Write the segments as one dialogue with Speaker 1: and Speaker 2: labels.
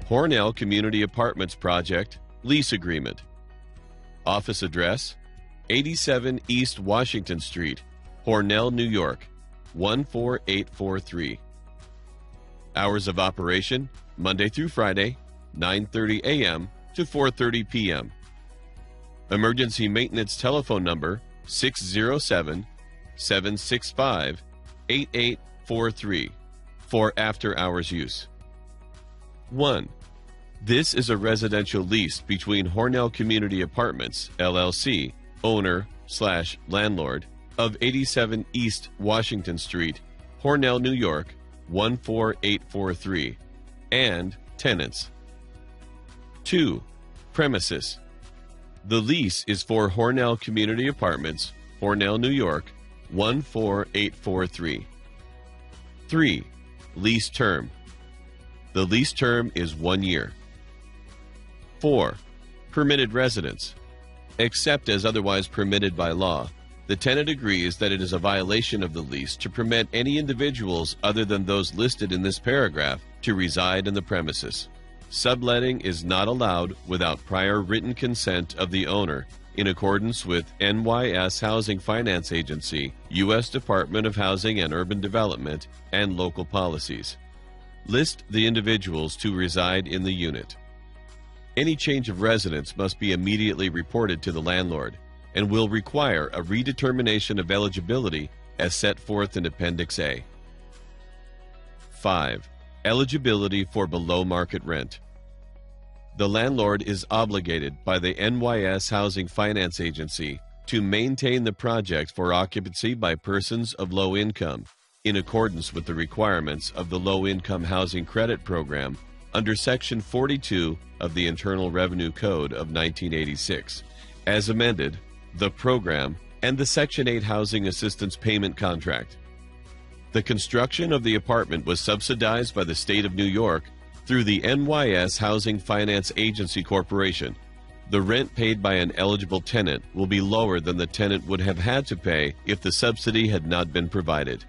Speaker 1: Hornell Community Apartments Project Lease Agreement. Office address: 87 East Washington Street, Hornell, New York, 14843. Hours of operation: Monday through Friday, 9:30 a.m. to 4:30 p.m. Emergency maintenance telephone number: 607-765-8843 for after-hours use. 1. This is a residential lease between Hornell Community Apartments, LLC, owner/landlord, of 87 East Washington Street, Hornell, New York, 14843, and tenants. 2. Premises. The lease is for Hornell Community Apartments, Hornell, New York, 14843. 3. Lease term. The lease term is 1 year. 4. Permitted residence. Except as otherwise permitted by law, the tenant agrees that it is a violation of the lease to permit any individuals other than those listed in this paragraph to reside in the premises. Subletting is not allowed without prior written consent of the owner in accordance with NYS Housing Finance Agency, U.S. Department of Housing and Urban Development, and local policies. List the individuals to reside in the unit. Any change of residence must be immediately reported to the landlord and will require a redetermination of eligibility as set forth in Appendix A. 5. Eligibility for below-market rent. The landlord is obligated by the NYS Housing Finance Agency to maintain the project for occupancy by persons of low income in accordance with the requirements of the Low-Income Housing Credit Program under Section 42 of the Internal Revenue Code of 1986, as amended, the program, and the Section 8 Housing Assistance Payment Contract. The construction of the apartment was subsidized by the state of New York through the NYS Housing Finance Agency Corporation. The rent paid by an eligible tenant will be lower than the tenant would have had to pay if the subsidy had not been provided.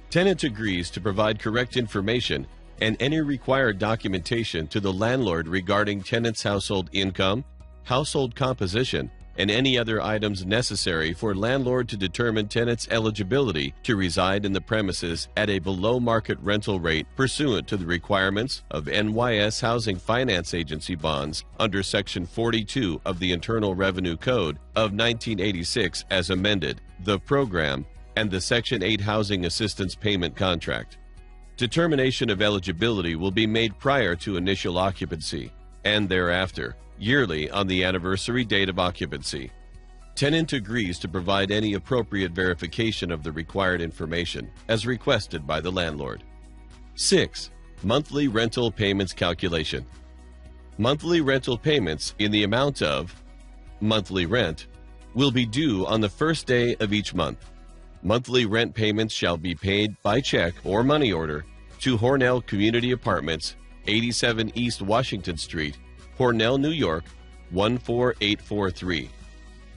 Speaker 1: Tenant agrees to provide correct information and any required documentation to the landlord regarding tenant's household income, household composition, and any other items necessary for landlord to determine tenant's eligibility to reside in the premises at a below-market rental rate pursuant to the requirements of NYS Housing Finance Agency bonds under Section 42 of the Internal Revenue Code of 1986 as amended, the program, and the Section 8 Housing Assistance Payment Contract. Determination of eligibility will be made prior to initial occupancy and thereafter, yearly on the anniversary date of occupancy. Tenant agrees to provide any appropriate verification of the required information as requested by the landlord. 6. Monthly rental payments calculation. Monthly rental payments in the amount of monthly rent will be due on the first day of each month. Monthly rent payments shall be paid by check or money order to Hornell Community Apartments, 87 East Washington Street, Hornell, New York, 14843.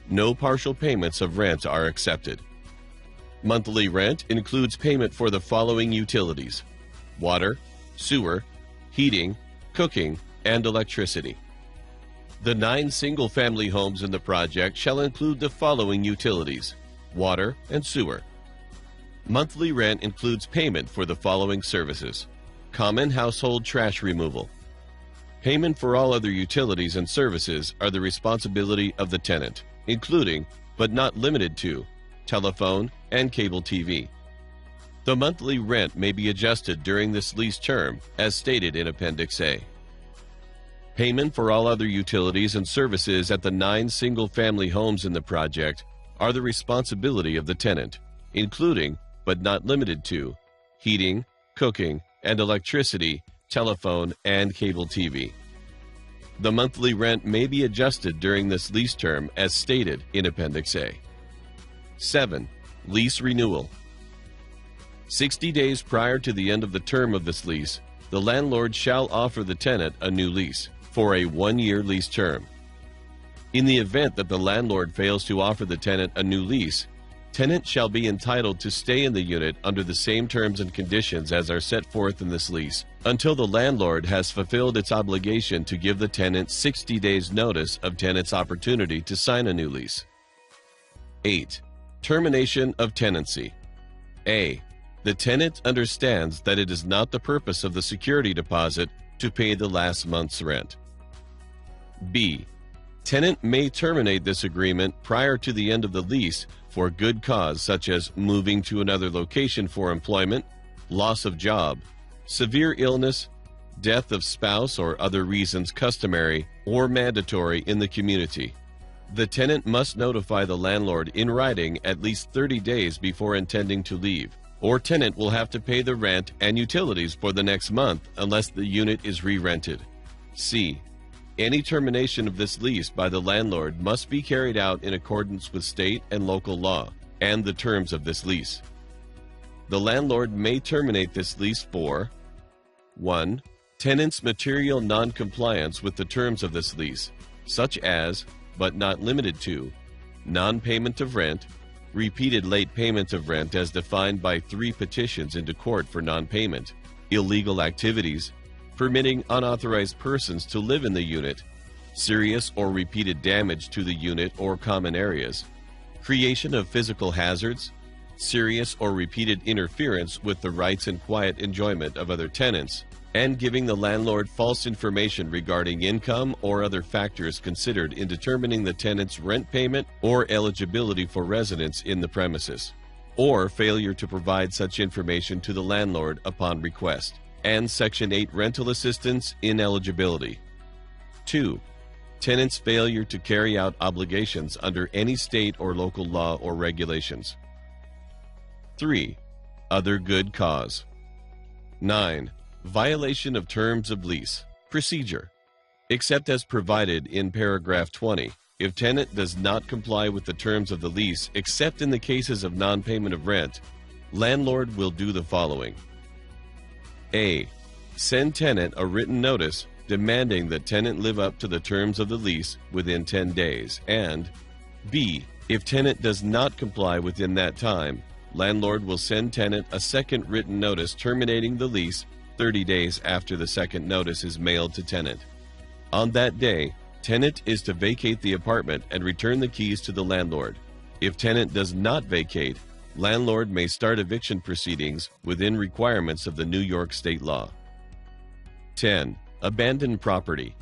Speaker 1: No partial payments of rent are accepted. Monthly rent includes payment for the following utilities: water, sewer, heating, cooking, and electricity. The 9 single-family homes in the project shall include the following utilities: water and sewer. Monthly rent includes payment for the following services: common household trash removal. Payment for all other utilities and services are the responsibility of the tenant, including, but not limited to, telephone and cable TV. The monthly rent may be adjusted during this lease term, as stated in Appendix A. Payment for all other utilities and services at the 9 single-family homes in the project are the responsibility of the tenant, including, but not limited to, heating, cooking, and electricity, telephone, and cable TV. The monthly rent may be adjusted during this lease term as stated in Appendix A. 7. Lease renewal. 60 days prior to the end of the term of this lease, the landlord shall offer the tenant a new lease for a 1-year lease term. In the event that the landlord fails to offer the tenant a new lease, Tenant shall be entitled to stay in the unit under the same terms and conditions as are set forth in this lease until the landlord has fulfilled its obligation to give the tenant 60 days notice of tenant's opportunity to sign a new lease. 8. Termination of tenancy. A. The tenant understands that it is not the purpose of the security deposit to pay the last month's rent. B. Tenant may terminate this agreement prior to the end of the lease for good cause such as moving to another location for employment, loss of job, severe illness, death of spouse or other reasons customary or mandatory in the community. The tenant must notify the landlord in writing at least 30 days before intending to leave, or tenant will have to pay the rent and utilities for the next month unless the unit is re-rented. C. Any termination of this lease by the landlord must be carried out in accordance with state and local law and the terms of this lease. The landlord may terminate this lease for 1. Tenant's material non-compliance with the terms of this lease, such as, but not limited to, non-payment of rent, repeated late payment of rent as defined by 3 petitions into court for non-payment, illegal activities, permitting unauthorized persons to live in the unit, serious or repeated damage to the unit or common areas, creation of physical hazards, serious or repeated interference with the rights and quiet enjoyment of other tenants, and giving the landlord false information regarding income or other factors considered in determining the tenant's rent payment or eligibility for residence in the premises, or failure to provide such information to the landlord upon request, and Section 8 rental assistance ineligibility. 2. Tenant's failure to carry out obligations under any state or local law or regulations. 3. Other good cause. 9. Violation of terms of lease. Procedure. Except as provided in paragraph 20, if tenant does not comply with the terms of the lease except in the cases of non-payment of rent, landlord will do the following. A. Send tenant a written notice demanding that tenant live up to the terms of the lease within 10 days, and B. If tenant does not comply within that time, landlord will send tenant a second written notice terminating the lease 30 days after the second notice is mailed to tenant. On that day, tenant is to vacate the apartment and return the keys to the landlord. If tenant does not vacate, landlord may start eviction proceedings within requirements of the New York state law. 10. Abandoned property.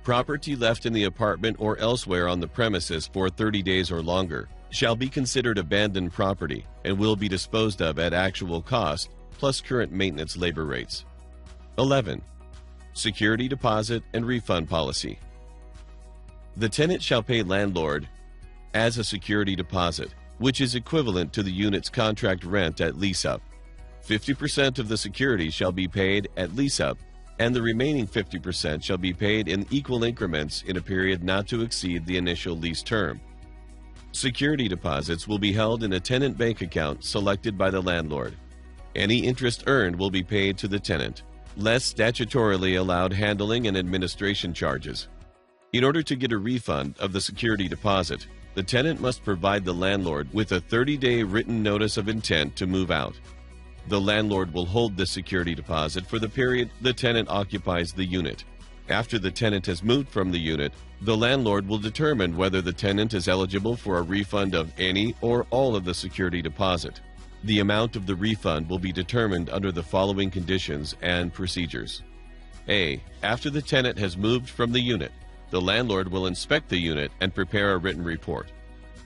Speaker 1: Property left in the apartment or elsewhere on the premises for 30 days or longer shall be considered abandoned property and will be disposed of at actual cost plus current maintenance labor rates. 11. Security deposit and refund policy. The tenant shall pay landlord as a security deposit, which is equivalent to the unit's contract rent at lease-up. 50% of the security shall be paid at lease-up, and the remaining 50% shall be paid in equal increments in a period not to exceed the initial lease term. Security deposits will be held in a tenant bank account selected by the landlord. Any interest earned will be paid to the tenant, less statutorily allowed handling and administration charges. In order to get a refund of the security deposit, the tenant must provide the landlord with a 30-day written notice of intent to move out. The landlord will hold the security deposit for the period the tenant occupies the unit. After the tenant has moved from the unit, the landlord will determine whether the tenant is eligible for a refund of any or all of the security deposit. The amount of the refund will be determined under the following conditions and procedures. A. After the tenant has moved from the unit, the landlord will inspect the unit and prepare a written report.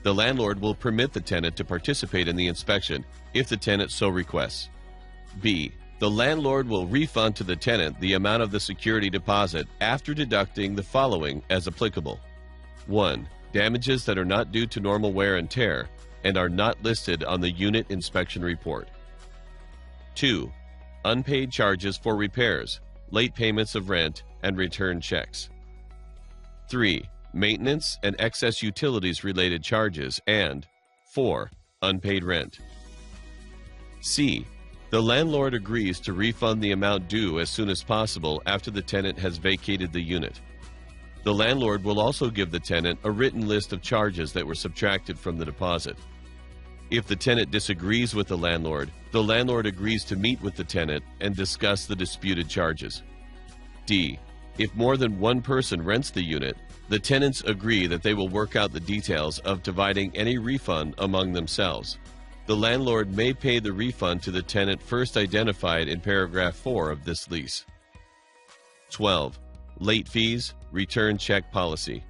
Speaker 1: The landlord will permit the tenant to participate in the inspection if the tenant so requests. B. The landlord will refund to the tenant the amount of the security deposit after deducting the following as applicable. 1. Damages that are not due to normal wear and tear and are not listed on the unit inspection report. 2. Unpaid charges for repairs, late payments of rent, and return checks. 3. Maintenance and excess utilities related charges, and 4. Unpaid rent. C. The landlord agrees to refund the amount due as soon as possible after the tenant has vacated the unit. The landlord will also give the tenant a written list of charges that were subtracted from the deposit. If the tenant disagrees with the landlord agrees to meet with the tenant and discuss the disputed charges. D. If more than one person rents the unit, the tenants agree that they will work out the details of dividing any refund among themselves. The landlord may pay the refund to the tenant first identified in paragraph 4 of this lease. 12. Late fees, return check policy.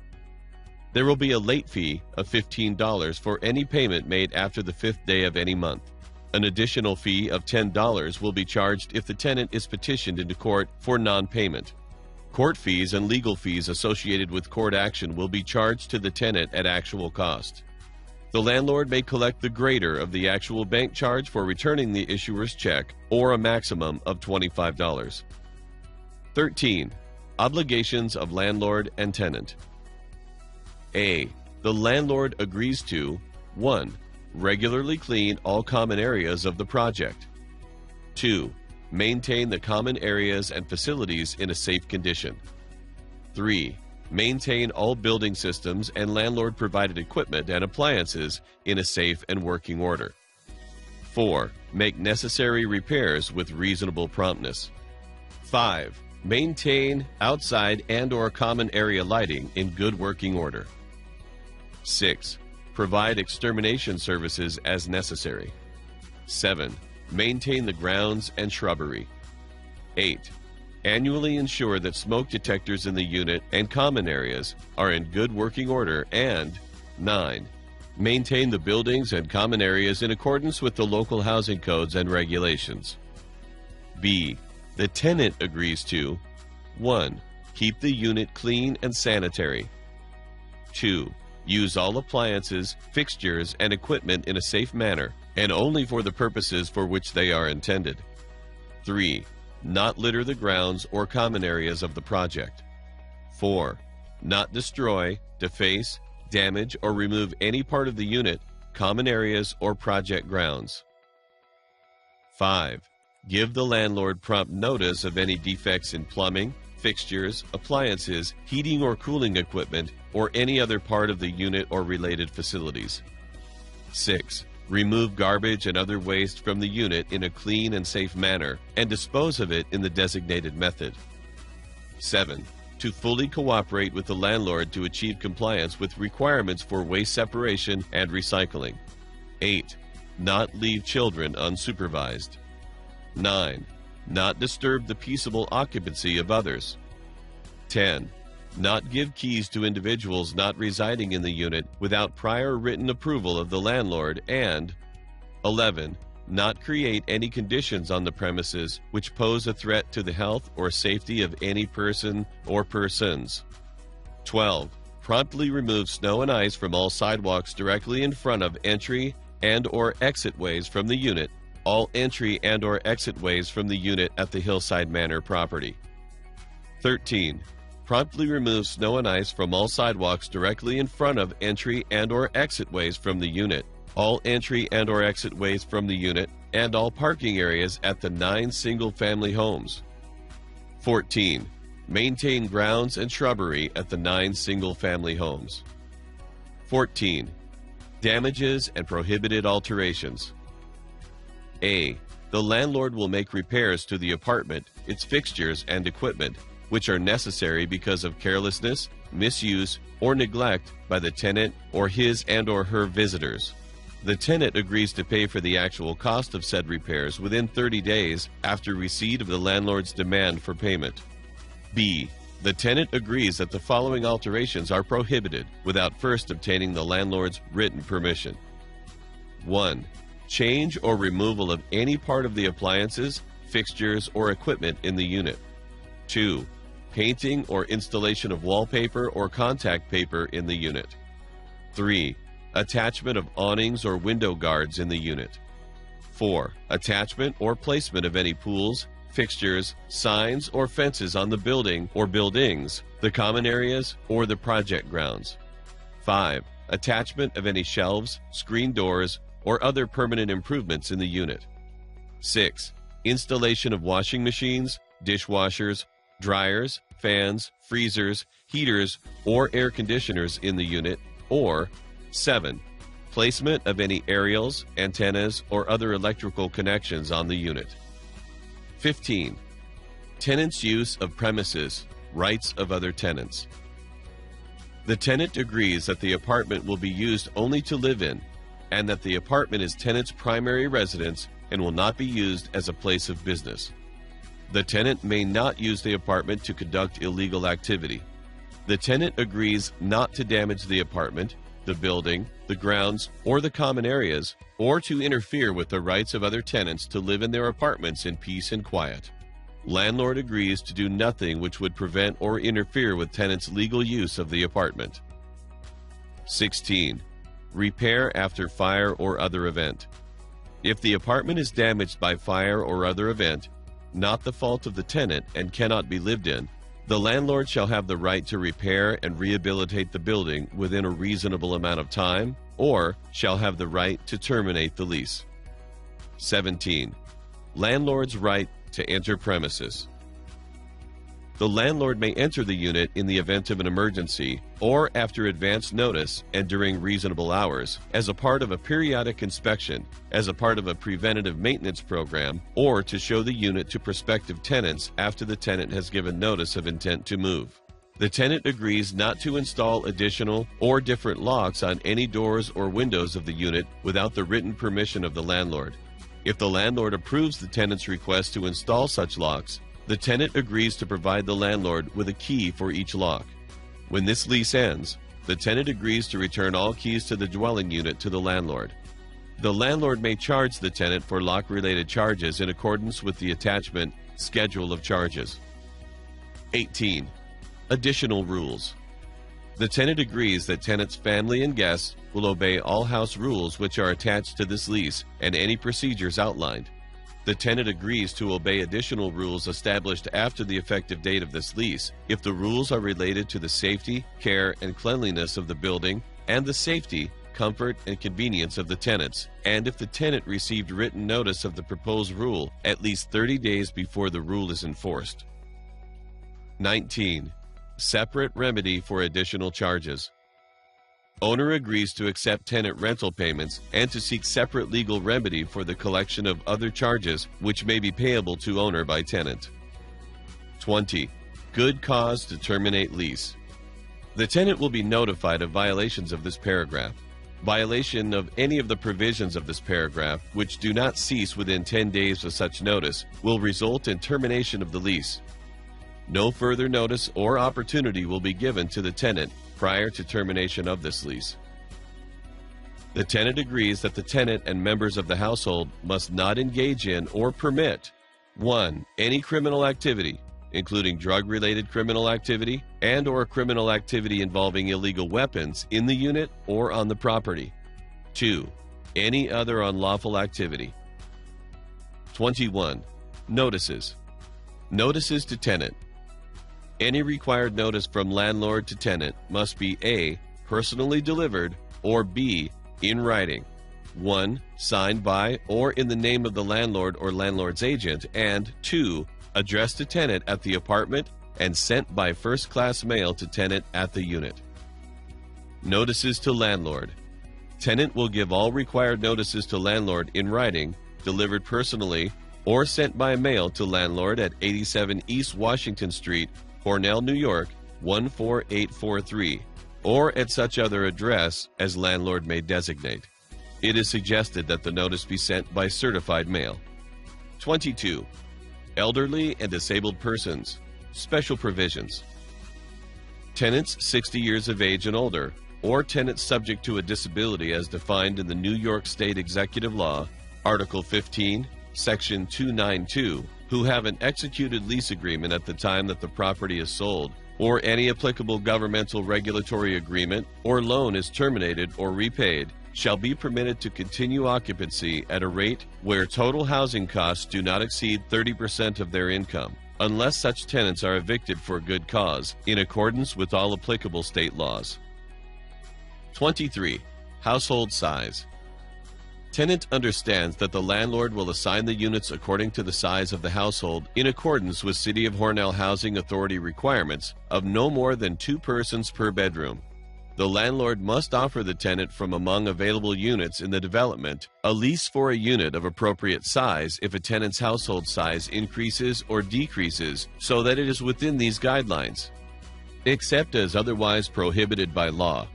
Speaker 1: There will be a late fee of $15 for any payment made after the 5th day of any month. An additional fee of $10 will be charged if the tenant is petitioned into court for non-payment. Court fees and legal fees associated with court action will be charged to the tenant at actual cost. The landlord may collect the greater of the actual bank charge for returning the issuer's check, or a maximum of $25. 13. Obligations of landlord and tenant. A. The landlord agrees to 1. Regularly clean all common areas of the project. 2. Maintain the common areas and facilities in a safe condition. 3. Maintain all building systems and landlord-provided equipment and appliances in a safe and working order. 4. Make necessary repairs with reasonable promptness. 5. Maintain outside and/or common area lighting in good working order. 6. Provide extermination services as necessary. 7. Maintain the grounds and shrubbery. 8. Annually ensure that smoke detectors in the unit and common areas are in good working order. And 9. Maintain the buildings and common areas in accordance with the local housing codes and regulations. B. The tenant agrees to 1. Keep the unit clean and sanitary. 2. Use all appliances, fixtures, and equipment in a safe manner and only for the purposes for which they are intended. 3. Not litter the grounds or common areas of the project. 4. Not destroy, deface, damage, or remove any part of the unit, common areas, or project grounds. 5. Give the landlord prompt notice of any defects in plumbing, fixtures, appliances, heating or cooling equipment, or any other part of the unit or related facilities. 6. Remove garbage and other waste from the unit in a clean and safe manner and dispose of it in the designated method. 7. To fully cooperate with the landlord to achieve compliance with requirements for waste separation and recycling. 8. Not leave children unsupervised. 9. Not disturb the peaceable occupancy of others. 10. Not give keys to individuals not residing in the unit without prior written approval of the landlord. And 11. Not create any conditions on the premises which pose a threat to the health or safety of any person or persons. 12. Promptly remove snow and ice from all sidewalks directly in front of entry and/or exit ways from the unit, all entry and/or exit ways from the unit at the Hillside Manor property. 13. Promptly remove snow and ice from all sidewalks directly in front of entry and/or exit ways from the unit, all entry and/or exit ways from the unit, and all parking areas at the 9 single-family homes. 14. Maintain grounds and shrubbery at the 9 single-family homes. 14. Damages and prohibited alterations. A. The landlord will make repairs to the apartment, its fixtures, and equipment, which are necessary because of carelessness, misuse, or neglect by the tenant or his and/or her visitors. The tenant agrees to pay for the actual cost of said repairs within 30 days after receipt of the landlord's demand for payment. B. The tenant agrees that the following alterations are prohibited without first obtaining the landlord's written permission. 1. Change or removal of any part of the appliances, fixtures, or equipment in the unit. 2. Painting or installation of wallpaper or contact paper in the unit. 3. Attachment of awnings or window guards in the unit. 4. Attachment or placement of any pools, fixtures, signs, or fences on the building or buildings, the common areas, or the project grounds. 5. Attachment of any shelves, screen doors, or other permanent improvements in the unit. 6. Installation of washing machines, dishwashers, dryers, fans, freezers, heaters, or air conditioners in the unit. Or 7. Placement of any aerials, antennas, or other electrical connections on the unit. 15. Tenant's use of premises, rights of other tenants. The tenant agrees that the apartment will be used only to live in, and that the apartment is tenant's primary residence and will not be used as a place of business. The tenant may not use the apartment to conduct illegal activity. The tenant agrees not to damage the apartment, the building, the grounds, or the common areas, or to interfere with the rights of other tenants to live in their apartments in peace and quiet. Landlord agrees to do nothing which would prevent or interfere with tenant's legal use of the apartment. 16. Repair after fire or other event. If the apartment is damaged by fire or other event, not the fault of the tenant and cannot be lived in, the landlord shall have the right to repair and rehabilitate the building within a reasonable amount of time, or shall have the right to terminate the lease. 17. Landlord's right to enter premises. The landlord may enter the unit in the event of an emergency or after advance notice and during reasonable hours, as a part of a periodic inspection, as a part of a preventative maintenance program, or to show the unit to prospective tenants after the tenant has given notice of intent to move. The tenant agrees not to install additional or different locks on any doors or windows of the unit without the written permission of the landlord. If the landlord approves the tenant's request to install such locks, the tenant agrees to provide the landlord with a key for each lock. When this lease ends, the tenant agrees to return all keys to the dwelling unit to the landlord. The landlord may charge the tenant for lock-related charges in accordance with the attachment Schedule of Charges. 18. Additional rules. The tenant agrees that tenant's family and guests will obey all house rules which are attached to this lease and any procedures outlined. The tenant agrees to obey additional rules established after the effective date of this lease if the rules are related to the safety, care, and cleanliness of the building and the safety, comfort, and convenience of the tenants, and if the tenant received written notice of the proposed rule at least 30 days before the rule is enforced. 19. Separate remedy for additional charges. Owner agrees to accept tenant rental payments and to seek separate legal remedy for the collection of other charges which may be payable to owner by tenant. 20. Good cause to terminate lease. The tenant will be notified of violations of this paragraph. Violation of any of the provisions of this paragraph, which do not cease within 10 days of such notice, will result in termination of the lease. No further notice or opportunity will be given to the tenant prior to termination of this lease. The tenant agrees that the tenant and members of the household must not engage in or permit 1. Any criminal activity, including drug-related criminal activity and/or criminal activity involving illegal weapons in the unit or on the property. 2. Any other unlawful activity. 21. Notices. Notices to tenant. Any required notice from landlord to tenant must be A. Personally delivered, or B. In writing. 1. Signed by or in the name of the landlord or landlord's agent, and 2. Addressed to tenant at the apartment and sent by first-class mail to tenant at the unit. Notices to landlord. Tenant will give all required notices to landlord in writing, delivered personally, or sent by mail to landlord at 87 East Washington Street, Hornell, New York, 14843, or at such other address as landlord may designate. It is suggested that the notice be sent by certified mail. 22. Elderly and disabled persons. Special provisions. Tenants 60 years of age and older, or tenants subject to a disability as defined in the New York State Executive Law, Article 15, Section 292, who have an executed lease agreement at the time that the property is sold, or any applicable governmental regulatory agreement or loan is terminated or repaid, shall be permitted to continue occupancy at a rate where total housing costs do not exceed 30% of their income, unless such tenants are evicted for good cause, in accordance with all applicable state laws. 23. Household size. Tenant understands that the landlord will assign the units according to the size of the household in accordance with City of Hornell Housing Authority requirements of no more than 2 persons per bedroom. The the landlord must offer the tenant from among available units in the development a lease for a unit of appropriate size if a tenant's household size increases or decreases so that it is within these guidelines. Except as otherwise prohibited by law,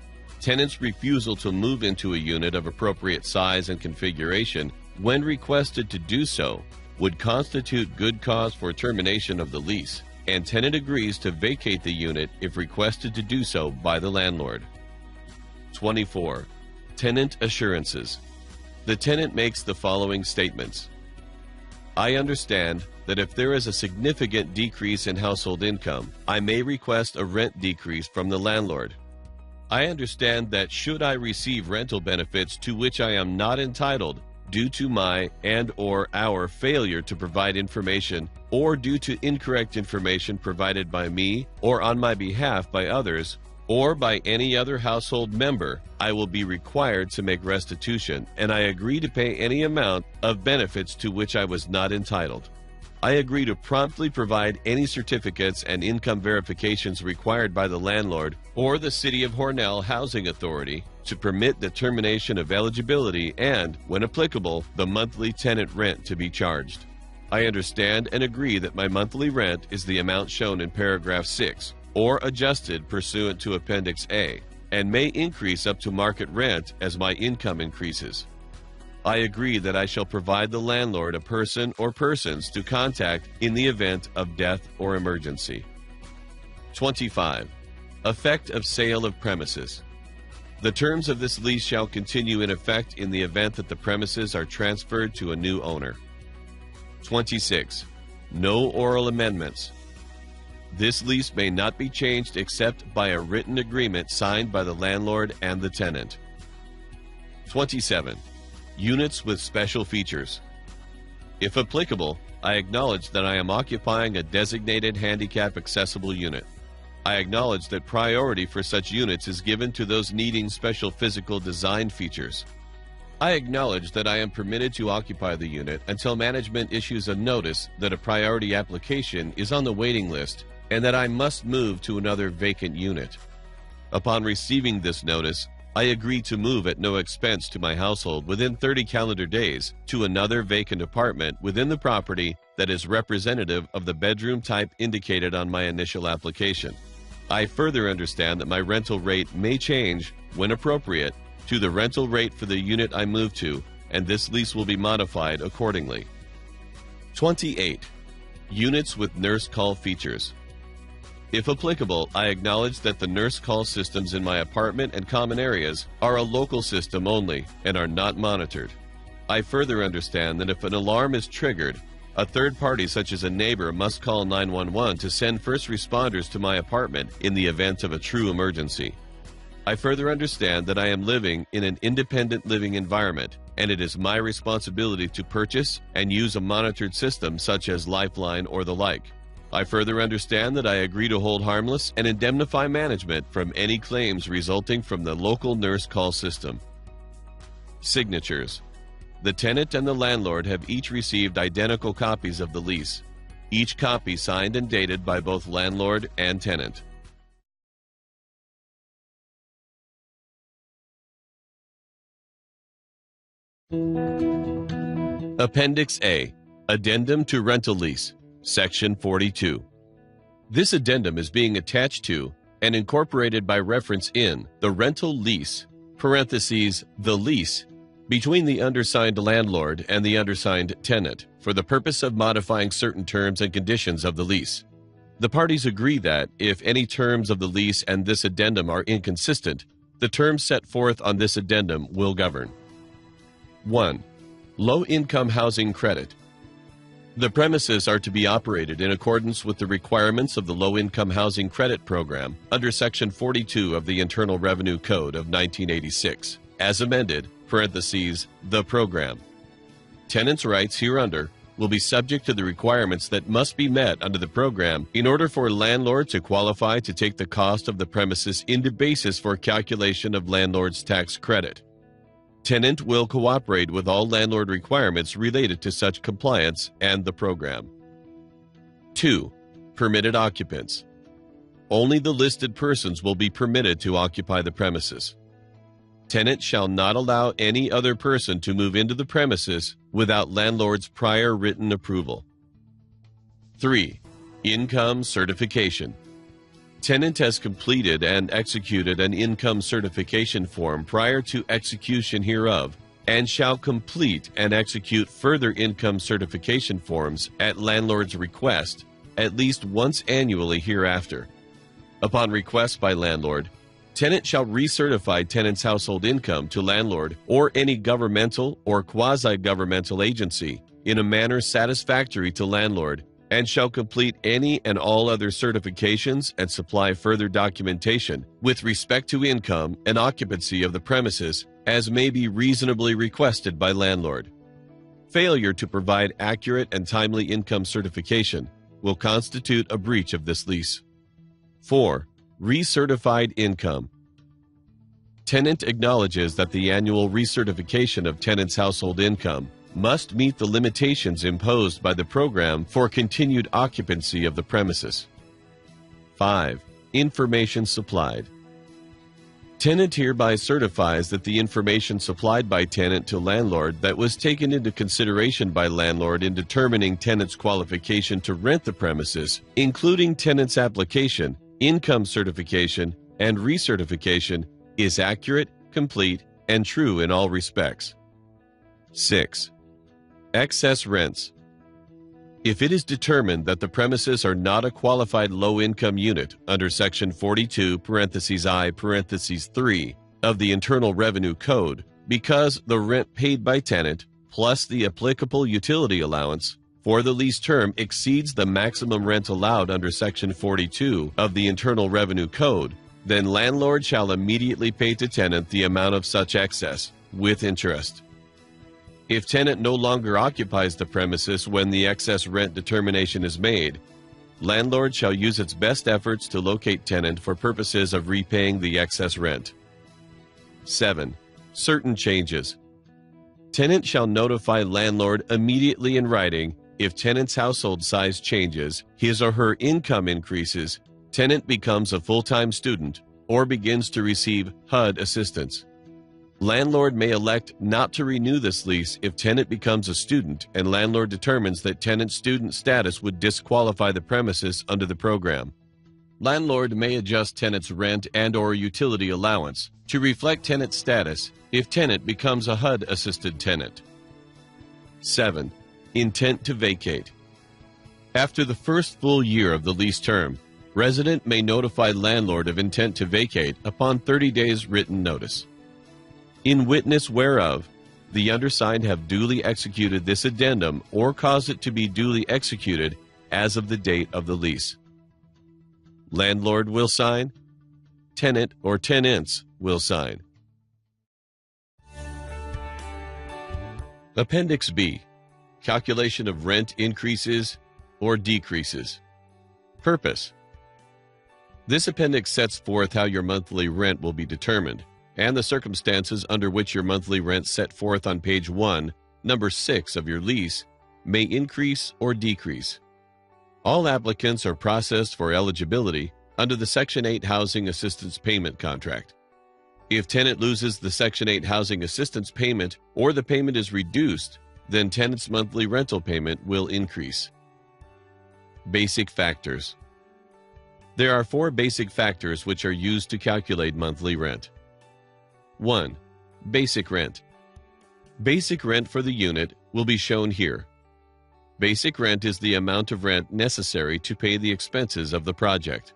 Speaker 1: tenants' refusal to move into a unit of appropriate size and configuration when requested to do so would constitute good cause for termination of the lease, and tenant agrees to vacate the unit if requested to do so by the landlord. 24. Tenant assurances. The tenant makes the following statements. I understand that if there is a significant decrease in household income, I may request a rent decrease from the landlord. I understand that should I receive rental benefits to which I am not entitled due to my and/or our failure to provide information or due to incorrect information provided by me or on my behalf by others or by any other household member, I will be required to make restitution, and I agree to pay any amount of benefits to which I was not entitled. I agree to promptly provide any certificates and income verifications required by the landlord or the City of Hornell Housing Authority to permit the termination of eligibility and, when applicable, the monthly tenant rent to be charged. I understand and agree that my monthly rent is the amount shown in paragraph 6, or adjusted pursuant to Appendix A, and may increase up to market rent as my income increases. I agree that I shall provide the landlord a person or persons to contact in the event of death or emergency. 25. Effect of sale of premises. The terms of this lease shall continue in effect in the event that the premises are transferred to a new owner. 26. No oral amendments. This lease may not be changed except by a written agreement signed by the landlord and the tenant. 27. Units with special features. If applicable, I acknowledge that I am occupying a designated handicap accessible unit. I acknowledge that priority for such units is given to those needing special physical design features. I acknowledge that I am permitted to occupy the unit until management issues a notice that a priority application is on the waiting list and that I must move to another vacant unit. Upon receiving this notice, I agree to move at no expense to my household within 30 calendar days to another vacant apartment within the property that is representative of the bedroom type indicated on my initial application. I further understand that my rental rate may change, when appropriate, to the rental rate for the unit I move to, and this lease will be modified accordingly. 28. Units with nurse call features. If applicable, I acknowledge that the nurse call systems in my apartment and common areas are a local system only and are not monitored. I further understand that if an alarm is triggered, a third party such as a neighbor must call 911 to send first responders to my apartment in the event of a true emergency. I further understand that I am living in an independent living environment, and it is my responsibility to purchase and use a monitored system such as Lifeline or the like. I further understand that I agree to hold harmless and indemnify management from any claims resulting from the local nurse call system. Signatures. The tenant and the landlord have each received identical copies of the lease, each copy signed and dated by both landlord and tenant. Appendix A, Addendum to Rental Lease, Section 42. This addendum is being attached to and incorporated by reference in the rental lease, parentheses, the lease, between the undersigned landlord and the undersigned tenant for the purpose of modifying certain terms and conditions of the lease. The parties agree that, if any terms of the lease and this addendum are inconsistent, the terms set forth on this addendum will govern. 1. Low-income housing credit. The premises are to be operated in accordance with the requirements of the Low-Income Housing Credit Program under Section 42 of the Internal Revenue Code of 1986, as amended, parentheses, the program. Tenants' rights hereunder will be subject to the requirements that must be met under the program in order for a landlord to qualify to take the cost of the premises into basis for calculation of landlord's tax credit. Tenant will cooperate with all landlord requirements related to such compliance and the program. 2. Permitted occupants. only the listed persons will be permitted to occupy the premises. Tenant shall not allow any other person to move into the premises without landlord's prior written approval. 3. Income certification. Tenant has completed and executed an income certification form prior to execution hereof, and shall complete and execute further income certification forms at landlord's request at least once annually hereafter. Upon request by landlord, tenant shall recertify tenant's household income to landlord or any governmental or quasi-governmental agency in a manner satisfactory to landlord, and shall complete any and all other certifications and supply further documentation with respect to income and occupancy of the premises as may be reasonably requested by landlord. Failure to provide accurate and timely income certification will constitute a breach of this lease. 4. Recertified income. Tenant acknowledges that the annual recertification of tenant's household income must meet the limitations imposed by the program for continued occupancy of the premises. 5. Information supplied. Tenant hereby certifies that the information supplied by tenant to landlord that was taken into consideration by landlord in determining tenant's qualification to rent the premises, including tenant's application, income certification, and recertification, is accurate, complete, and true in all respects. 6. Excess rents. If it is determined that the premises are not a qualified low-income unit under Section 42(I)(3) of the Internal Revenue Code, because the rent paid by tenant plus the applicable utility allowance for the lease term exceeds the maximum rent allowed under Section 42 of the Internal Revenue Code, then landlord shall immediately pay to tenant the amount of such excess, with interest. If tenant no longer occupies the premises when the excess rent determination is made, landlord shall use its best efforts to locate tenant for purposes of repaying the excess rent. 7. Certain changes. Tenant shall notify landlord immediately in writing if tenant's household size changes, his or her income increases, tenant becomes a full-time student, or begins to receive HUD assistance. Landlord may elect not to renew this lease if tenant becomes a student and landlord determines that tenant's student status would disqualify the premises under the program. Landlord may adjust tenant's rent and/or utility allowance to reflect tenant's status if tenant becomes a HUD-assisted tenant. 7. Intent to vacate. After the first full year of the lease term, resident may notify landlord of intent to vacate upon 30 days written notice. In witness whereof, the undersigned have duly executed this addendum or cause it to be duly executed as of the date of the lease. Landlord will sign. Tenant or tenants will sign. Appendix B. Calculation of rent increases or decreases. Purpose. This appendix sets forth how your monthly rent will be determined, and the circumstances under which your monthly rent set forth on page 1, number 6 of your lease, may increase or decrease. All applicants are processed for eligibility under the Section 8 Housing Assistance Payment Contract. If tenant loses the Section 8 Housing Assistance payment or the payment is reduced, then tenant's monthly rental payment will increase. Basic factors. There are 4 basic factors which are used to calculate monthly rent. 1. Basic rent. Basic rent for the unit will be shown here. Basic rent is the amount of rent necessary to pay the expenses of the project.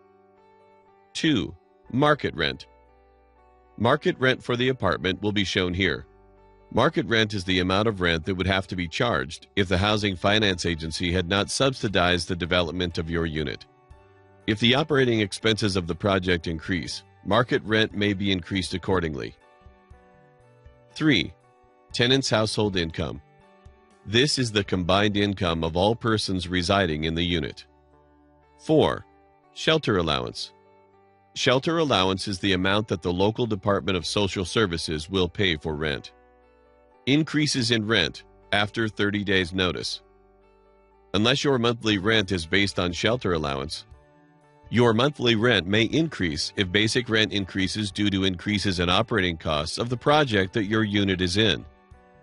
Speaker 1: 2. Market rent. Market rent for the apartment will be shown here. Market rent is the amount of rent that would have to be charged if the housing finance agency had not subsidized the development of your unit. If the operating expenses of the project increase, market rent may be increased accordingly. 3. Tenant's household income. This is the combined income of all persons residing in the unit. 4. Shelter allowance. Shelter allowance is the amount that the local Department of Social Services will pay for rent. Increases in rent after 30 days notice. Unless your monthly rent is based on shelter allowance, Your monthly rent may increase if basic rent increases due to increases in operating costs of the project that your unit is in.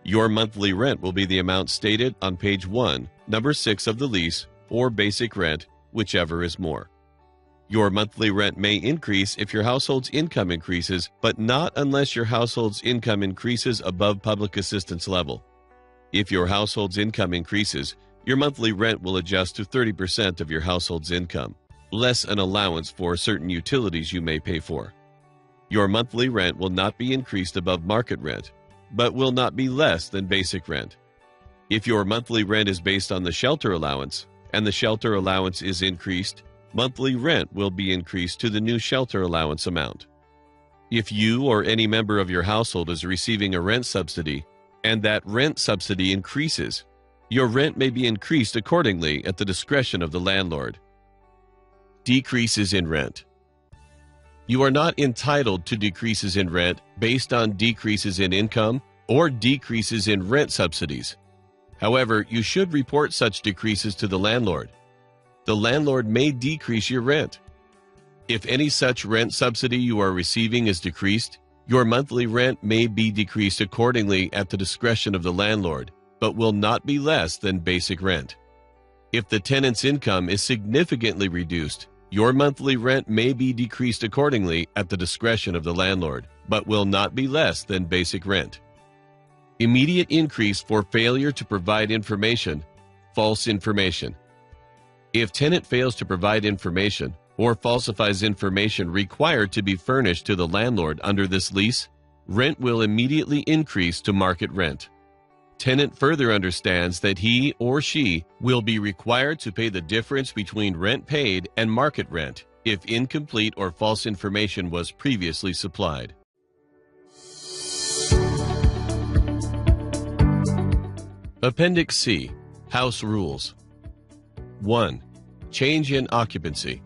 Speaker 1: Your monthly rent will be the amount stated on page 1, number 6 of the lease, or basic rent, whichever is more. Your monthly rent may increase if your household's income increases, but not unless your household's income increases above public assistance level. If your household's income increases, your monthly rent will adjust to 30% of your household's income, less an allowance for certain utilities you may pay for. Your monthly rent will not be increased above market rent, but will not be less than basic rent. If your monthly rent is based on the shelter allowance, and the shelter allowance is increased, monthly rent will be increased to the new shelter allowance amount. If you or any member of your household is receiving a rent subsidy, and that rent subsidy increases, your rent may be increased accordingly at the discretion of the landlord. Decreases in rent. You are not entitled to decreases in rent based on decreases in income or decreases in rent subsidies. However, you should report such decreases to the landlord. The landlord may decrease your rent. If any such rent subsidy you are receiving is decreased, your monthly rent may be decreased accordingly at the discretion of the landlord, but will not be less than basic rent. If the tenant's income is significantly reduced, your monthly rent may be decreased accordingly at the discretion of the landlord, but will not be less than basic rent. Immediate increase for failure to provide information, false information. If tenant fails to provide information or falsifies information required to be furnished to the landlord under this lease, rent will immediately increase to market rent. Tenant further understands that he or she will be required to pay the difference between rent paid and market rent if incomplete or false information was previously supplied. Appendix C. House Rules. 1. Change in occupancy.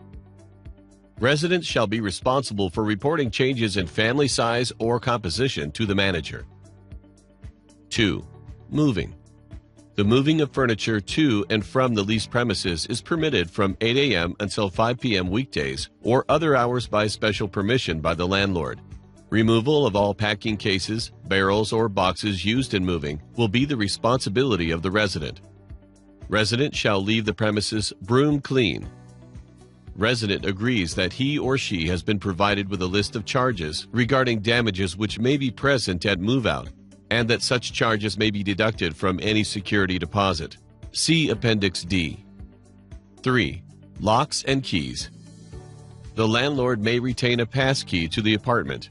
Speaker 1: Residents shall be responsible for reporting changes in family size or composition to the manager. 2. Moving. The moving of furniture to and from the leased premises is permitted from 8 a.m. until 5 p.m. weekdays or other hours by special permission by the landlord. Removal of all packing cases, barrels, or boxes used in moving will be the responsibility of the resident. Resident shall leave the premises broom clean. Resident agrees that he or she has been provided with a list of charges regarding damages which may be present at move-out, and that such charges may be deducted from any security deposit. See Appendix D. 3. Locks and keys. The landlord may retain a pass key to the apartment.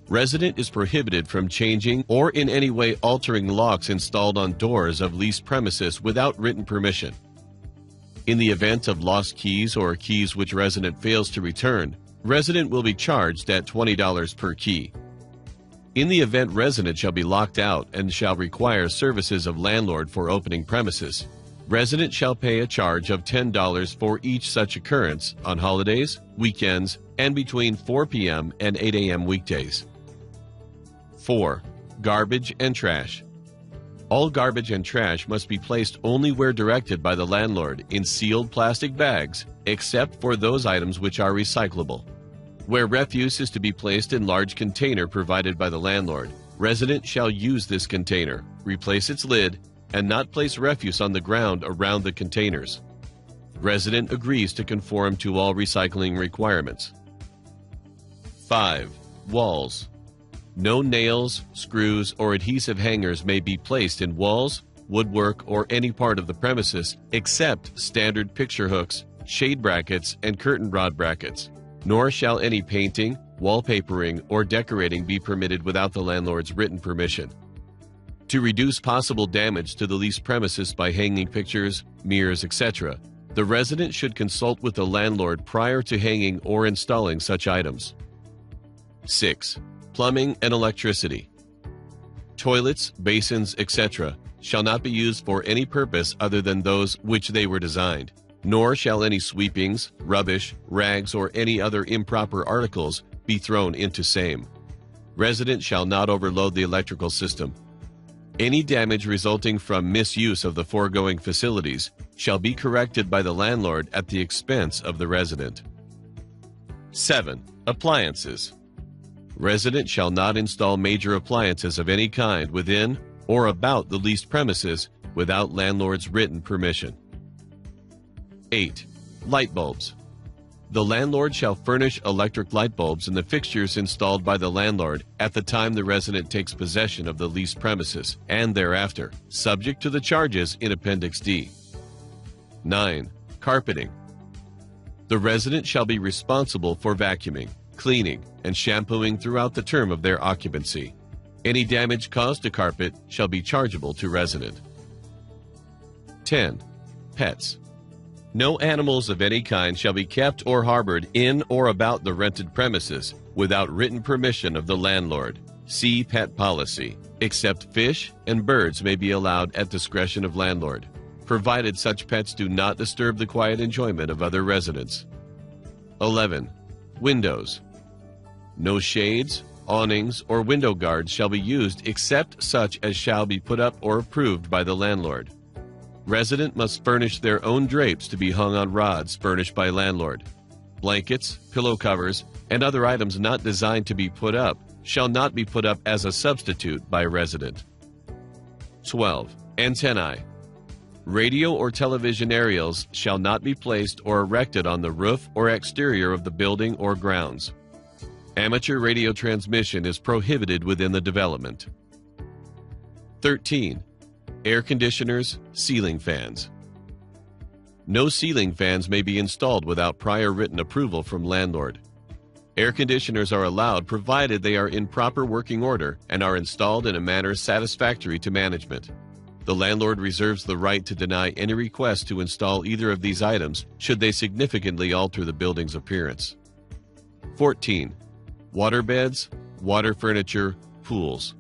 Speaker 1: Resident is prohibited from changing or in any way altering locks installed on doors of leased premises without written permission. In the event of lost keys or keys which resident fails to return, resident will be charged at $20 per key. In the event resident shall be locked out and shall require services of landlord for opening premises, resident shall pay a charge of $10 for each such occurrence on holidays, weekends, and between 4 p.m. and 8 a.m. weekdays. 4. Garbage and trash. All garbage and trash must be placed only where directed by the landlord in sealed plastic bags, except for those items which are recyclable. Where refuse is to be placed in large container provided by the landlord, resident shall use this container, replace its lid, and not place refuse on the ground around the containers. Resident agrees to conform to all recycling requirements. 5. Walls. No nails, screws, or adhesive hangers may be placed in walls, woodwork, or any part of the premises except standard picture hooks, shade brackets, and curtain rod brackets. Nor shall any painting, wallpapering, or decorating be permitted without the landlord's written permission. To reduce possible damage to the leased premises by hanging pictures, mirrors, etc., the resident should consult with the landlord prior to hanging or installing such items. 6. Plumbing and electricity. Toilets, basins, etc. shall not be used for any purpose other than those which they were designed. Nor shall any sweepings, rubbish, rags, or any other improper articles be thrown into same. Resident shall not overload the electrical system. Any damage resulting from misuse of the foregoing facilities shall be corrected by the landlord at the expense of the resident. 7. Appliances. Resident shall not install major appliances of any kind within or about the leased premises without landlord's written permission. 8. Light bulbs. The landlord shall furnish electric light bulbs in the fixtures installed by the landlord at the time the resident takes possession of the leased premises and thereafter, subject to the charges in Appendix D. 9. Carpeting. The resident shall be responsible for vacuuming, cleaning, and shampooing throughout the term of their occupancy. Any damage caused to carpet shall be chargeable to resident. 10. Pets. No animals of any kind shall be kept or harbored in or about the rented premises without written permission of the landlord. See pet policy. Except fish and birds may be allowed at discretion of landlord, provided such pets do not disturb the quiet enjoyment of other residents. 11. Windows. No shades, awnings, or window guards shall be used except such as shall be put up or approved by the landlord. Resident must furnish their own drapes to be hung on rods furnished by landlord. Blankets, pillow covers, and other items not designed to be put up shall not be put up as a substitute by resident. 12. Antennae. Radio or television aerials shall not be placed or erected on the roof or exterior of the building or grounds. Amateur radio transmission is prohibited within the development. 13. Air conditioners, ceiling fans. No ceiling fans may be installed without prior written approval from landlord. Air conditioners are allowed provided they are in proper working order and are installed in a manner satisfactory to management. The landlord reserves the right to deny any request to install either of these items should they significantly alter the building's appearance. 14. Water beds, water furniture, pools.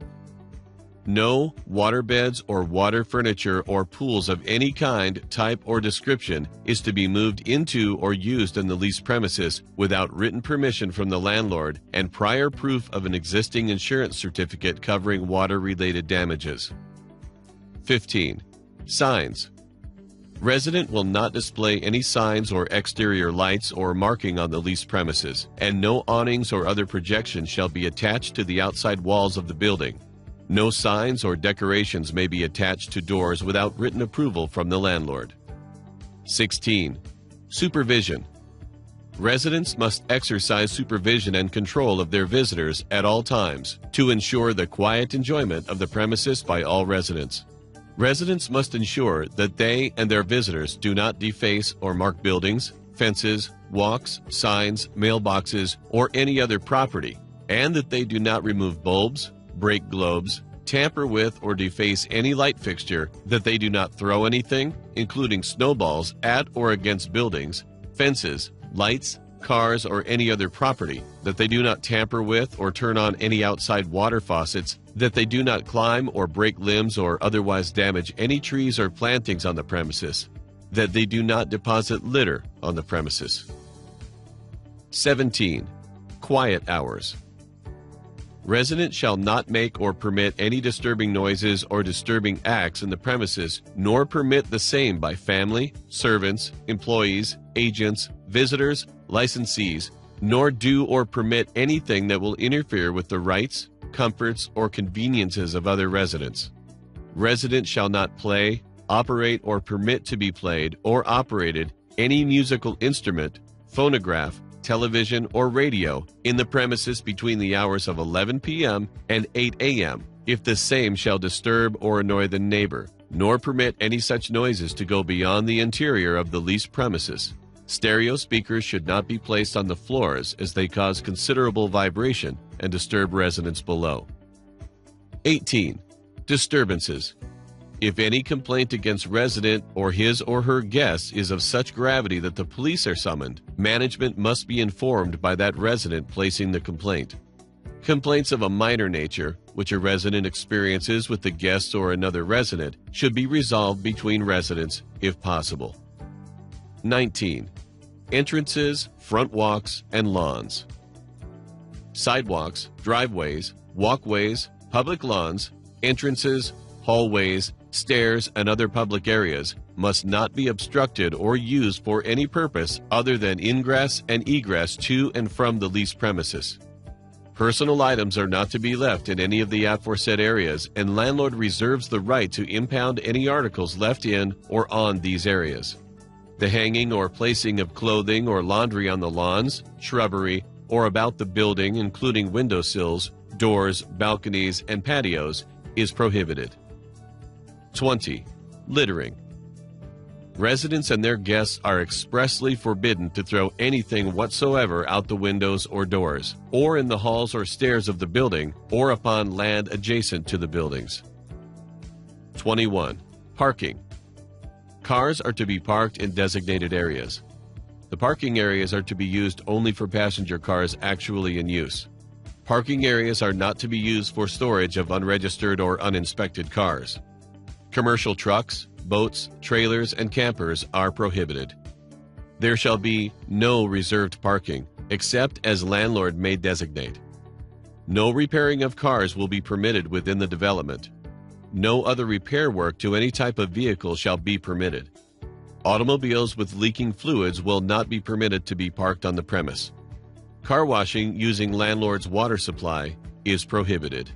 Speaker 1: No water beds or water furniture or pools of any kind, type, or description is to be moved into or used in the leased premises without written permission from the landlord and prior proof of an existing insurance certificate covering water-related damages. 15. Signs. Resident will not display any signs or exterior lights or marking on the leased premises, and no awnings or other projections shall be attached to the outside walls of the building. No signs or decorations may be attached to doors without written approval from the landlord. 16. Supervision. Residents must exercise supervision and control of their visitors at all times to ensure the quiet enjoyment of the premises by all residents. Residents must ensure that they and their visitors do not deface or mark buildings, fences, walks, signs, mailboxes, or any other property, and that they do not remove bulbs, break globes, tamper with or deface any light fixture, that they do not throw anything, including snowballs, at or against buildings, fences, lights, cars, or any other property, that they do not tamper with or turn on any outside water faucets, that they do not climb or break limbs or otherwise damage any trees or plantings on the premises, that they do not deposit litter on the premises. 17. Quiet hours. Residents shall not make or permit any disturbing noises or disturbing acts in the premises, nor permit the same by family, servants, employees, agents, visitors, licensees, nor do or permit anything that will interfere with the rights, comforts, or conveniences of other residents. Residents shall not play, operate, or permit to be played or operated any musical instrument, phonograph, television, or radio in the premises between the hours of 11 p.m. and 8 a.m. if the same shall disturb or annoy the neighbor, nor permit any such noises to go beyond the interior of the leased premises. Stereo speakers should not be placed on the floors as they cause considerable vibration and disturb residents below. 18. Disturbances. If any complaint against resident or his or her guests is of such gravity that the police are summoned, management must be informed by that resident placing the complaint. Complaints of a minor nature, which a resident experiences with the guest or another resident, should be resolved between residents if possible. 19. Entrances, front walks, and lawns. Sidewalks, driveways, walkways, public lawns, entrances, hallways, stairs, and other public areas must not be obstructed or used for any purpose other than ingress and egress to and from the leased premises. Personal items are not to be left in any of the aforesaid areas, and landlord reserves the right to impound any articles left in or on these areas. The hanging or placing of clothing or laundry on the lawns, shrubbery, or about the building, including windowsills, doors, balconies, and patios, is prohibited. 20. Littering. Residents and their guests are expressly forbidden to throw anything whatsoever out the windows or doors, or in the halls or stairs of the building, or upon land adjacent to the buildings. 21. Parking. Cars are to be parked in designated areas. The parking areas are to be used only for passenger cars actually in use. Parking areas are not to be used for storage of unregistered or uninspected cars. Commercial trucks, boats, trailers, and campers are prohibited. There shall be no reserved parking, except as landlord may designate. No repairing of cars will be permitted within the development. No other repair work to any type of vehicle shall be permitted. Automobiles with leaking fluids will not be permitted to be parked on the premise. Car washing using landlord's water supply is prohibited.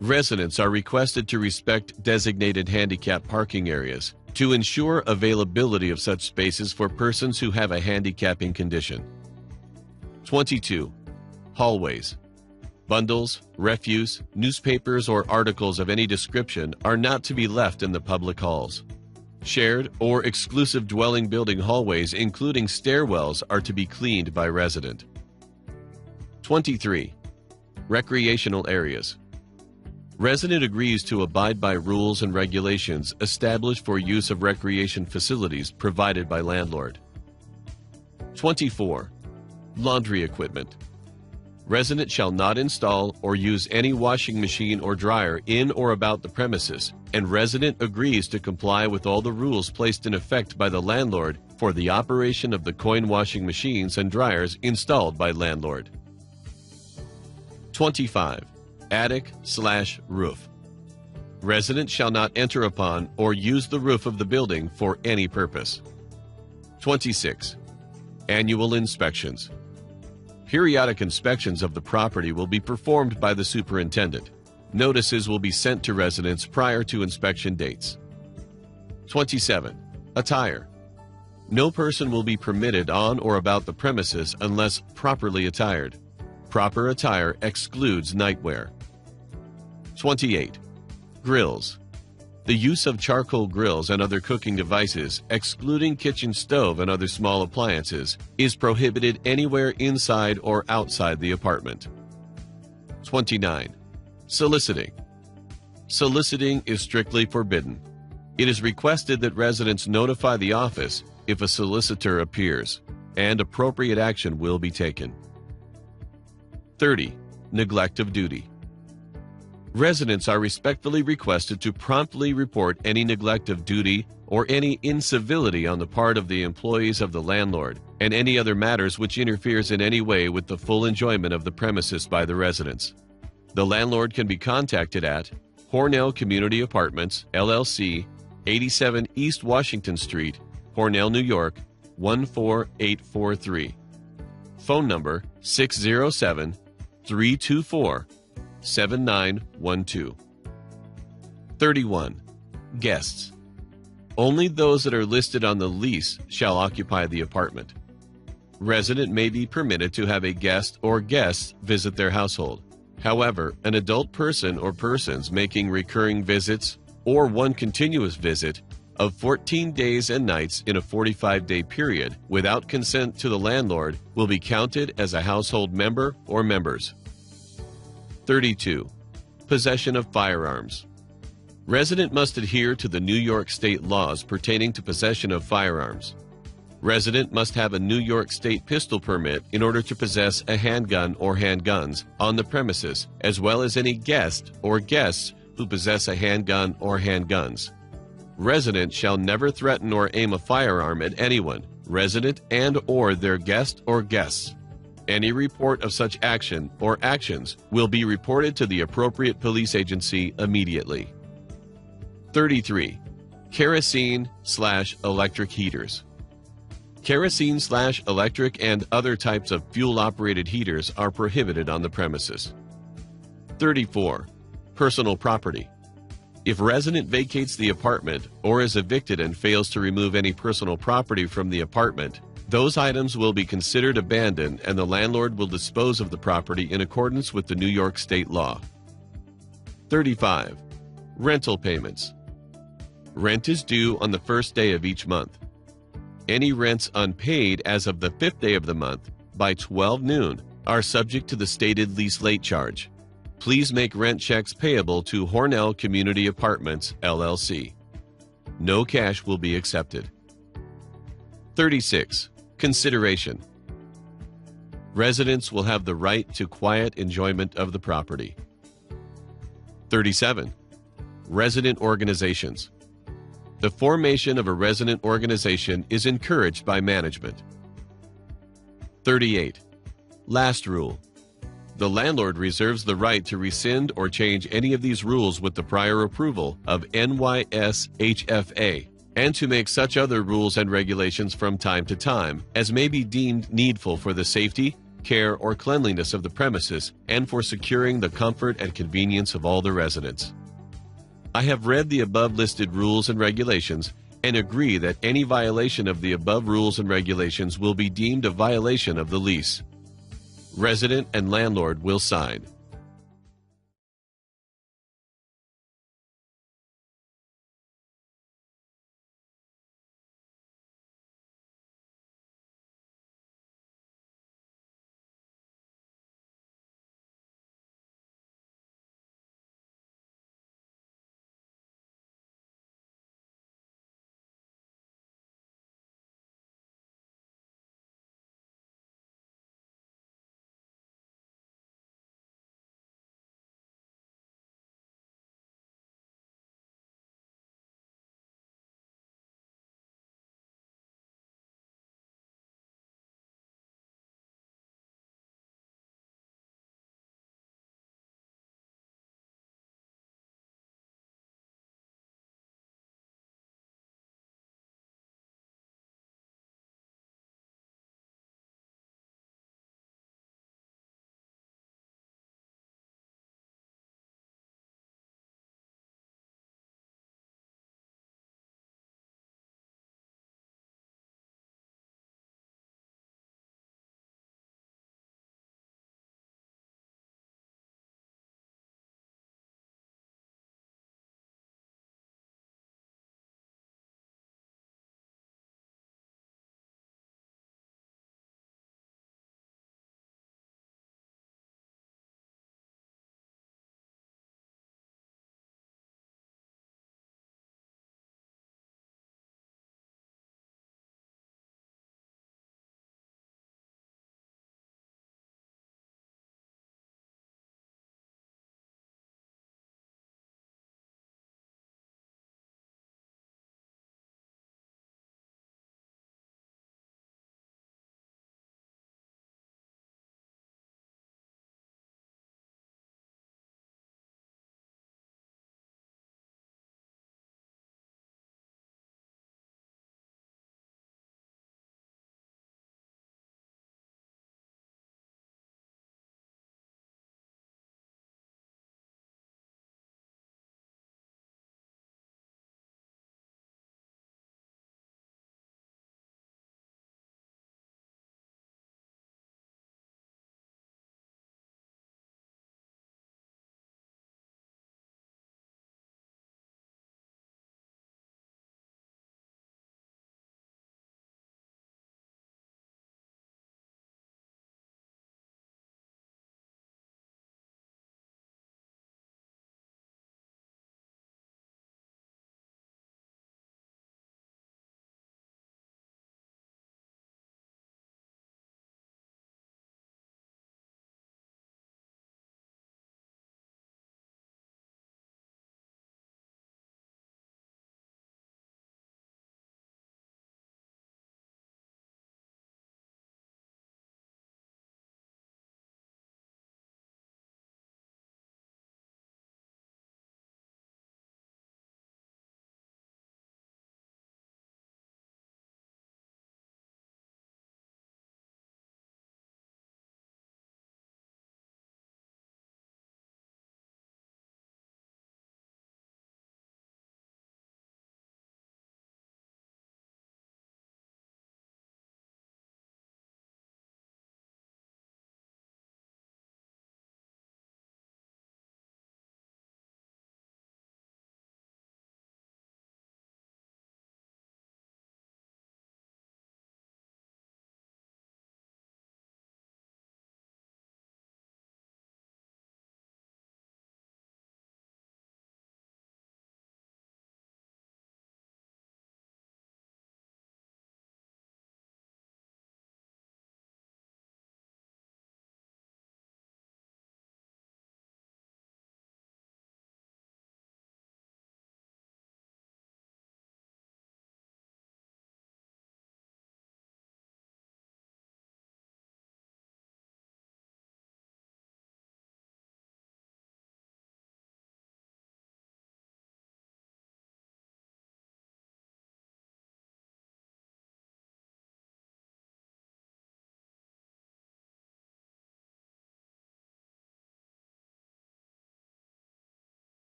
Speaker 1: Residents are requested to respect designated handicap parking areas to ensure availability of such spaces for persons who have a handicapping condition. 22. Hallways. Bundles, refuse, newspapers, or articles of any description are not to be left in the public halls. Shared or exclusive dwelling building hallways, including stairwells, are to be cleaned by resident. 23. Recreational areas. Resident agrees to abide by rules and regulations established for use of recreation facilities provided by landlord. 24. Laundry equipment. Resident shall not install or use any washing machine or dryer in or about the premises, and resident agrees to comply with all the rules placed in effect by the landlord for the operation of the coin washing machines and dryers installed by landlord. 25. Attic/roof. Resident shall not enter upon or use the roof of the building for any purpose. 26. Annual inspections. Periodic inspections of the property will be performed by the superintendent. Notices will be sent to residents prior to inspection dates. 27. Attire. No person will be permitted on or about the premises unless properly attired. Proper attire excludes nightwear. 28. Grills. The use of charcoal grills and other cooking devices, excluding kitchen stove and other small appliances, is prohibited anywhere inside or outside the apartment. 29. Soliciting. Soliciting is strictly forbidden. It is requested that residents notify the office if a solicitor appears, and appropriate action will be taken. 30. Neglect of duty. Residents are respectfully requested to promptly report any neglect of duty or any incivility on the part of the employees of the landlord, and any other matters which interferes in any way with the full enjoyment of the premises by the residents. The landlord can be contacted at Hornell Community Apartments, LLC, 87 East Washington Street, Hornell, New York, 14843. Phone number 607-324-7912. 31. Guests. Only those that are listed on the lease shall occupy the apartment. Resident may be permitted to have a guest or guests visit their household. However, an adult person or persons making recurring visits or one continuous visit of 14 days and nights in a 45-day period without consent to the landlord will be counted as a household member or members. 32. Possession of firearms. Resident must adhere to the New York State laws pertaining to possession of firearms. Resident must have a New York State pistol permit in order to possess a handgun or handguns on the premises, as well as any guest or guests who possess a handgun or handguns. Resident shall never threaten or aim a firearm at anyone, resident and or their guest or guests. Any report of such action or actions will be reported to the appropriate police agency immediately. 33. Kerosene/electric heaters. Kerosene/electric and other types of fuel-operated heaters are prohibited on the premises. 34. Personal property. If resident vacates the apartment or is evicted and fails to remove any personal property from the apartment, those items will be considered abandoned and the landlord will dispose of the property in accordance with the New York State law. 35. Rental payments. Rent is due on the first day of each month. Any rents unpaid as of the 5th day of the month by 12 noon are subject to the stated lease late charge. Please make rent checks payable to Hornell Community Apartments, LLC. No cash will be accepted. 36. Consideration. Residents will have the right to quiet enjoyment of the property. 37. Resident organizations. The formation of a resident organization is encouraged by management. 38. Last rule. The landlord reserves the right to rescind or change any of these rules with the prior approval of NYSHFA and to make such other rules and regulations from time to time as may be deemed needful for the safety, care, or cleanliness of the premises and for securing the comfort and convenience of all the residents. I have read the above listed rules and regulations and agree that any violation of the above rules and regulations will be deemed a violation of the lease. Resident and landlord will sign.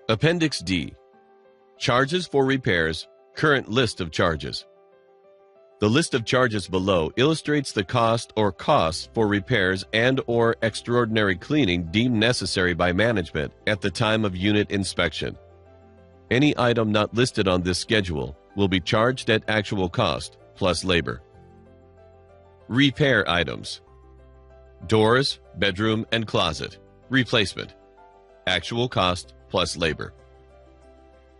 Speaker 1: Appendix D. Charges for repairs, current list of charges. The list of charges below illustrates the cost or costs for repairs and/or extraordinary cleaning deemed necessary by management at the time of unit inspection. Any item not listed on this schedule will be charged at actual cost plus labor. Repair items. Doors, bedroom, and closet. Replacement. Actual cost plus labor.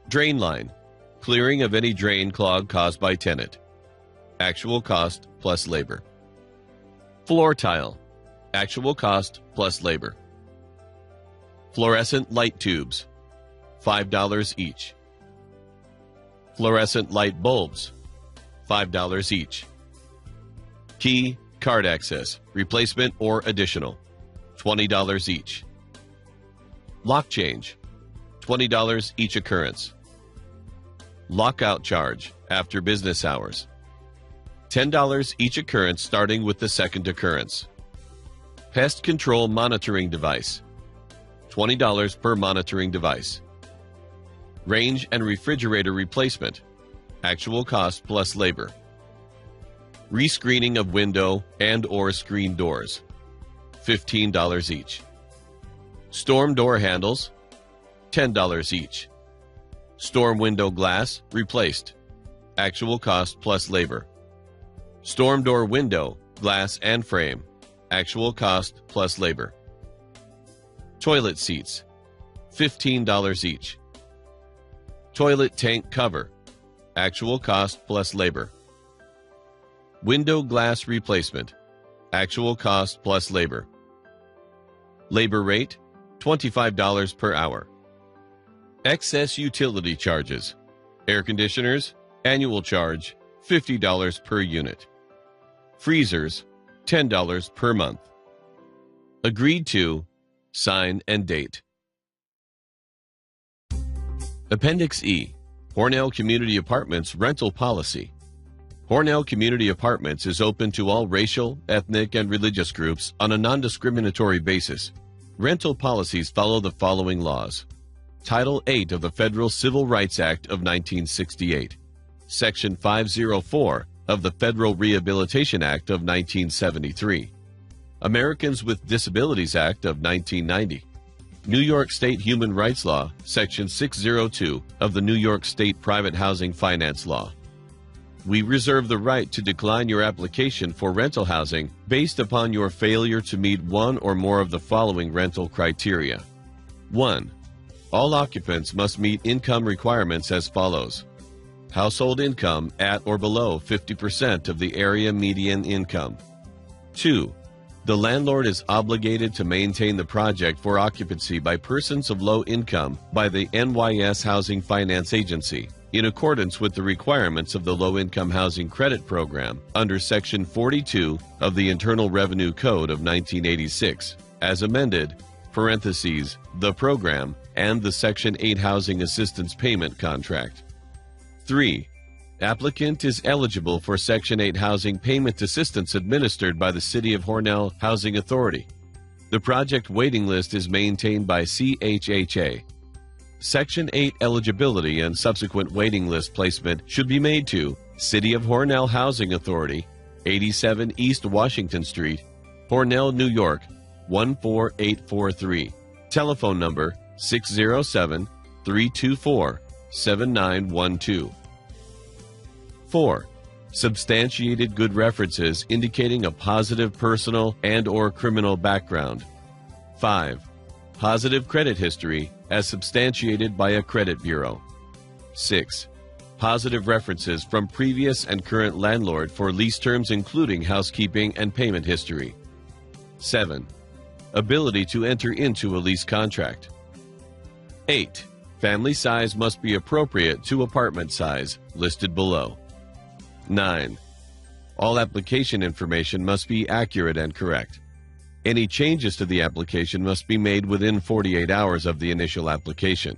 Speaker 1: Drain line. Clearing of any drain clog caused by tenant. Actual cost plus labor. Floor tile. Actual cost plus labor. Fluorescent light tubes. $5 each. Fluorescent light bulbs. $5 each. Key, card access, replacement or additional. $20 each. Lock change. $20 each occurrence. Lockout charge after business hours. $10 each occurrence starting with the second occurrence. Pest control monitoring device. $20 per monitoring device. Range and refrigerator replacement. Actual cost plus labor. Rescreening of window and/or screen doors. $15 each. Storm door handles. $10 each. Storm window glass replaced. Actual cost plus labor. Storm door window, glass and frame. Actual cost plus labor. Toilet seats. $15 each. Toilet tank cover. Actual cost plus labor. Window glass replacement. Actual cost plus labor. Labor rate, $25 per hour. Excess utility charges. Air conditioners, annual charge, $50 per unit. Freezers, $10 per month. Agreed to, sign and date. Appendix E. Hornell Community Apartments Rental Policy. Hornell Community Apartments is open to all racial, ethnic, and religious groups on a non-discriminatory basis. Rental policies follow the following laws. Title 8 of the Federal Civil Rights Act of 1968. Section 504 of the Federal Rehabilitation Act of 1973. Americans with Disabilities Act of 1990. New York State Human Rights Law, Section 602 of the New York State Private Housing Finance Law. We reserve the right to decline your application for rental housing based upon your failure to meet one or more of the following rental criteria. 1. All occupants must meet income requirements as follows. Household income at or below 50% of the area median income. 2. The landlord is obligated to maintain the project for occupancy by persons of low income by the NYS Housing Finance Agency in accordance with the requirements of the Low-Income Housing Credit Program under Section 42 of the Internal Revenue Code of 1986, as amended, parentheses, the program, and the Section 8 Housing Assistance Payment Contract. 3. Applicant is eligible for Section 8 housing payment assistance administered by the City of Hornell Housing Authority. The project waiting list is maintained by CHHA. Section 8 eligibility and subsequent waiting list placement should be made to City of Hornell Housing Authority, 87 East Washington Street, Hornell, New York, 14843. Telephone number 607-324-7912. 4. Substantiated good references indicating a positive personal and/or criminal background. 5. Positive credit history as substantiated by a credit bureau. 6. Positive references from previous and current landlord for lease terms including housekeeping and payment history. 7. Ability to enter into a lease contract. 8. Family size must be appropriate to apartment size, listed below. 9. All application information must be accurate and correct. Any changes to the application must be made within 48 hours of the initial application.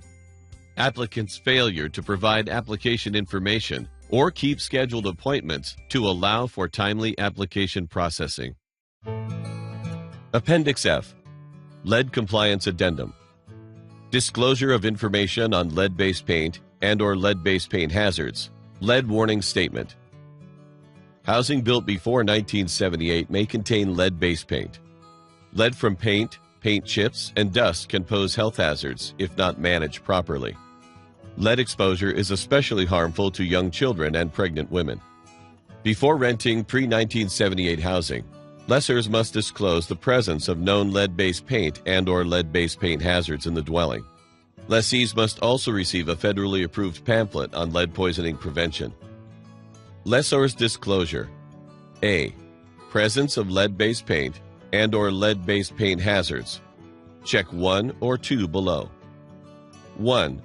Speaker 1: Applicant's failure to provide application information or keep scheduled appointments to allow for timely application processing. Appendix F. Lead Compliance Addendum. Disclosure of information on lead-based paint and/or lead-based paint hazards. Lead warning statement. Housing built before 1978 may contain lead-based paint. Lead from paint, paint chips, and dust can pose health hazards if not managed properly. Lead exposure is especially harmful to young children and pregnant women. Before renting pre-1978 housing, lessors must disclose the presence of known lead-based paint and/or lead-based paint hazards in the dwelling. Lessees must also receive a federally approved pamphlet on lead poisoning prevention. Lessor's disclosure. A. Presence of lead-based paint and/or lead-based paint hazards. Check 1 or 2 below. 1.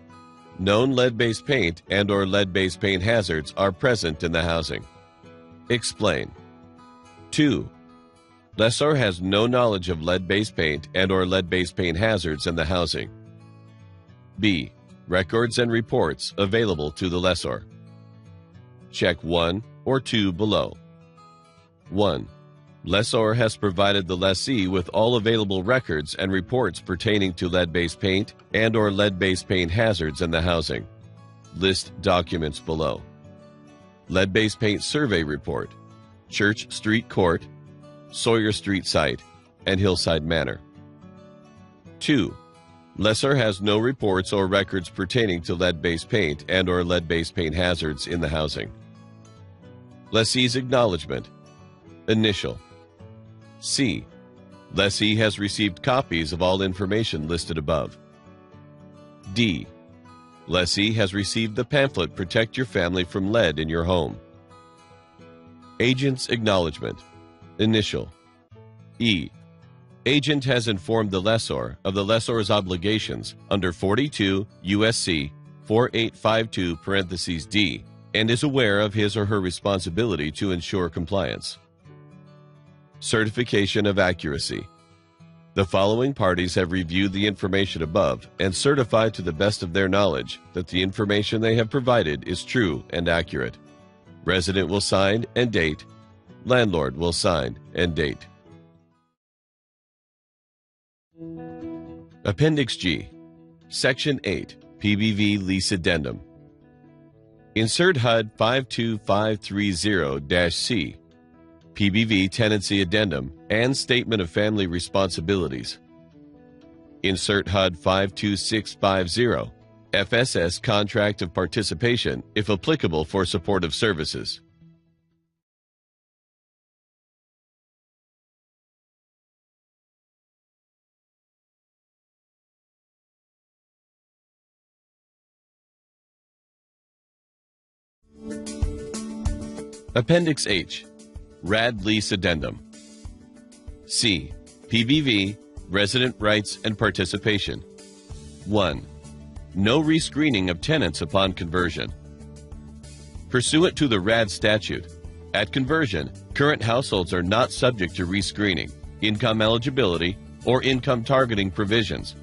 Speaker 1: Known lead-based paint and/or lead-based paint hazards are present in the housing. Explain. 2. Lessor has no knowledge of lead-based paint and/or lead-based paint hazards in the housing. B. Records and reports available to the lessor. Check 1 or 2 below. 1. Lessor has provided the lessee with all available records and reports pertaining to lead-based paint and/or lead-based paint hazards in the housing. List documents below. Lead-based paint survey report, Church Street Court, Sawyer Street Site, and Hillside Manor. 2. Lessor has no reports or records pertaining to lead-based paint and/or lead-based paint hazards in the housing. Lessee's acknowledgement. Initial. C. Lessee has received copies of all information listed above. D. Lessee has received the pamphlet Protect Your Family from Lead in Your Home. Agent's acknowledgement. Initial. E. Agent has informed the lessor of the lessor's obligations under 42 U.S.C. 4852(d) and is aware of his or her responsibility to ensure compliance. Certification of accuracy. The following parties have reviewed the information above and certified to the best of their knowledge that the information they have provided is true and accurate. Resident will sign and date. Landlord will sign and date. Appendix G. Section 8. PBV Lease Addendum. Insert HUD 52530-C. PBV Tenancy Addendum and Statement of Family Responsibilities. Insert HUD 52650. FSS Contract of Participation, if applicable for supportive services. Appendix H. RAD Lease Addendum. C. PBV Resident Rights and Participation. 1. No rescreening of tenants upon conversion. Pursuant to the RAD statute, at conversion, current households are not subject to rescreening, income eligibility, or income targeting provisions.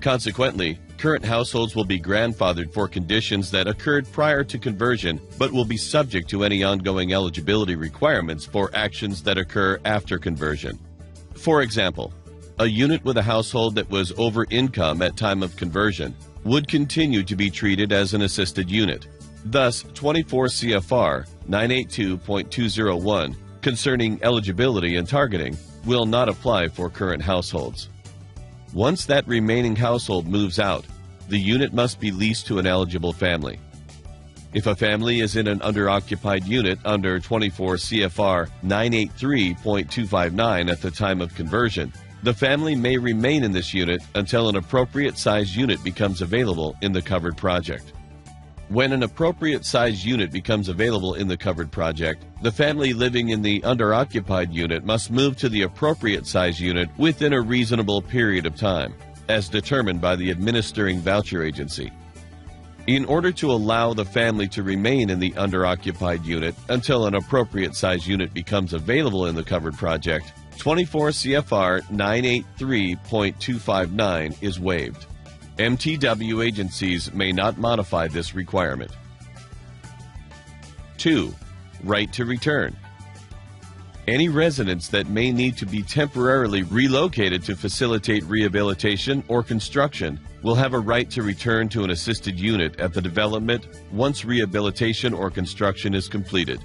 Speaker 1: Consequently, current households will be grandfathered for conditions that occurred prior to conversion but will be subject to any ongoing eligibility requirements for actions that occur after conversion. For example, a unit with a household that was over income at time of conversion would continue to be treated as an assisted unit. Thus, 24 CFR 982.201 concerning eligibility and targeting will not apply for current households. Once that remaining household moves out, the unit must be leased to an eligible family. If a family is in an underoccupied unit under 24 CFR 983.259 at the time of conversion, the family may remain in this unit until an appropriate size unit becomes available in the covered project. When an appropriate size unit becomes available in the covered project, the family living in the underoccupied unit must move to the appropriate size unit within a reasonable period of time, as determined by the administering voucher agency. In order to allow the family to remain in the underoccupied unit until an appropriate size unit becomes available in the covered project, 24 CFR 983.259 is waived. MTW agencies may not modify this requirement. 2. Right to return. Any residents that may need to be temporarily relocated to facilitate rehabilitation or construction will have a right to return to an assisted unit at the development once rehabilitation or construction is completed.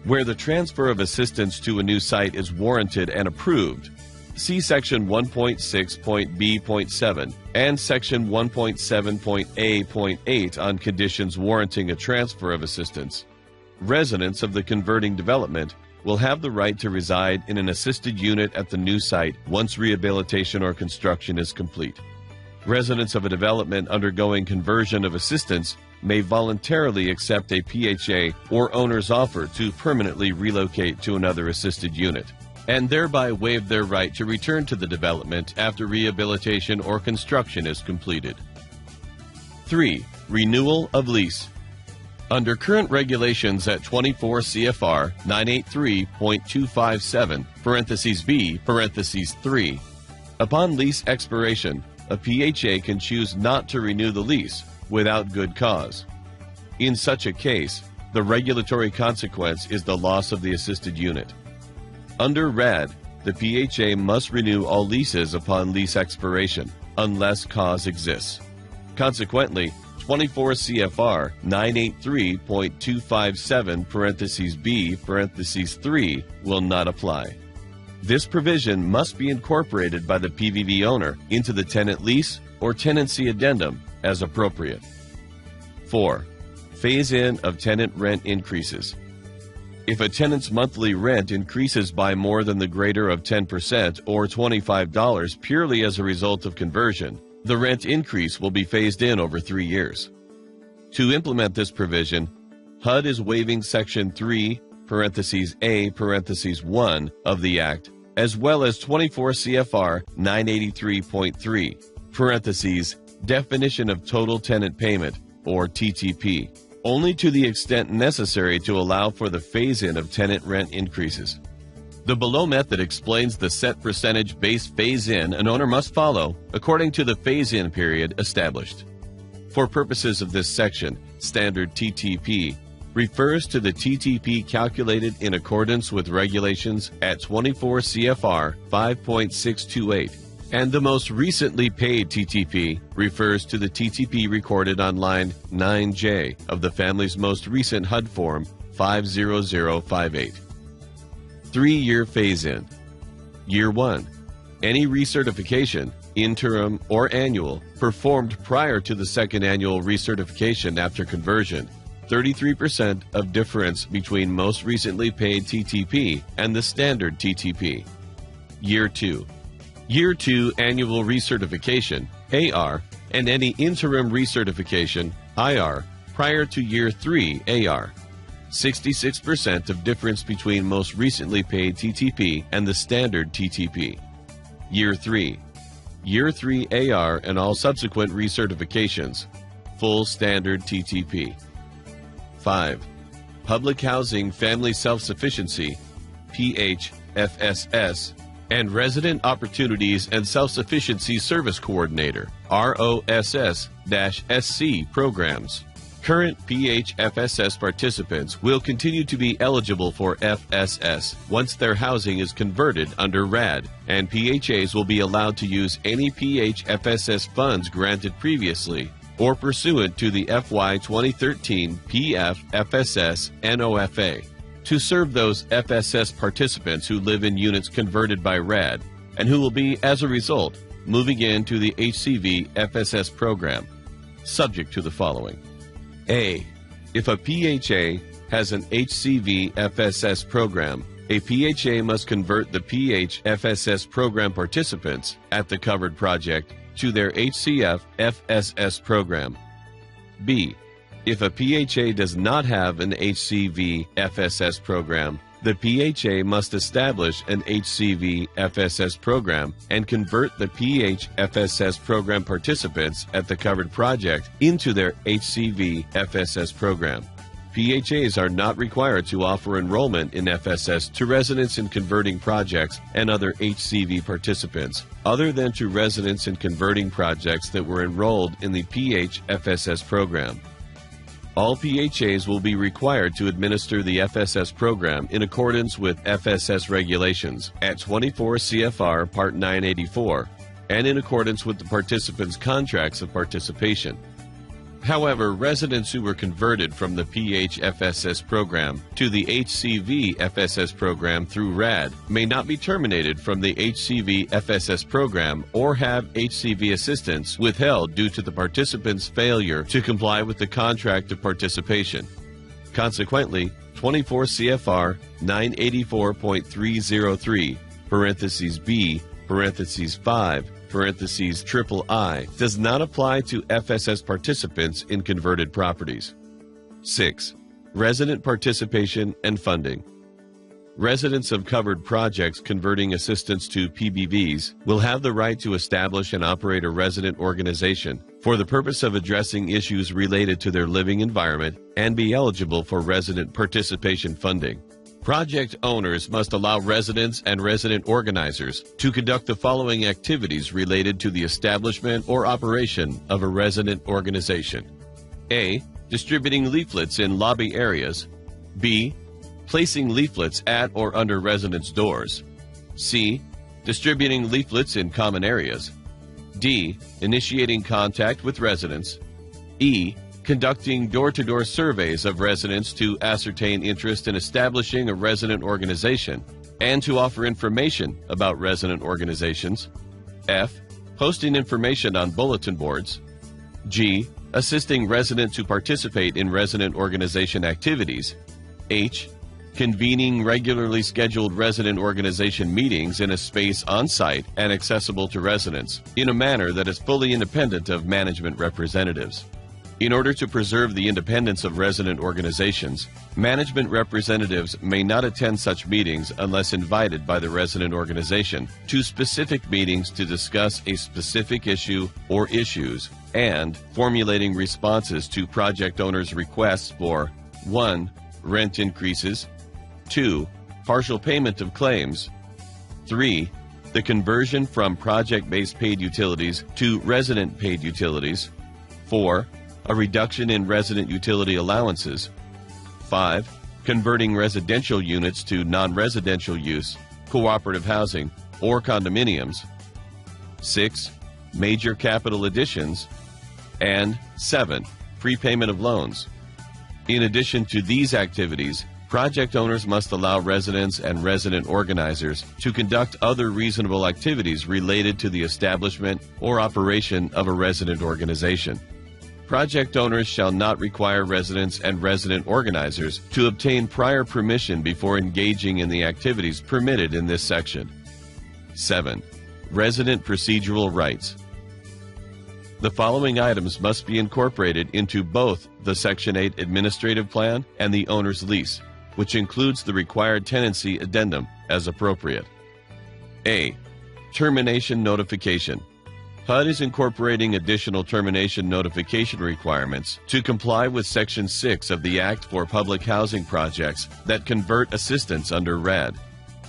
Speaker 1: Where the transfer of assistance to a new site is warranted and approved, see Section 1.6.B.7 and Section 1.7.A.8 on conditions warranting a transfer of assistance. Residents of the converting development will have the right to reside in an assisted unit at the new site once rehabilitation or construction is complete. Residents of a development undergoing conversion of assistance may voluntarily accept a PHA or owner's offer to permanently relocate to another assisted unit, and thereby waive their right to return to the development after rehabilitation or construction is completed. 3. Renewal of lease. Under current regulations at 24 CFR 983.257 (b) 3, upon lease expiration, a PHA can choose not to renew the lease without good cause. In such a case, the regulatory consequence is the loss of the assisted unit. Under RAD, the PHA must renew all leases upon lease expiration, unless cause exists. Consequently, 24 CFR 983.257 (b) 3 will not apply. This provision must be incorporated by the PVV owner into the tenant lease or tenancy addendum as appropriate. 4. Phase-in of tenant rent increases. If a tenant's monthly rent increases by more than the greater of 10% or $25 purely as a result of conversion, the rent increase will be phased in over 3 years. To implement this provision, HUD is waiving Section 3 (A) 1 of the Act, as well as 24 CFR 983.3 Definition of Total Tenant Payment, or TTP, only to the extent necessary to allow for the phase-in of tenant rent increases. The below method explains the set percentage-based phase-in an owner must follow according to the phase-in period established. For purposes of this section, standard TTP refers to the TTP calculated in accordance with regulations at 24 CFR 5.628, and the most recently paid TTP refers to the TTP recorded on line 9J of the family's most recent HUD form 50058. 3-year phase-in. Year 1. Any recertification, interim or annual, performed prior to the second annual recertification after conversion, 33% of difference between most recently paid TTP and the standard TTP. Year 2. Year 2 annual recertification, AR, and any interim recertification, IR, prior to Year 3 AR. 66% of difference between most recently paid TTP and the standard TTP. Year 3. Year 3 AR and all subsequent recertifications. Full standard TTP. 5. Public Housing Family Self-Sufficiency, PHFSS, and Resident Opportunities and Self-Sufficiency Service Coordinator, ROSS-SC programs. Current PHFSS participants will continue to be eligible for FSS once their housing is converted under RAD, and PHAs will be allowed to use any PHFSS funds granted previously or pursuant to the FY 2013 PFFSS NOFA to serve those FSS participants who live in units converted by RAD and who will be, as a result, moving into the HCV FSS program, subject to the following. A. If a PHA has an HCV FSS program, a PHA must convert the PHFSS program participants at the covered project to their HCF FSS program. B. If a PHA does not have an HCV FSS program, the PHA must establish an HCV FSS program and convert the PHFSS program participants at the covered project into their HCV FSS program. PHAs are not required to offer enrollment in FSS to residents in converting projects and other HCV participants, other than to residents in converting projects that were enrolled in the PHFSS program. All PHAs will be required to administer the FSS program in accordance with FSS regulations at 24 CFR Part 984 and in accordance with the participants' contracts of participation. However, residents who were converted from the PHFSS program to the HCV FSS program through RAD may not be terminated from the HCV FSS program or have HCV assistance withheld due to the participant's failure to comply with the contract of participation. Consequently, 24 CFR 984.303 parentheses B parentheses 5 parentheses III does not apply to FSS participants in converted properties. 6. Resident participation and funding. Residents of covered projects converting assistance to PBVs will have the right to establish and operate a resident organization for the purpose of addressing issues related to their living environment and be eligible for resident participation funding. Project owners must allow residents and resident organizers to conduct the following activities related to the establishment or operation of a resident organization. A. Distributing leaflets in lobby areas. B. Placing leaflets at or under residents' doors. C. Distributing leaflets in common areas. D. Initiating contact with residents. E. Conducting door-to-door surveys of residents to ascertain interest in establishing a resident organization and to offer information about resident organizations. F. Posting information on bulletin boards. G. Assisting residents to participate in resident organization activities. H. Convening regularly scheduled resident organization meetings in a space on-site and accessible to residents in a manner that is fully independent of management representatives. In order to preserve the independence of resident organizations, management representatives may not attend such meetings unless invited by the resident organization to specific meetings to discuss a specific issue or issues and formulating responses to project owners' requests for 1. Rent increases, 2. Partial payment of claims, 3. The conversion from project-based paid utilities to resident paid utilities, 4. A reduction in resident utility allowances. 5. Converting residential units to non-residential use, cooperative housing, or condominiums. 6. Major capital additions. And 7. Prepayment of loans. In addition to these activities, project owners must allow residents and resident organizers to conduct other reasonable activities related to the establishment or operation of a resident organization. Project owners shall not require residents and resident organizers to obtain prior permission before engaging in the activities permitted in this section. 7. Resident procedural rights. The following items must be incorporated into both the Section 8 Administrative Plan and the owner's lease, which includes the required tenancy addendum as appropriate. A. Termination notification. HUD is incorporating additional termination notification requirements to comply with Section 6 of the Act for Public Housing Projects that convert assistance under RAD.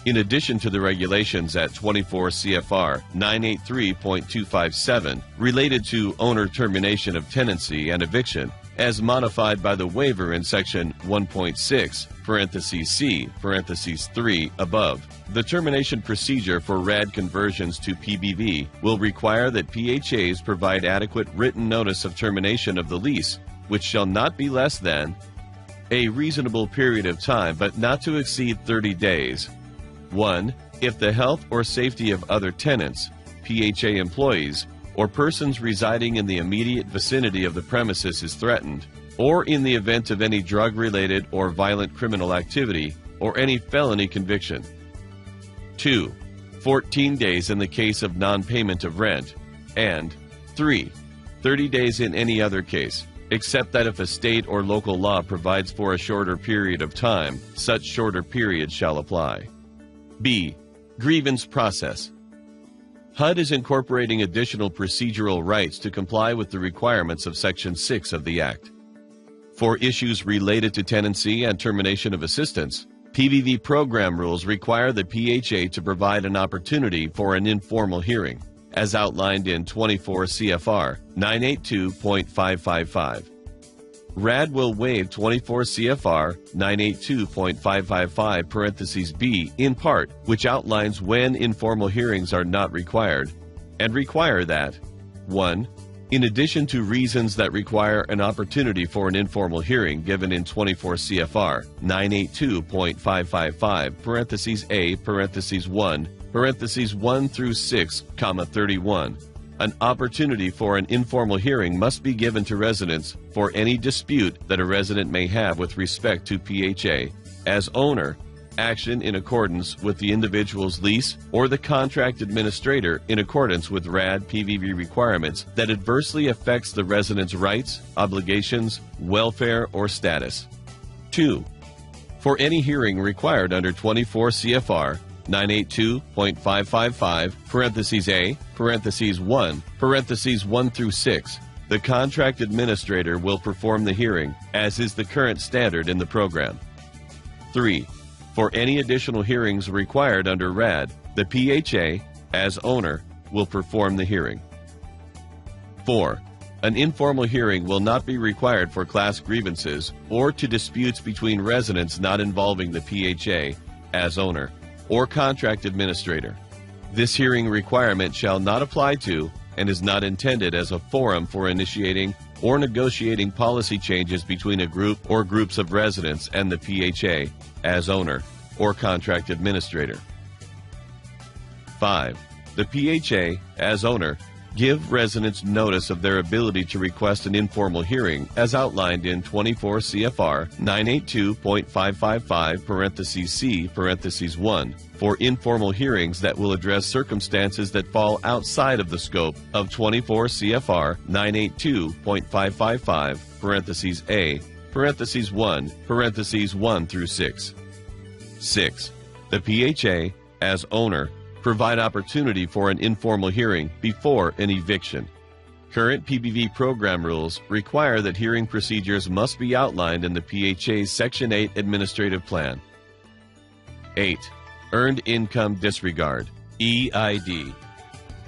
Speaker 1: In addition to the regulations at 24 CFR 983.257 related to owner termination of tenancy and eviction, as modified by the waiver in Section 1.6 (C) (3) above, the termination procedure for RAD conversions to PBV will require that PHAs provide adequate written notice of termination of the lease, which shall not be less than a reasonable period of time but not to exceed 30 days. 1. If the health or safety of other tenants, PHA employees, or persons residing in the immediate vicinity of the premises is threatened, or in the event of any drug-related or violent criminal activity or any felony conviction. 2. 14 days in the case of non-payment of rent, and 3. 30 days in any other case, except that if a state or local law provides for a shorter period of time, such shorter period shall apply. B. Grievance process. HUD is incorporating additional procedural rights to comply with the requirements of Section 6 of the Act. For issues related to tenancy and termination of assistance, PBV program rules require the PHA to provide an opportunity for an informal hearing, as outlined in 24 CFR 982.555. RAD will waive 24 CFR 982.555 parentheses B in part, which outlines when informal hearings are not required, and require that 1. In addition to reasons that require an opportunity for an informal hearing given in 24 CFR 982.555 parentheses A parentheses 1 parentheses 1 through 6, 31, an opportunity for an informal hearing must be given to residents for any dispute that a resident may have with respect to PHA as owner, action in accordance with the individual's lease or the contract administrator in accordance with RAD PVV requirements that adversely affects the resident's rights, obligations, welfare, or status. 2. For any hearing required under 24 CFR 982.555 parentheses A parentheses 1 parentheses 1 through 6, the contract administrator will perform the hearing, as is the current standard in the program. 3. For any additional hearings required under RAD, the PHA, as owner, will perform the hearing. 4. An informal hearing will not be required for class grievances or to disputes between residents not involving the PHA, as owner, or contract administrator. This hearing requirement shall not apply to and is not intended as a forum for initiating or negotiating policy changes between a group or groups of residents and the PHA, as owner, or contract administrator. 5. The PHA, as owner, give residents notice of their ability to request an informal hearing as outlined in 24 CFR 982.555 parentheses C parentheses 1 for informal hearings that will address circumstances that fall outside of the scope of 24 CFR 982.555 parentheses A parentheses 1 parentheses 1 through 6. 6. The PHA, as owner, provide opportunity for an informal hearing before an eviction. Current PBV program rules require that hearing procedures must be outlined in the PHA's Section 8 Administrative Plan. 8. Earned Income Disregard, EID.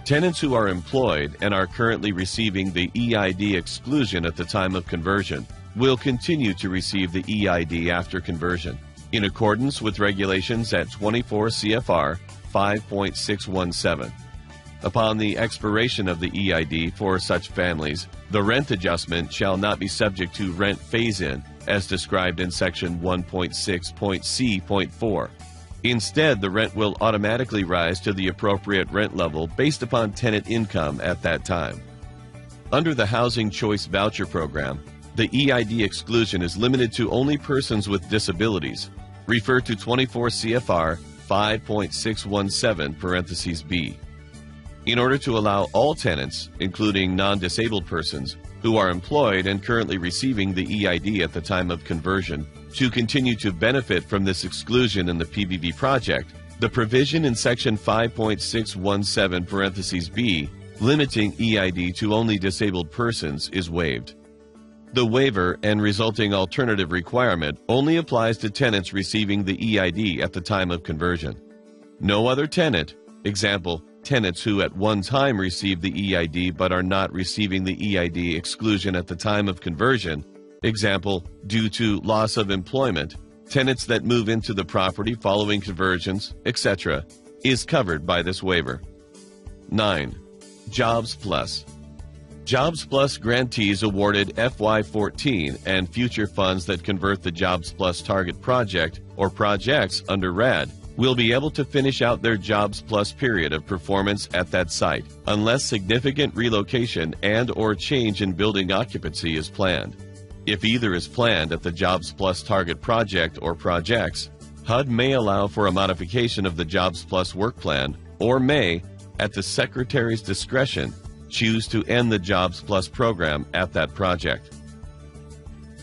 Speaker 1: Tenants who are employed and are currently receiving the EID exclusion at the time of conversion will continue to receive the EID after conversion, in accordance with regulations at 24 CFR 5.617. Upon the expiration of the EID for such families, the rent adjustment shall not be subject to rent phase-in as described in Section 1.6.C.4. Instead, the rent will automatically rise to the appropriate rent level based upon tenant income at that time. Under the Housing Choice Voucher Program, the EID exclusion is limited to only persons with disabilities. Refer to 24 CFR 5.617 parentheses B. In order to allow all tenants, including non-disabled persons, who are employed and currently receiving the EID at the time of conversion, to continue to benefit from this exclusion in the PBV project, the provision in Section 5.617 parentheses B, limiting EID to only disabled persons, is waived. The waiver and resulting alternative requirement only applies to tenants receiving the EID at the time of conversion. No other tenant, example, tenants who at one time received the EID but are not receiving the EID exclusion at the time of conversion, example, due to loss of employment, tenants that move into the property following conversions, etc., is covered by this waiver. 9. Jobs Plus. Jobs Plus grantees awarded FY14 and future funds that convert the Jobs Plus target project or projects under RAD will be able to finish out their Jobs Plus period of performance at that site unless significant relocation and/or change in building occupancy is planned. If either is planned at the Jobs Plus target project or projects, HUD may allow for a modification of the Jobs Plus work plan or may, at the Secretary's discretion, choose to end the Jobs Plus program at that project.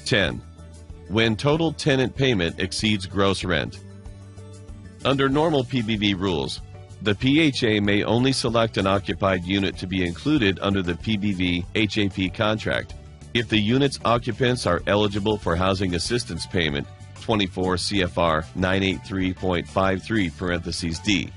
Speaker 1: 10. When total tenant payment exceeds gross rent. Under normal PBV rules, the PHA may only select an occupied unit to be included under the PBV HAP contract if the unit's occupants are eligible for housing assistance payment 24 CFR 983.53 parentheses D.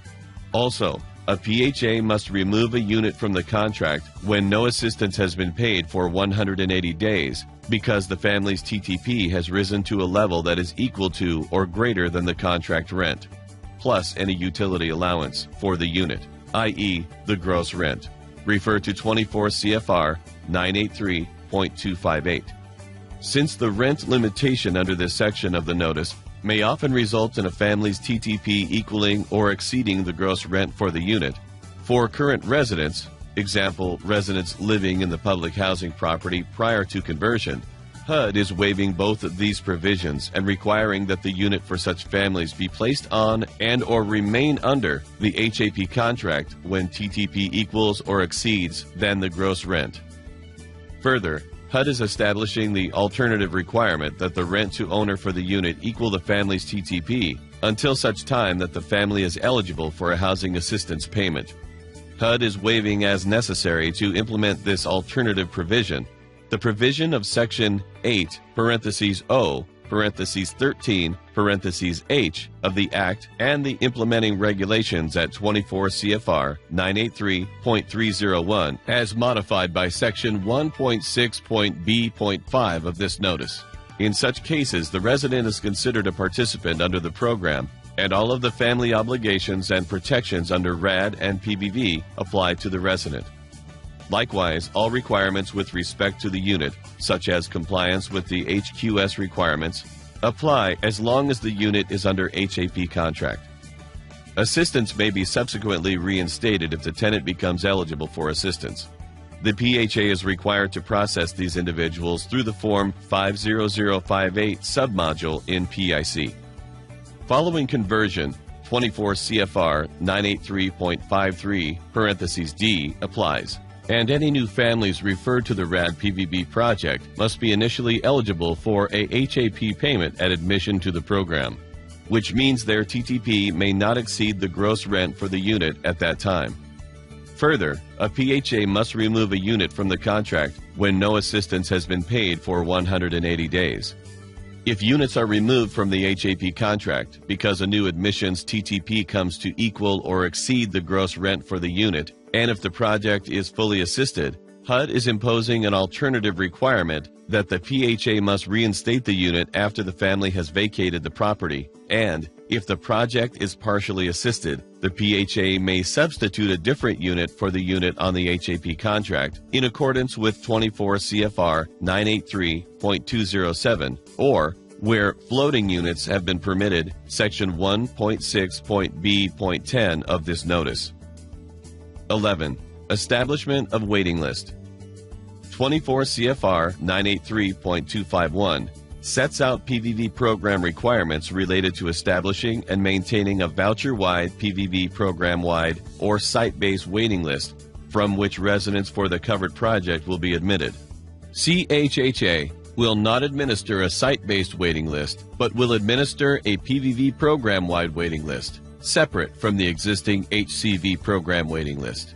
Speaker 1: Also, a PHA must remove a unit from the contract when no assistance has been paid for 180 days because the family's TTP has risen to a level that is equal to or greater than the contract rent, plus any utility allowance for the unit, i.e. the gross rent. Refer to 24 CFR 983.258. Since the rent limitation under this section of the notice may often result in a family's TTP equaling or exceeding the gross rent for the unit, for current residents, example, residents living in the public housing property prior to conversion, HUD is waiving both of these provisions and requiring that the unit for such families be placed on and or remain under the HAP contract when TTP equals or exceeds than the gross rent. Further, HUD is establishing the alternative requirement that the rent to owner for the unit equal the family's TTP until such time that the family is eligible for a housing assistance payment. HUD is waiving as necessary to implement this alternative provision the provision of Section 8, (O), (13), (H) of the Act and the implementing regulations at 24 CFR 983.301 as modified by Section 1.6.B.5 of this notice. In such cases, the resident is considered a participant under the program, and all of the family obligations and protections under RAD and PBV apply to the resident. Likewise, all requirements with respect to the unit, such as compliance with the HQS requirements, apply as long as the unit is under HAP contract. Assistance may be subsequently reinstated if the tenant becomes eligible for assistance. The PHA is required to process these individuals through the Form 50058 submodule in PIC. Following conversion, 24 CFR 983.53 (D) applies, and any new families referred to the RAD PVB project must be initially eligible for a HAP payment at admission to the program, which means their TTP may not exceed the gross rent for the unit at that time. Further, a PHA must remove a unit from the contract when no assistance has been paid for 180 days. If units are removed from the HAP contract because a new admissions TTP comes to equal or exceed the gross rent for the unit, and if the project is fully assisted, HUD is imposing an alternative requirement that the PHA must reinstate the unit after the family has vacated the property, and if the project is partially assisted, the PHA may substitute a different unit for the unit on the HAP contract in accordance with 24 CFR 983.207, or where floating units have been permitted, Section 1.6.B.10 of this notice. 11. Establishment of waiting list. 24 CFR 983.251 sets out PVV program requirements related to establishing and maintaining a voucher-wide, PVV program-wide, or site-based waiting list from which residents for the covered project will be admitted. CHHA will not administer a site-based waiting list, but will administer a PVV program-wide waiting list, separate from the existing HCV program waiting list.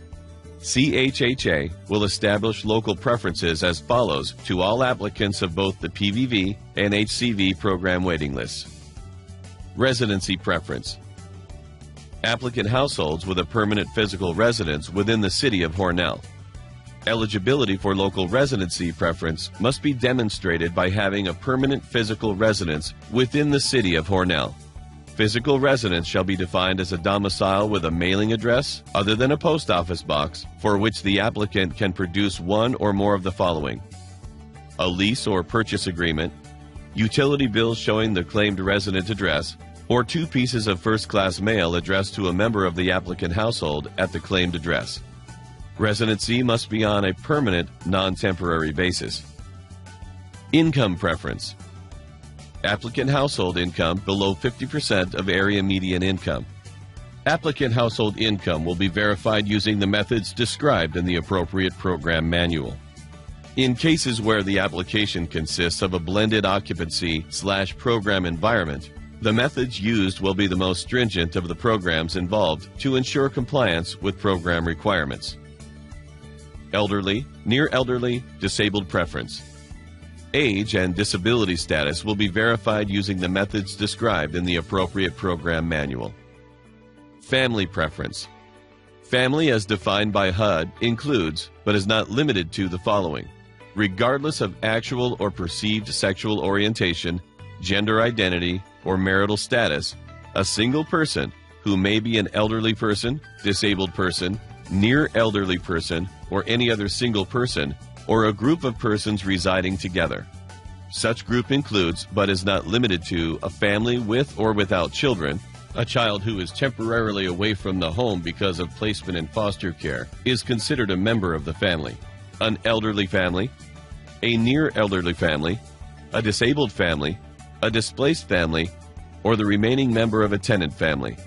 Speaker 1: CHHA will establish local preferences as follows to all applicants of both the PVV and HCV program waiting lists. Residency preference. Applicant households with a permanent physical residence within the city of Hornell. Eligibility for local residency preference must be demonstrated by having a permanent physical residence within the city of Hornell. Physical residence shall be defined as a domicile with a mailing address, other than a post office box, for which the applicant can produce one or more of the following: a lease or purchase agreement, utility bills showing the claimed resident address, or 2 pieces of first-class mail addressed to a member of the applicant household at the claimed address. Residency must be on a permanent, non-temporary basis. Income preference. Applicant household income below 50% of area median income. Applicant household income will be verified using the methods described in the appropriate program manual. In cases where the application consists of a blended occupancy/program environment, the methods used will be the most stringent of the programs involved to ensure compliance with program requirements. Elderly, near elderly, disabled preference. Age and disability status will be verified using the methods described in the appropriate program manual. Family preference. Family as defined by HUD includes, but is not limited to, the following: regardless of actual or perceived sexual orientation, gender identity, or marital status, a single person who may be an elderly person, disabled person, near elderly person, or any other single person, or a group of persons residing together. Such group includes, but is not limited to, a family with or without children. A child who is temporarily away from the home because of placement in foster care is considered a member of the family. An elderly family, a near elderly family, a disabled family, a displaced family, or the remaining member of a tenant family.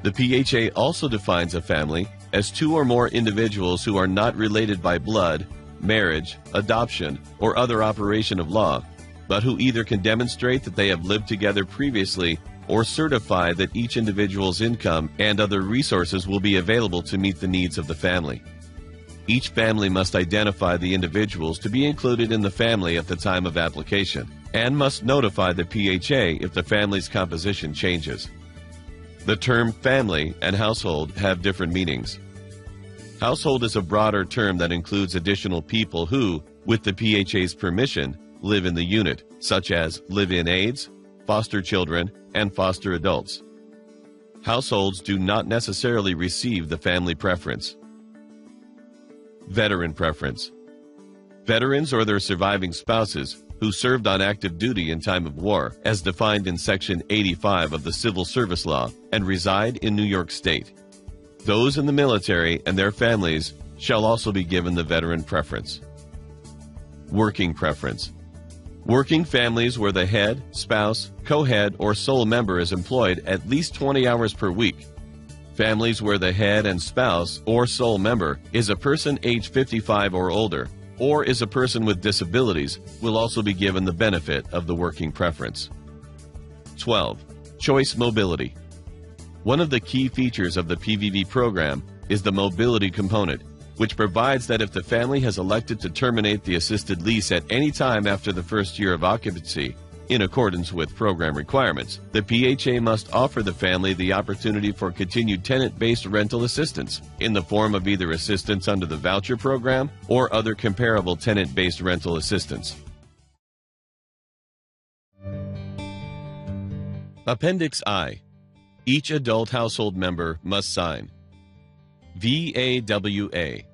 Speaker 1: The PHA also defines a family as two or more individuals who are not related by blood, marriage, adoption, or other operation of law, but who either can demonstrate that they have lived together previously or certify that each individual's income and other resources will be available to meet the needs of the family. Each family must identify the individuals to be included in the family at the time of application and must notify the PHA if the family's composition changes. The term family and household have different meanings. Household is a broader term that includes additional people who, with the PHA's permission, live in the unit, such as live-in aides, foster children, and foster adults. Households do not necessarily receive the family preference. Veteran preference. Veterans or their surviving spouses who served on active duty in time of war, as defined in Section 85 of the Civil Service Law, and reside in New York State. Those in the military and their families shall also be given the veteran preference. Working preference. Working families where the head, spouse, co-head, or sole member is employed at least 20 hours per week. Families where the head and spouse or sole member is a person age 55 or older, or is a person with disabilities, will also be given the benefit of the working preference. 12. Choice mobility. One of the key features of the PVV program is the mobility component, which provides that if the family has elected to terminate the assisted lease at any time after the first year of occupancy, in accordance with program requirements, the PHA must offer the family the opportunity for continued tenant-based rental assistance in the form of either assistance under the voucher program or other comparable tenant-based rental assistance. Appendix I. Each adult household member must sign. VAWA.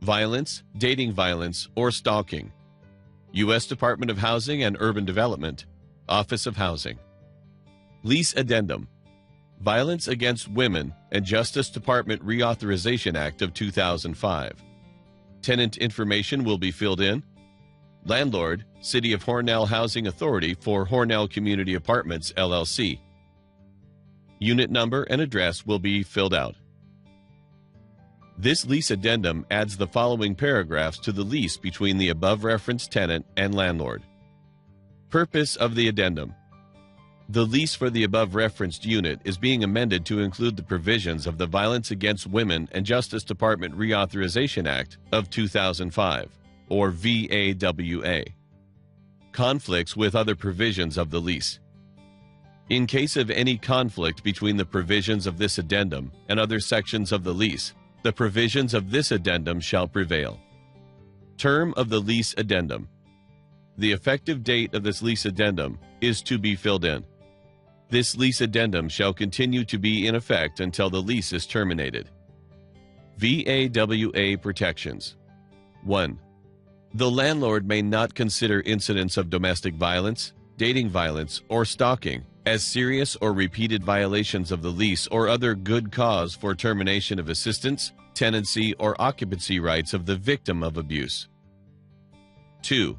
Speaker 1: Violence, dating violence, or stalking. U.S. Department of Housing and Urban Development, Office of Housing. Lease Addendum. Violence Against Women and Justice Department Reauthorization Act of 2005. Tenant information will be filled in. Landlord, City of Hornell Housing Authority for Hornell Community Apartments, LLC. Unit number and address will be filled out. This lease addendum adds the following paragraphs to the lease between the above-referenced tenant and landlord. Purpose of the addendum. The lease for the above-referenced unit is being amended to include the provisions of the Violence Against Women and Justice Department Reauthorization Act of 2005, or VAWA. Conflicts with other provisions of the lease. In case of any conflict between the provisions of this addendum and other sections of the lease, the provisions of this addendum shall prevail. Term of the lease addendum. The effective date of this lease addendum is to be filled in. This lease addendum shall continue to be in effect until the lease is terminated. VAWA protections. 1. The landlord may not consider incidents of domestic violence, dating violence, or stalking as serious or repeated violations of the lease or other good cause for termination of assistance, tenancy, or occupancy rights of the victim of abuse. 2.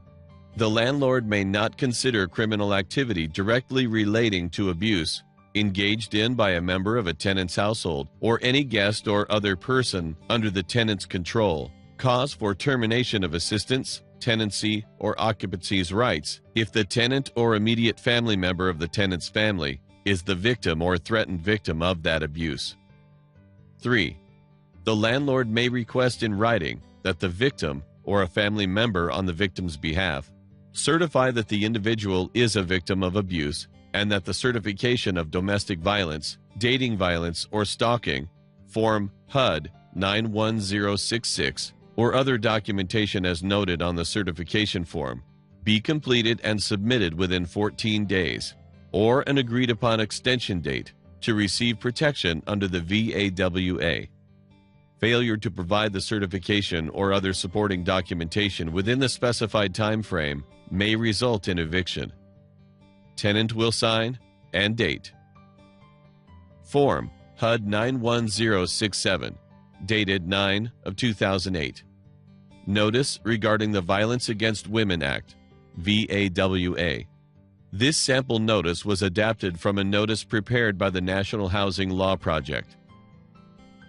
Speaker 1: The landlord may not consider criminal activity directly relating to abuse engaged in by a member of a tenant's household or any guest or other person under the tenant's control cause for termination of assistance, tenancy, or occupancy's rights if the tenant or immediate family member of the tenant's family is the victim or threatened victim of that abuse. 3. The landlord may request in writing that the victim or a family member on the victim's behalf certify that the individual is a victim of abuse and that the certification of domestic violence, dating violence, or stalking, Form HUD 91066, or other documentation as noted on the certification form be completed and submitted within 14 days, or an agreed-upon extension date to receive protection under the VAWA. Failure to provide the certification or other supporting documentation within the specified time frame may result in eviction. Tenant will sign and date. Form HUD 91067, dated 9/2008. Notice regarding the Violence Against Women Act, VAWA. This sample notice was adapted from a notice prepared by the National Housing Law Project.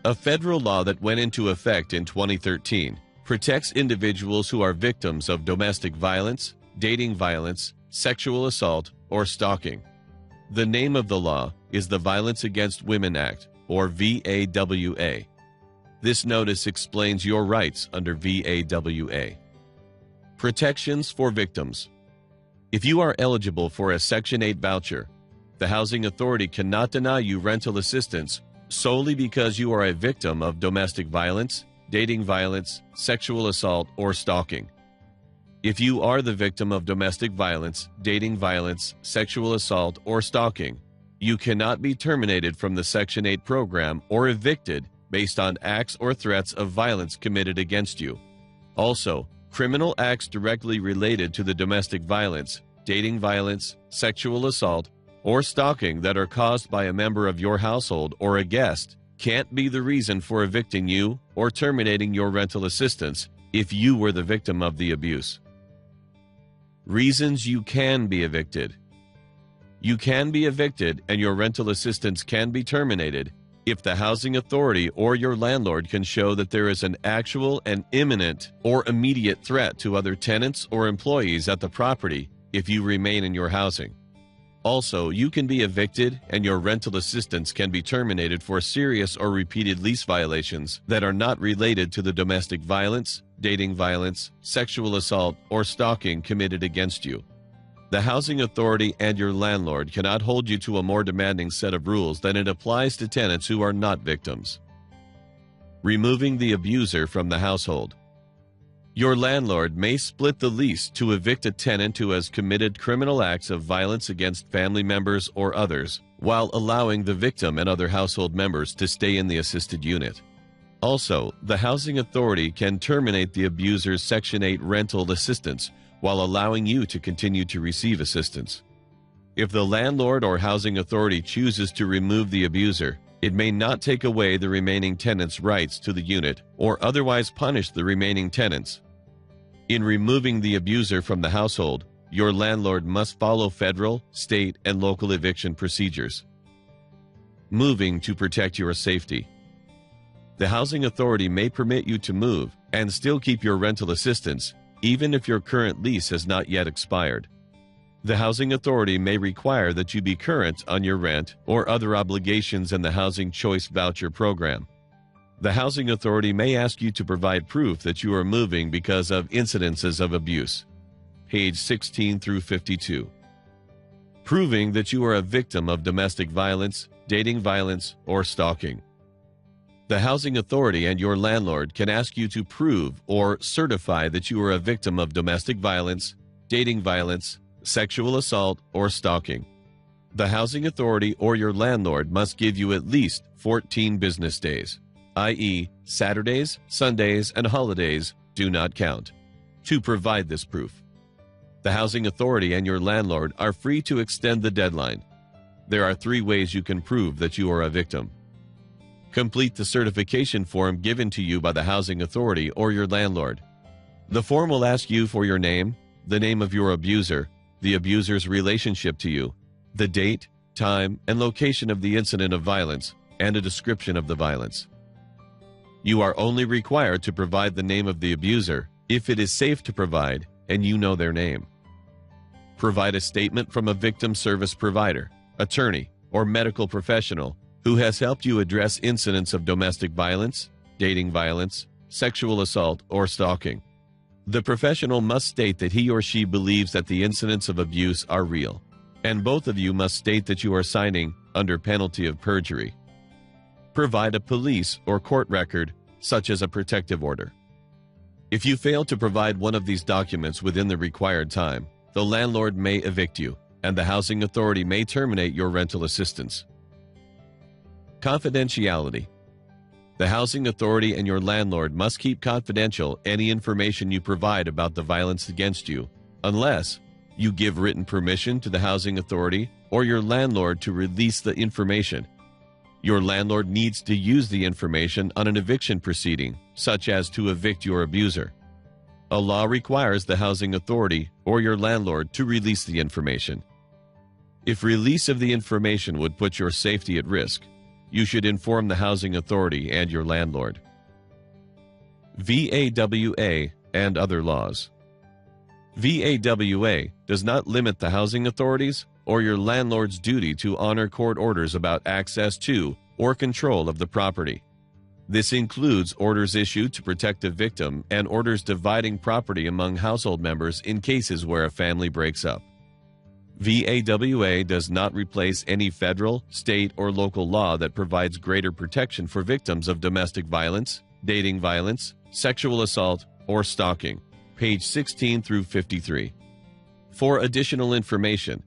Speaker 1: A federal law that went into effect in 2013 protects individuals who are victims of domestic violence, dating violence, sexual assault, or stalking. The name of the law is the Violence Against Women Act, or VAWA. This notice explains your rights under VAWA. Protections for victims. If you are eligible for a Section 8 voucher, the Housing Authority cannot deny you rental assistance solely because you are a victim of domestic violence, dating violence, sexual assault, or stalking. If you are the victim of domestic violence, dating violence, sexual assault, or stalking, you cannot be terminated from the Section 8 program or evicted based on acts or threats of violence committed against you. Also, criminal acts directly related to the domestic violence, dating violence, sexual assault, or stalking that are caused by a member of your household or a guest can't be the reason for evicting you or terminating your rental assistance if you were the victim of the abuse. Reasons you can be evicted. You can be evicted and your rental assistance can be terminated if the housing authority or your landlord can show that there is an actual and imminent or immediate threat to other tenants or employees at the property if you remain in your housing. Also, you can be evicted and your rental assistance can be terminated for serious or repeated lease violations that are not related to the domestic violence, dating violence, sexual assault, or stalking committed against you. The housing authority and your landlord cannot hold you to a more demanding set of rules than it applies to tenants who are not victims. Removing the abuser from the household. Your landlord may split the lease to evict a tenant who has committed criminal acts of violence against family members or others, while allowing the victim and other household members to stay in the assisted unit. Also, the housing authority can terminate the abuser's Section 8 rental assistance while allowing you to continue to receive assistance. If the landlord or housing authority chooses to remove the abuser, it may not take away the remaining tenant's rights to the unit or otherwise punish the remaining tenants. In removing the abuser from the household, your landlord must follow federal, state, and local eviction procedures. Moving to protect your safety. The housing authority may permit you to move and still keep your rental assistance, even if your current lease has not yet expired. The housing authority may require that you be current on your rent or other obligations in the Housing Choice Voucher program. The housing authority may ask you to provide proof that you are moving because of incidences of abuse. Page 16 through 52. Proving that you are a victim of domestic violence, dating violence, or stalking. The housing authority and your landlord can ask you to prove or certify that you are a victim of domestic violence, dating violence, sexual assault, or stalking. The housing authority or your landlord must give you at least 14 business days, i.e., Saturdays, Sundays, and holidays do not count, to provide this proof. The housing authority and your landlord are free to extend the deadline. There are 3 ways you can prove that you are a victim. Complete the certification form given to you by the housing authority or your landlord. The form will ask you for your name, the name of your abuser, the abuser's relationship to you, the date, time, and location of the incident of violence, and a description of the violence. You are only required to provide the name of the abuser if it is safe to provide and you know their name. Provide a statement from a victim service provider, attorney, or medical professional who has helped you address incidents of domestic violence, dating violence, sexual assault, or stalking. The professional must state that he or she believes that the incidents of abuse are real, and both of you must state that you are signing under penalty of perjury. Provide a police or court record, such as a protective order. If you fail to provide one of these documents within the required time, the landlord may evict you, and the housing authority may terminate your rental assistance. Confidentiality. The housing authority and your landlord must keep confidential any information you provide about the violence against you, unless you give written permission to the housing authority or your landlord to release the information. Your landlord needs to use the information on an eviction proceeding, such as to evict your abuser. A law requires the housing authority or your landlord to release the information. If release of the information would put your safety at risk, you should inform the housing authority and your landlord. VAWA and other laws. VAWA does not limit the housing authorities or your landlord's duty to honor court orders about access to or control of the property. This includes orders issued to protect the victim and orders dividing property among household members in cases where a family breaks up. VAWA does not replace any federal, state, or local law that provides greater protection for victims of domestic violence, dating violence, sexual assault, or stalking. Page 16 through 53. For additional information,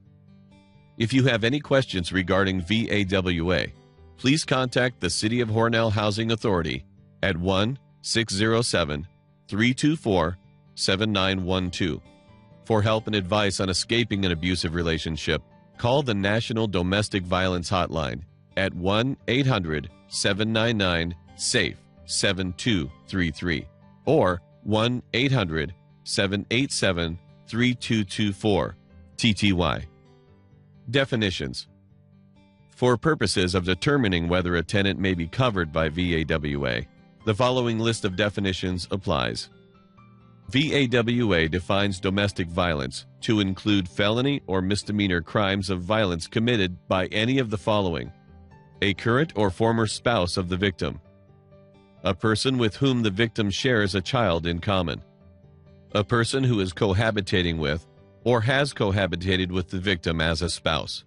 Speaker 1: if you have any questions regarding VAWA, please contact the City of Hornell Housing Authority at 1-607-324-7912. For help and advice on escaping an abusive relationship, call the National Domestic Violence Hotline at 1-800-799-SAFE-7233 or 1-800-787-3224 TTY. Definitions. For purposes of determining whether a tenant may be covered by VAWA, the following list of definitions applies. VAWA defines domestic violence to include felony or misdemeanor crimes of violence committed by any of the following: a current or former spouse of the victim, a person with whom the victim shares a child in common, a person who is cohabitating with or has cohabitated with the victim as a spouse,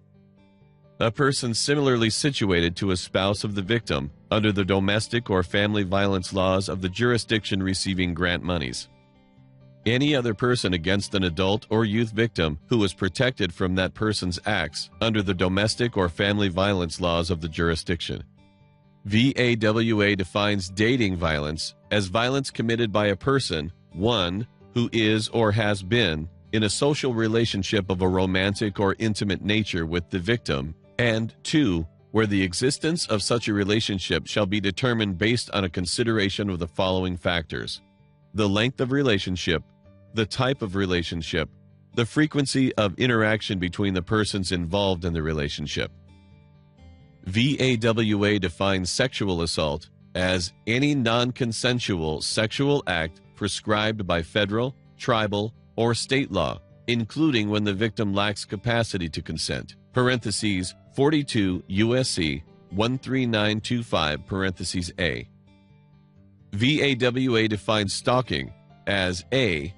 Speaker 1: a person similarly situated to a spouse of the victim under the domestic or family violence laws of the jurisdiction receiving grant monies, any other person against an adult or youth victim who is protected from that person's acts under the domestic or family violence laws of the jurisdiction. VAWA defines dating violence as violence committed by a person, 1, who is or has been in a social relationship of a romantic or intimate nature with the victim, and 2, where the existence of such a relationship shall be determined based on a consideration of the following factors: the length of relationship, the type of relationship, the frequency of interaction between the persons involved in the relationship. VAWA defines sexual assault as any non-consensual sexual act prescribed by federal, tribal, or state law, including when the victim lacks capacity to consent. Parentheses 42 U.S.C. 13925 parentheses A. VAWA defines stalking as a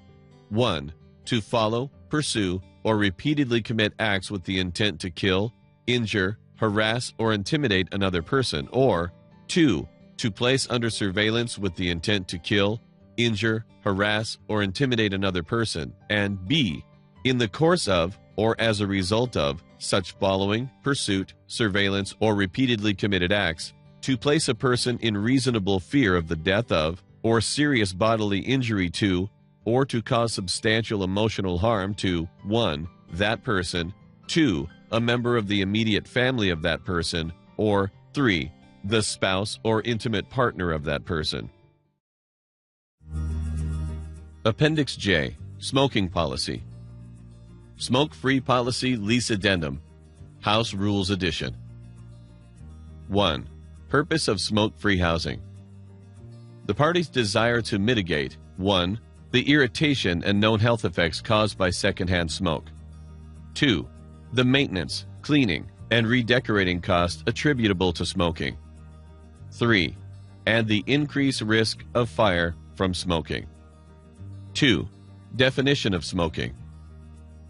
Speaker 1: 1. To follow, pursue, or repeatedly commit acts with the intent to kill, injure, harass, or intimidate another person, or 2. To place under surveillance with the intent to kill, injure, harass, or intimidate another person, and b. In the course of, or as a result of, such following, pursuit, surveillance, or repeatedly committed acts, to place a person in reasonable fear of the death of, or serious bodily injury to, or to cause substantial emotional harm to 1. That person, 2. A member of the immediate family of that person, or 3. The spouse or intimate partner of that person. Appendix J. Smoking Policy. Smoke-Free Policy Lease Addendum. House Rules Edition. 1. Purpose of smoke-free housing. The parties desire to mitigate 1. The irritation and known health effects caused by secondhand smoke. 2. The maintenance, cleaning, and redecorating costs attributable to smoking. 3. And the increased risk of fire from smoking. 2. Definition of smoking.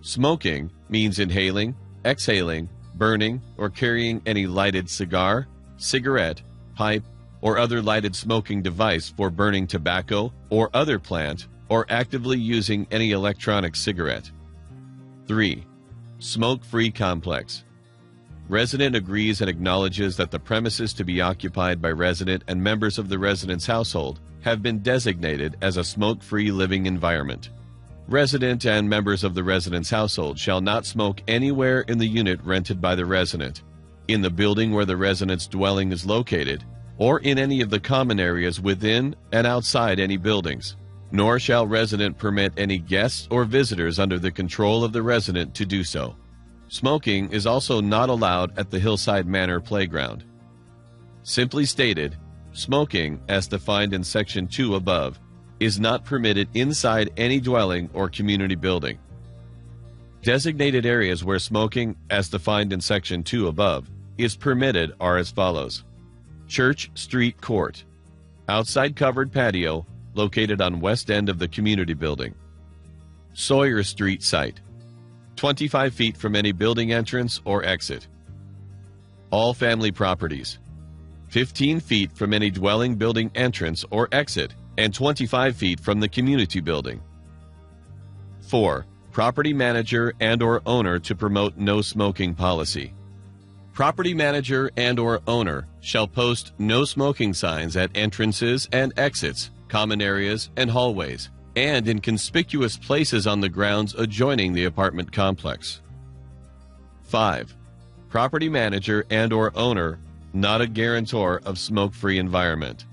Speaker 1: Smoking means inhaling, exhaling, burning, or carrying any lighted cigar, cigarette, pipe, or other lighted smoking device for burning tobacco or other plant, or actively using any electronic cigarette. 3. Smoke-free complex. Resident agrees and acknowledges that the premises to be occupied by resident and members of the resident's household have been designated as a smoke-free living environment. Resident and members of the resident's household shall not smoke anywhere in the unit rented by the resident, in the building where the resident's dwelling is located, or in any of the common areas within and outside any buildings, nor shall resident permit any guests or visitors under the control of the resident to do so. Smoking is also not allowed at the Hillside Manor playground. Simply stated, smoking, as defined in Section 2 above, is not permitted inside any dwelling or community building. Designated areas where smoking, as defined in Section 2 above, is permitted are as follows: Church Street Court, outside covered patio located on west end of the community building. Sawyer Street site, 25 feet from any building entrance or exit. All family properties, 15 feet from any dwelling building entrance or exit, and 25 feet from the community building. 4. Property manager and/or owner to promote no smoking policy. Property manager and/or owner shall post no smoking signs at entrances and exits, common areas, and hallways, and in conspicuous places on the grounds adjoining the apartment complex. 5. Property manager and/or owner not a guarantor of smoke-free environment.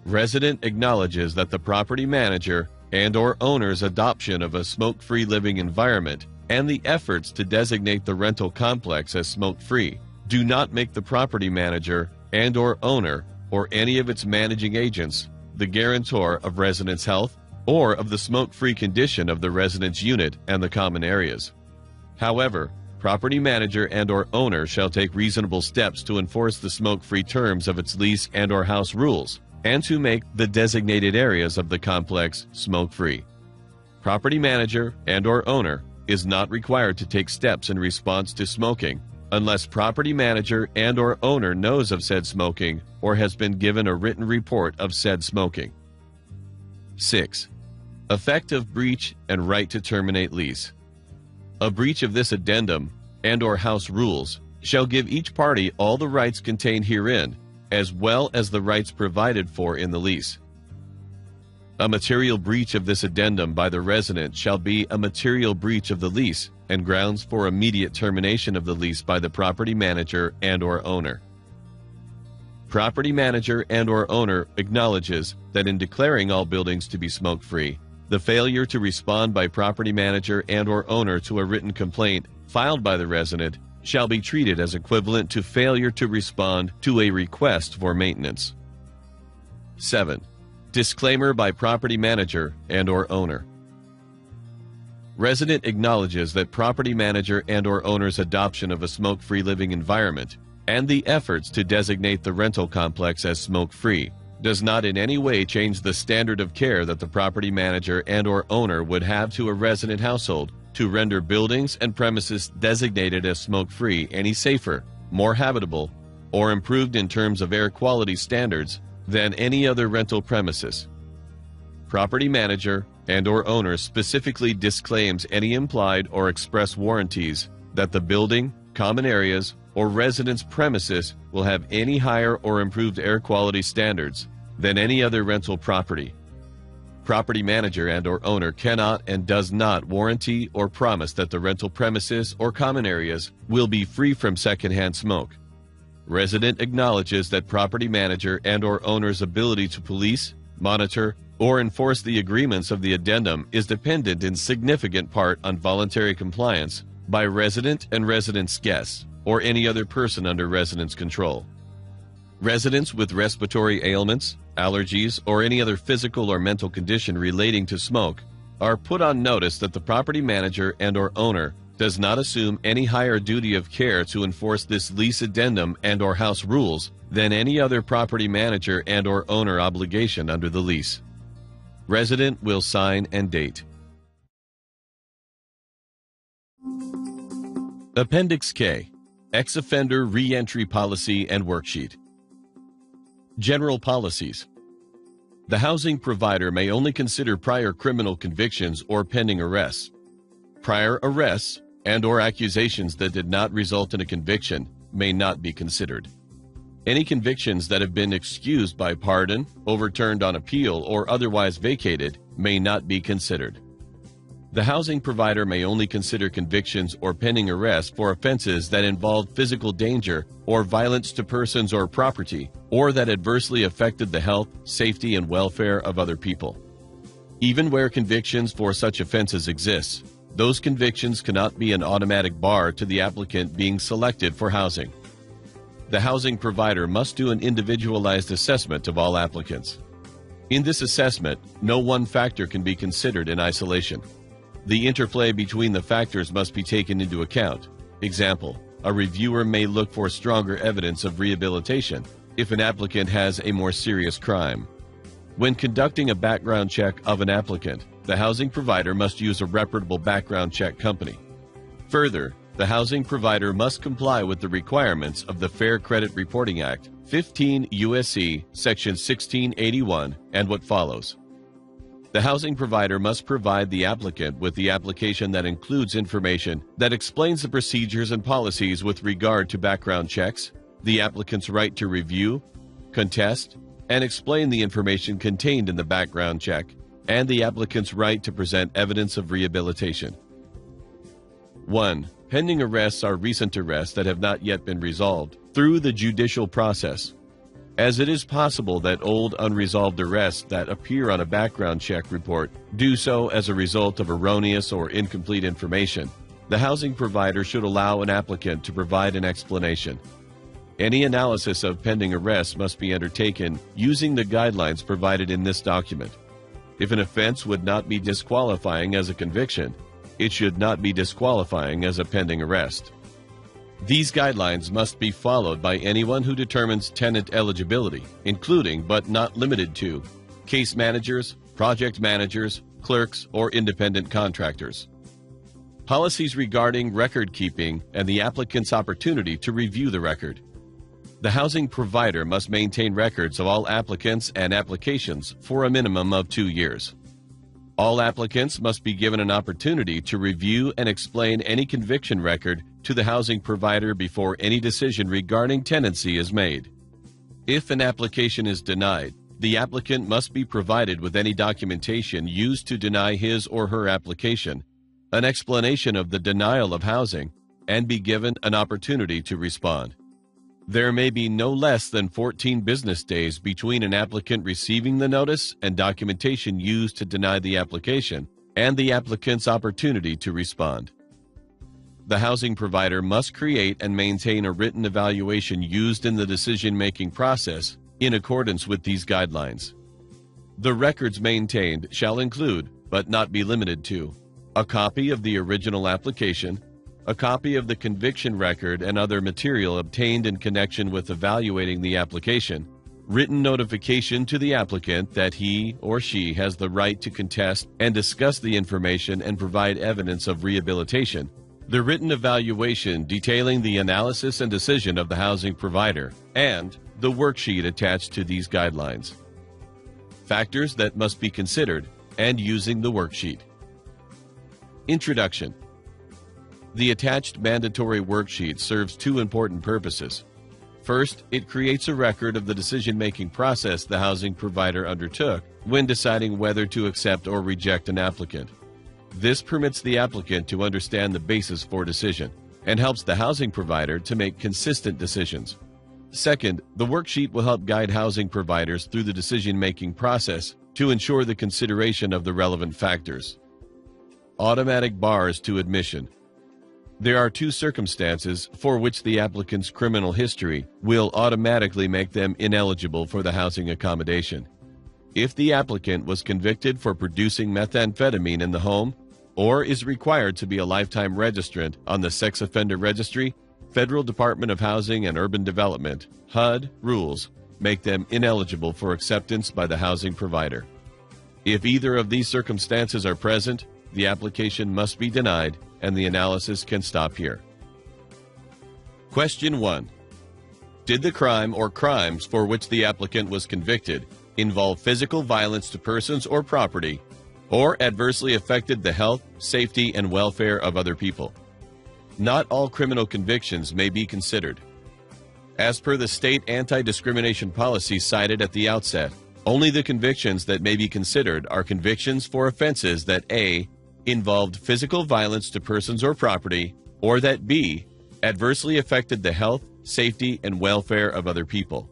Speaker 1: Resident acknowledges that the property manager and/or owner's adoption of a smoke-free living environment and the efforts to designate the rental complex as smoke-free do not make the property manager and/or owner or any of its managing agents the guarantor of residents' health or of the smoke-free condition of the residence unit and the common areas. However, property manager and/or owner shall take reasonable steps to enforce the smoke-free terms of its lease and/or house rules and to make the designated areas of the complex smoke-free. Property manager and/or owner is not required to take steps in response to smoking unless property manager and/or owner knows of said smoking or has been given a written report of said smoking. 6. Effect of breach and right to terminate lease. A breach of this addendum and/or house rules shall give each party all the rights contained herein, as well as the rights provided for in the lease. A material breach of this addendum by the resident shall be a material breach of the lease and grounds for immediate termination of the lease by the property manager and/or owner. Property manager and/or owner acknowledges that in declaring all buildings to be smoke-free, the failure to respond by property manager and/or owner to a written complaint filed by the resident shall be treated as equivalent to failure to respond to a request for maintenance. 7. Disclaimer by property manager and/or owner. Resident acknowledges that property manager and/or owner's adoption of a smoke-free living environment and the efforts to designate the rental complex as smoke-free does not in any way change the standard of care that the property manager and/or owner would have to a resident household to render buildings and premises designated as smoke-free any safer, more habitable, or improved in terms of air quality standards than any other rental premises. Property manager and/or owner specifically disclaims any implied or express warranties that the building, common areas, or residence premises will have any higher or improved air quality standards than any other rental property. Property manager and/or owner cannot and does not warranty or promise that the rental premises or common areas will be free from secondhand smoke. Resident acknowledges that property manager and/or owner's ability to police, monitor, or enforce the agreements of the addendum is dependent in significant part on voluntary compliance by resident and resident's guests or any other person under resident's control. Residents with respiratory ailments, allergies, or any other physical or mental condition relating to smoke are put on notice that the property manager and/or owner does not assume any higher duty of care to enforce this lease addendum and/or house rules than any other property manager and/or owner obligation under the lease. Resident will sign and date. Appendix K, Ex-Offender Re-Entry Policy and Worksheet. General policies. The housing provider may only consider prior criminal convictions or pending arrests. Prior arrests and/or accusations that did not result in a conviction may not be considered. Any convictions that have been excused by pardon, overturned on appeal, or otherwise vacated may not be considered. The housing provider may only consider convictions or pending arrests for offenses that involve physical danger or violence to persons or property, or that adversely affected the health, safety, and welfare of other people. Even where convictions for such offenses exist, those convictions cannot be an automatic bar to the applicant being selected for housing. The housing provider must do an individualized assessment of all applicants. In this assessment, no one factor can be considered in isolation. The interplay between the factors must be taken into account. Example, a reviewer may look for stronger evidence of rehabilitation if an applicant has a more serious crime. When conducting a background check of an applicant, the housing provider must use a reputable background check company. Further, the housing provider must comply with the requirements of the Fair Credit Reporting Act, 15 U.S.C. Section 1681, and what follows. The housing provider must provide the applicant with the application that includes information that explains the procedures and policies with regard to background checks, the applicant's right to review, contest, and explain the information contained in the background check, and the applicant's right to present evidence of rehabilitation. 1. Pending arrests are recent arrests that have not yet been resolved through the judicial process. As it is possible that old unresolved arrests that appear on a background check report do so as a result of erroneous or incomplete information, the housing provider should allow an applicant to provide an explanation. Any analysis of pending arrests must be undertaken using the guidelines provided in this document. If an offense would not be disqualifying as a conviction, it should not be disqualifying as a pending arrest. These guidelines must be followed by anyone who determines tenant eligibility, including but not limited to case managers, project managers, clerks, or independent contractors. Policies regarding record keeping and the applicant's opportunity to review the record. The housing provider must maintain records of all applicants and applications for a minimum of 2 years. All applicants must be given an opportunity to review and explain any conviction record to the housing provider before any decision regarding tenancy is made. If an application is denied, the applicant must be provided with any documentation used to deny his or her application, an explanation of the denial of housing, and be given an opportunity to respond. There may be no less than 14 business days between an applicant receiving the notice and documentation used to deny the application and the applicant's opportunity to respond. The housing provider must create and maintain a written evaluation used in the decision-making process in accordance with these guidelines. The records maintained shall include, but not be limited to, a copy of the original application, a copy of the conviction record and other material obtained in connection with evaluating the application, written notification to the applicant that he or she has the right to contest and discuss the information and provide evidence of rehabilitation, the written evaluation detailing the analysis and decision of the housing provider, and the worksheet attached to these guidelines. Factors that must be considered and using the worksheet. Introduction. The attached mandatory worksheet serves two important purposes. First, it creates a record of the decision-making process the housing provider undertook when deciding whether to accept or reject an applicant. This permits the applicant to understand the basis for decision and helps the housing provider to make consistent decisions. Second, the worksheet will help guide housing providers through the decision-making process to ensure the consideration of the relevant factors. Automatic bars to admission. There are two circumstances for which the applicant's criminal history will automatically make them ineligible for the housing accommodation. If the applicant was convicted for producing methamphetamine in the home or is required to be a lifetime registrant on the Sex Offender Registry, Federal Department of Housing and Urban Development, HUD, rules make them ineligible for acceptance by the housing provider. If either of these circumstances are present, the application must be denied and the analysis can stop here. Question 1. Did the crime or crimes for which the applicant was convicted involve physical violence to persons or property, or adversely affected the health, safety, and welfare of other people? Not all criminal convictions may be considered. As per the state anti-discrimination policy cited at the outset, only the convictions that may be considered are convictions for offenses that A. involved physical violence to persons or property, or that B. adversely affected the health, safety, and welfare of other people.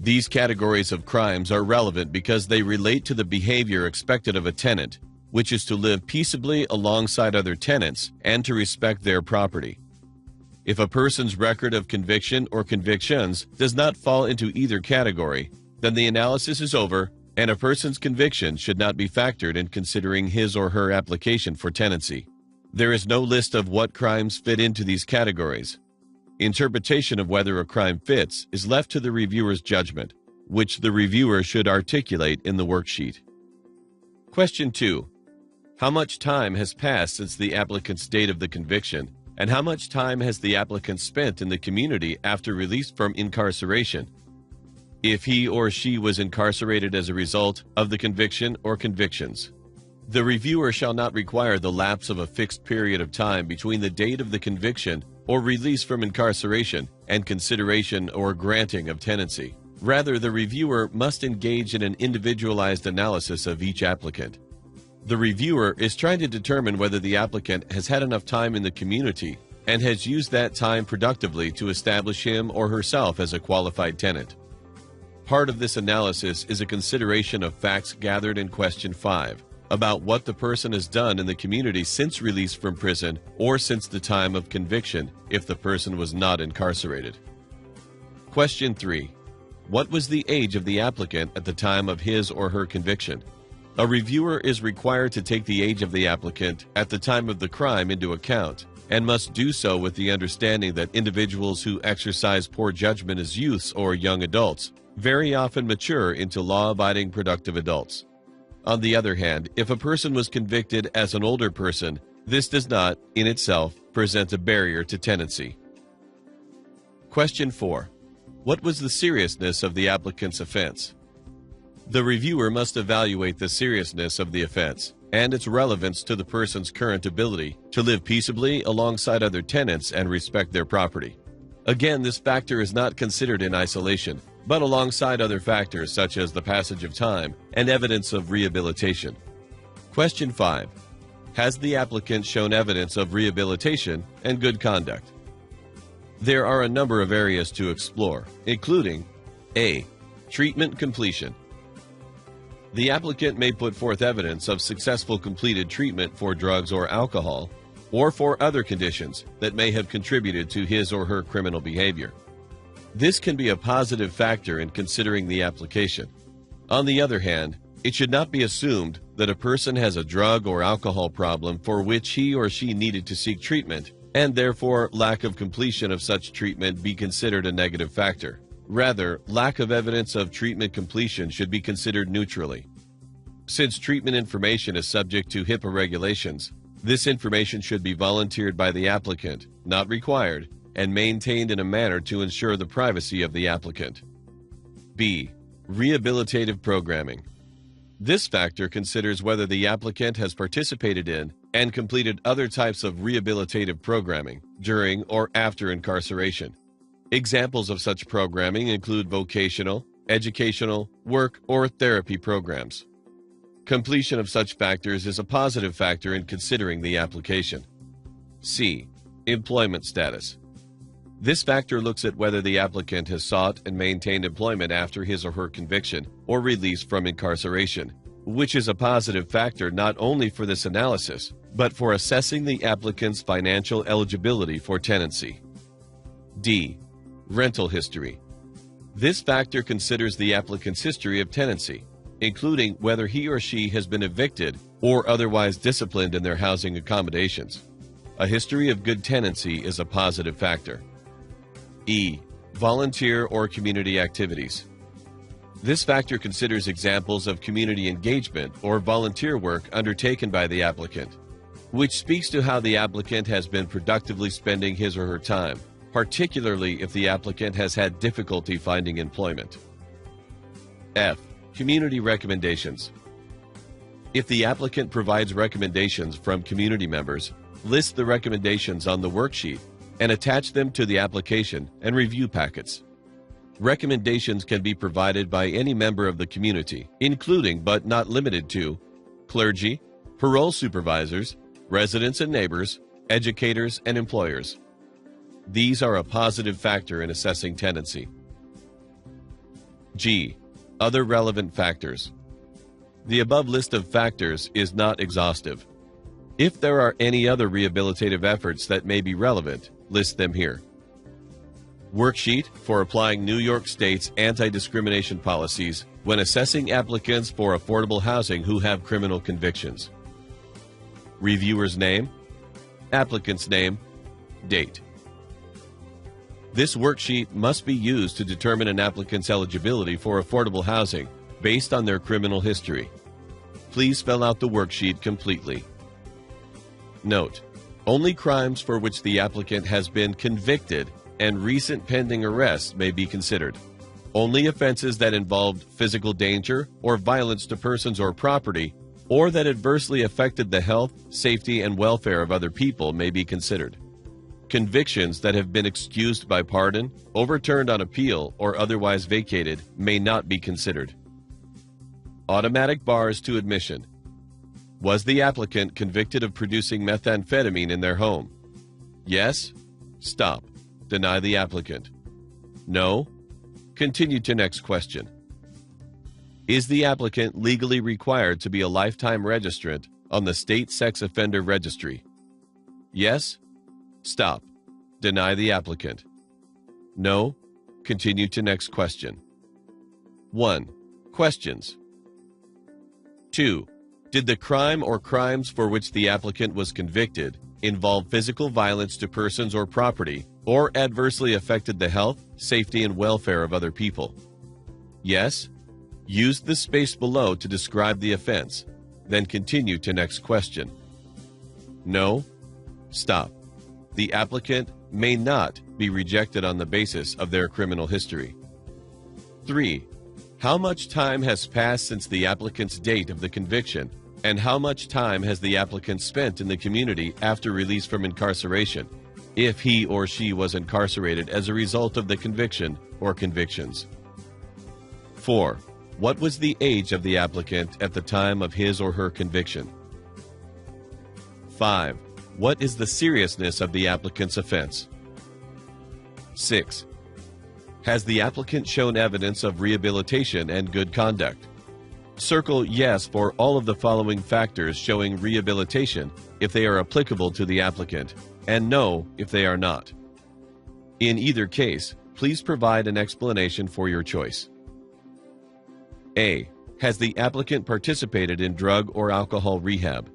Speaker 1: These categories of crimes are relevant because they relate to the behavior expected of a tenant, which is to live peaceably alongside other tenants and to respect their property. If a person's record of conviction or convictions does not fall into either category, then the analysis is over and a person's conviction should not be factored in considering his or her application for tenancy. There is no list of what crimes fit into these categories. Interpretation of whether a crime fits is left to the reviewer's judgment, which the reviewer should articulate in the worksheet. Question 2. How much time has passed since the applicant's date of the conviction, and how much time has the applicant spent in the community after release from incarceration? If he or she was incarcerated as a result of the conviction or convictions, the reviewer shall not require the lapse of a fixed period of time between the date of the conviction or release from incarceration and consideration or granting of tenancy. Rather, the reviewer must engage in an individualized analysis of each applicant. The reviewer is trying to determine whether the applicant has had enough time in the community and has used that time productively to establish him or herself as a qualified tenant. Part of this analysis is a consideration of facts gathered in question 5 about what the person has done in the community since release from prison or since the time of conviction if the person was not incarcerated. Question 3. What was the age of the applicant at the time of his or her conviction? A reviewer is required to take the age of the applicant at the time of the crime into account and must do so with the understanding that individuals who exercise poor judgment as youths or young adults very often mature into law-abiding productive adults. On the other hand, if a person was convicted as an older person, this does not, in itself, present a barrier to tenancy. Question 4. What was the seriousness of the applicant's offense? The reviewer must evaluate the seriousness of the offense and its relevance to the person's current ability to live peaceably alongside other tenants and respect their property. Again, this factor is not considered in isolation, but alongside other factors such as the passage of time and evidence of rehabilitation. Question 5. Has the applicant shown evidence of rehabilitation and good conduct? There are a number of areas to explore, including A. Treatment completion. The applicant may put forth evidence of successful completed treatment for drugs or alcohol, or for other conditions that may have contributed to his or her criminal behavior. This can be a positive factor in considering the application. On the other hand, it should not be assumed that a person has a drug or alcohol problem for which he or she needed to seek treatment, and therefore lack of completion of such treatment be considered a negative factor. Rather, lack of evidence of treatment completion should be considered neutrally. Since treatment information is subject to HIPAA regulations, this information should be volunteered by the applicant, not required, and maintained in a manner to ensure the privacy of the applicant. B. Rehabilitative programming. This factor considers whether the applicant has participated in and completed other types of rehabilitative programming during or after incarceration. Examples of such programming include vocational, educational, work, or therapy programs. Completion of such factors is a positive factor in considering the application. C. Employment status. This factor looks at whether the applicant has sought and maintained employment after his or her conviction or release from incarceration, which is a positive factor not only for this analysis, but for assessing the applicant's financial eligibility for tenancy. D. Rental history. This factor considers the applicant's history of tenancy, including whether he or she has been evicted or otherwise disciplined in their housing accommodations. A history of good tenancy is a positive factor. E. Volunteer or community activities. This factor considers examples of community engagement or volunteer work undertaken by the applicant, which speaks to how the applicant has been productively spending his or her time. particularly if the applicant has had difficulty finding employment. F. Community recommendations. If the applicant provides recommendations from community members, list the recommendations on the worksheet and attach them to the application and review packets. Recommendations can be provided by any member of the community, including but not limited to clergy, parole supervisors, residents and neighbors, educators, and employers. These are a positive factor in assessing tenancy. G. Other relevant factors. The above list of factors is not exhaustive. If there are any other rehabilitative efforts that may be relevant, list them here. Worksheet for applying New York State's anti-discrimination policies when assessing applicants for affordable housing who have criminal convictions. Reviewer's name, applicant's name, date. This worksheet must be used to determine an applicant's eligibility for affordable housing based on their criminal history. Please fill out the worksheet completely. Note: only crimes for which the applicant has been convicted and recent pending arrests may be considered. Only offenses that involved physical danger or violence to persons or property, or that adversely affected the health, safety, and welfare of other people may be considered. Convictions that have been excused by pardon, overturned on appeal, or otherwise vacated may not be considered. Automatic bars to admission. Was the applicant convicted of producing methamphetamine in their home? Yes? Stop. Deny the applicant. No? Continue to next question. Is the applicant legally required to be a lifetime registrant on the State Sex Offender Registry? Yes? Stop. Deny the applicant. No? Continue to next question. 1. Questions. 2. Did the crime or crimes for which the applicant was convicted involve physical violence to persons or property, or adversely affected the health, safety, and welfare of other people? Yes? Use the space below to describe the offense, then continue to next question. No? Stop. The applicant may not be rejected on the basis of their criminal history. 3. How much time has passed since the applicant's date of the conviction, and how much time has the applicant spent in the community after release from incarceration, if he or she was incarcerated as a result of the conviction or convictions? 4. What was the age of the applicant at the time of his or her conviction? 5. What is the seriousness of the applicant's offense? 6. Has the applicant shown evidence of rehabilitation and good conduct? Circle yes for all of the following factors showing rehabilitation if they are applicable to the applicant, and no if they are not. In either case, please provide an explanation for your choice. A. Has the applicant participated in drug or alcohol rehab?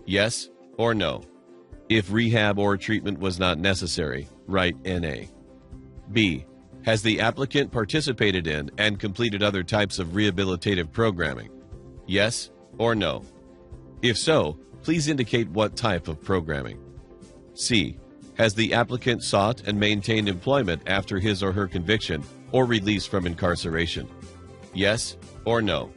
Speaker 1: Yes or no? If rehab or treatment was not necessary, write NA. B. Has the applicant participated in and completed other types of rehabilitative programming? Yes or no? If so, please indicate what type of programming. C. Has the applicant sought and maintained employment after his or her conviction or release from incarceration? Yes or no?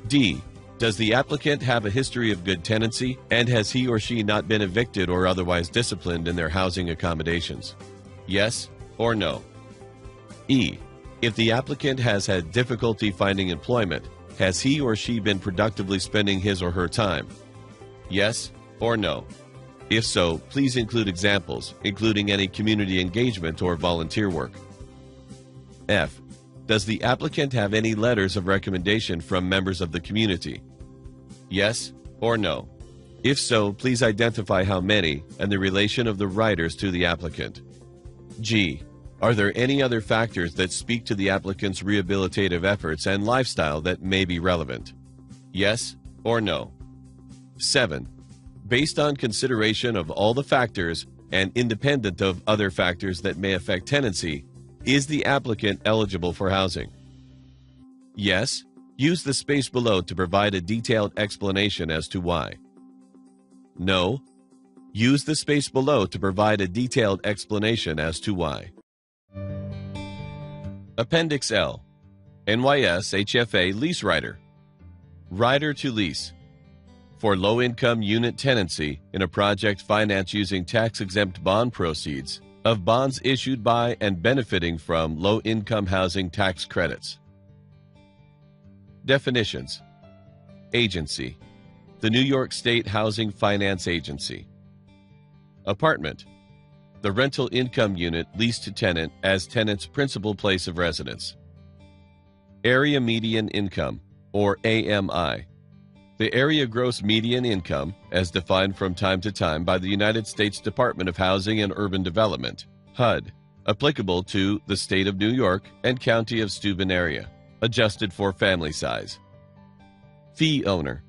Speaker 1: D. Does the applicant have a history of good tenancy, and has he or she not been evicted or otherwise disciplined in their housing accommodations? Yes or no? E. If the applicant has had difficulty finding employment, has he or she been productively spending his or her time? Yes or no? If so, please include examples, including any community engagement or volunteer work. F. Does the applicant have any letters of recommendation from members of the community? Yes or no? If so, please identify how many and the relation of the writers to the applicant. G. Are there any other factors that speak to the applicant's rehabilitative efforts and lifestyle that may be relevant? Yes or no? 7. Based on consideration of all the factors and independent of other factors that may affect tenancy, is the applicant eligible for housing? Yes. Use the space below to provide a detailed explanation as to why. No. Use the space below to provide a detailed explanation as to why. Appendix L. NYS HFA Lease Rider. Rider to lease. For low-income unit tenancy in a project financed using tax-exempt bond proceeds of bonds issued by and benefiting from low-income housing tax credits. Definitions. Agency. The New York State Housing Finance Agency. Apartment. The rental income unit leased to tenant as tenant's principal place of residence. Area Median Income, or AMI. The area gross median income, as defined from time to time by the United States Department of Housing and Urban Development, HUD, applicable to the State of New York and County of Steuben area, adjusted for family size. Fee Owner.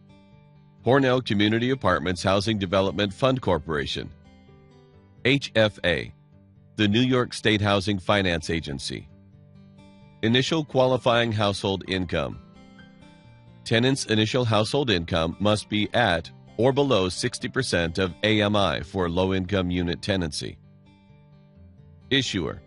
Speaker 1: Hornell Community Apartments Housing Development Fund Corporation. HFA. The New York State Housing Finance Agency. Initial qualifying household income. Tenant's initial household income must be at or below 60% of AMI for low-income unit tenancy. Issuer.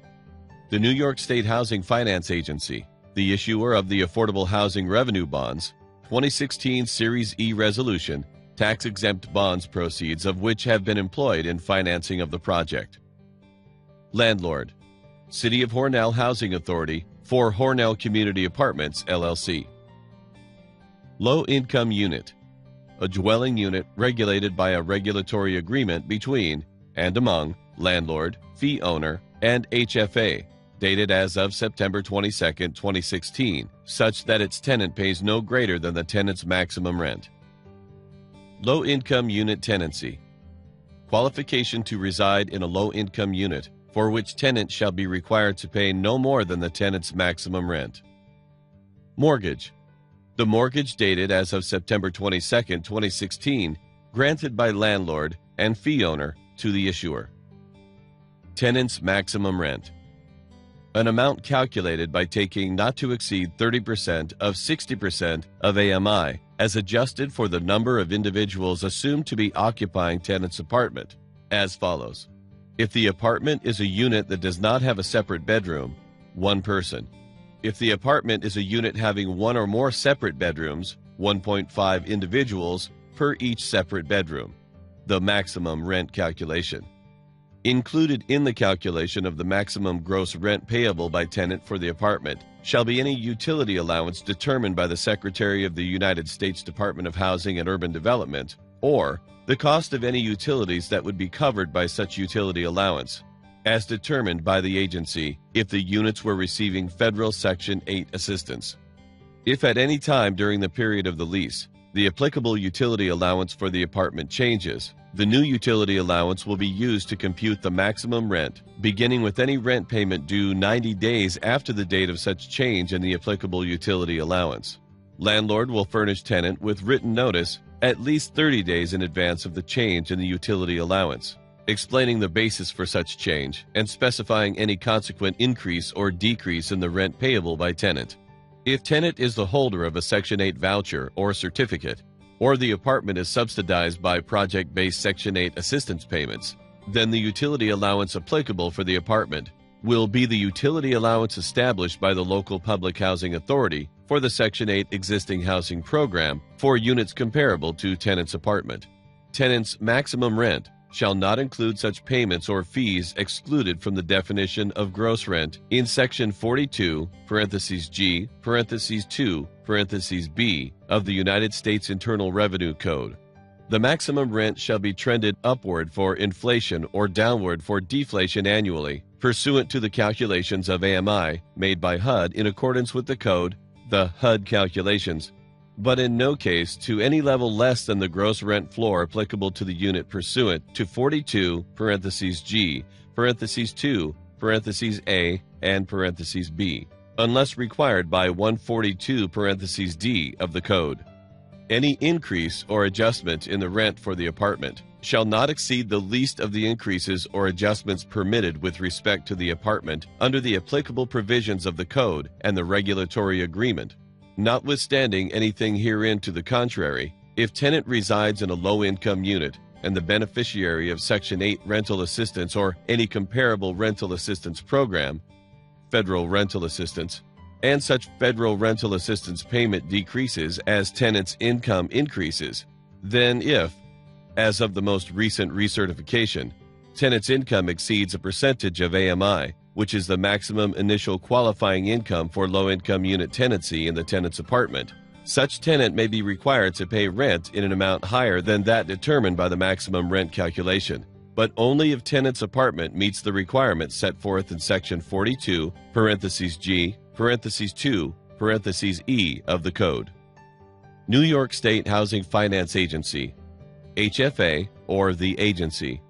Speaker 1: The New York State Housing Finance Agency, the issuer of the Affordable Housing Revenue Bonds, 2016 Series E Resolution, tax-exempt bonds proceeds of which have been employed in financing of the project. Landlord. City of Hornell Housing Authority for Hornell Community Apartments, LLC. Low-income unit. A dwelling unit regulated by a regulatory agreement between and among landlord, fee owner, and HFA, dated as of September 22, 2016, such that its tenant pays no greater than the tenant's maximum rent. Low-income unit tenancy. Qualification to reside in a low-income unit for which tenant shall be required to pay no more than the tenant's maximum rent. Mortgage. The mortgage dated as of September 22, 2016, granted by landlord and fee owner to the issuer. Tenant's maximum rent. An amount calculated by taking not to exceed 30% of 60% of AMI as adjusted for the number of individuals assumed to be occupying tenant's apartment, as follows. If the apartment is a unit that does not have a separate bedroom, 1 person. If the apartment is a unit having 1 or more separate bedrooms, 1.5 individuals per each separate bedroom. The maximum rent calculation. Included in the calculation of the maximum gross rent payable by tenant for the apartment shall be any utility allowance determined by the Secretary of the United States Department of Housing and Urban Development, or the cost of any utilities that would be covered by such utility allowance, as determined by the agency if the units were receiving federal Section 8 assistance. If at any time during the period of the lease, the applicable utility allowance for the apartment changes, the new utility allowance will be used to compute the maximum rent, beginning with any rent payment due 90 days after the date of such change in the applicable utility allowance. Landlord will furnish tenant with written notice at least 30 days in advance of the change in the utility allowance, explaining the basis for such change and specifying any consequent increase or decrease in the rent payable by tenant. If tenant is the holder of a Section 8 voucher or certificate, or the apartment is subsidized by project-based Section 8 assistance payments, then the utility allowance applicable for the apartment will be the utility allowance established by the local public housing authority for the Section 8 existing housing program for units comparable to tenant's apartment. Tenant's maximum rent shall not include such payments or fees excluded from the definition of gross rent in Section 42 (G) (2) (b) of the United States Internal Revenue Code. The maximum rent shall be trended upward for inflation or downward for deflation annually, pursuant to the calculations of AMI made by HUD in accordance with the code, the HUD calculations, but in no case to any level less than the gross rent floor applicable to the unit pursuant to 42 (G) (2) (a) and (b), unless required by 142 (d) of the code. Any increase or adjustment in the rent for the apartment shall not exceed the least of the increases or adjustments permitted with respect to the apartment under the applicable provisions of the code and the regulatory agreement. Notwithstanding anything herein to the contrary, if tenant resides in a low-income unit, and the beneficiary of Section 8 rental assistance or any comparable rental assistance program, federal rental assistance, and such federal rental assistance payment decreases as tenant's income increases, then if, as of the most recent recertification, tenant's income exceeds a percentage of AMI, which is the maximum initial qualifying income for low-income unit tenancy in the tenant's apartment, such tenant may be required to pay rent in an amount higher than that determined by the maximum rent calculation, but only if tenant's apartment meets the requirements set forth in Section 42, G, 2, E of the Code. New York State Housing Finance Agency, HFA, or the agency.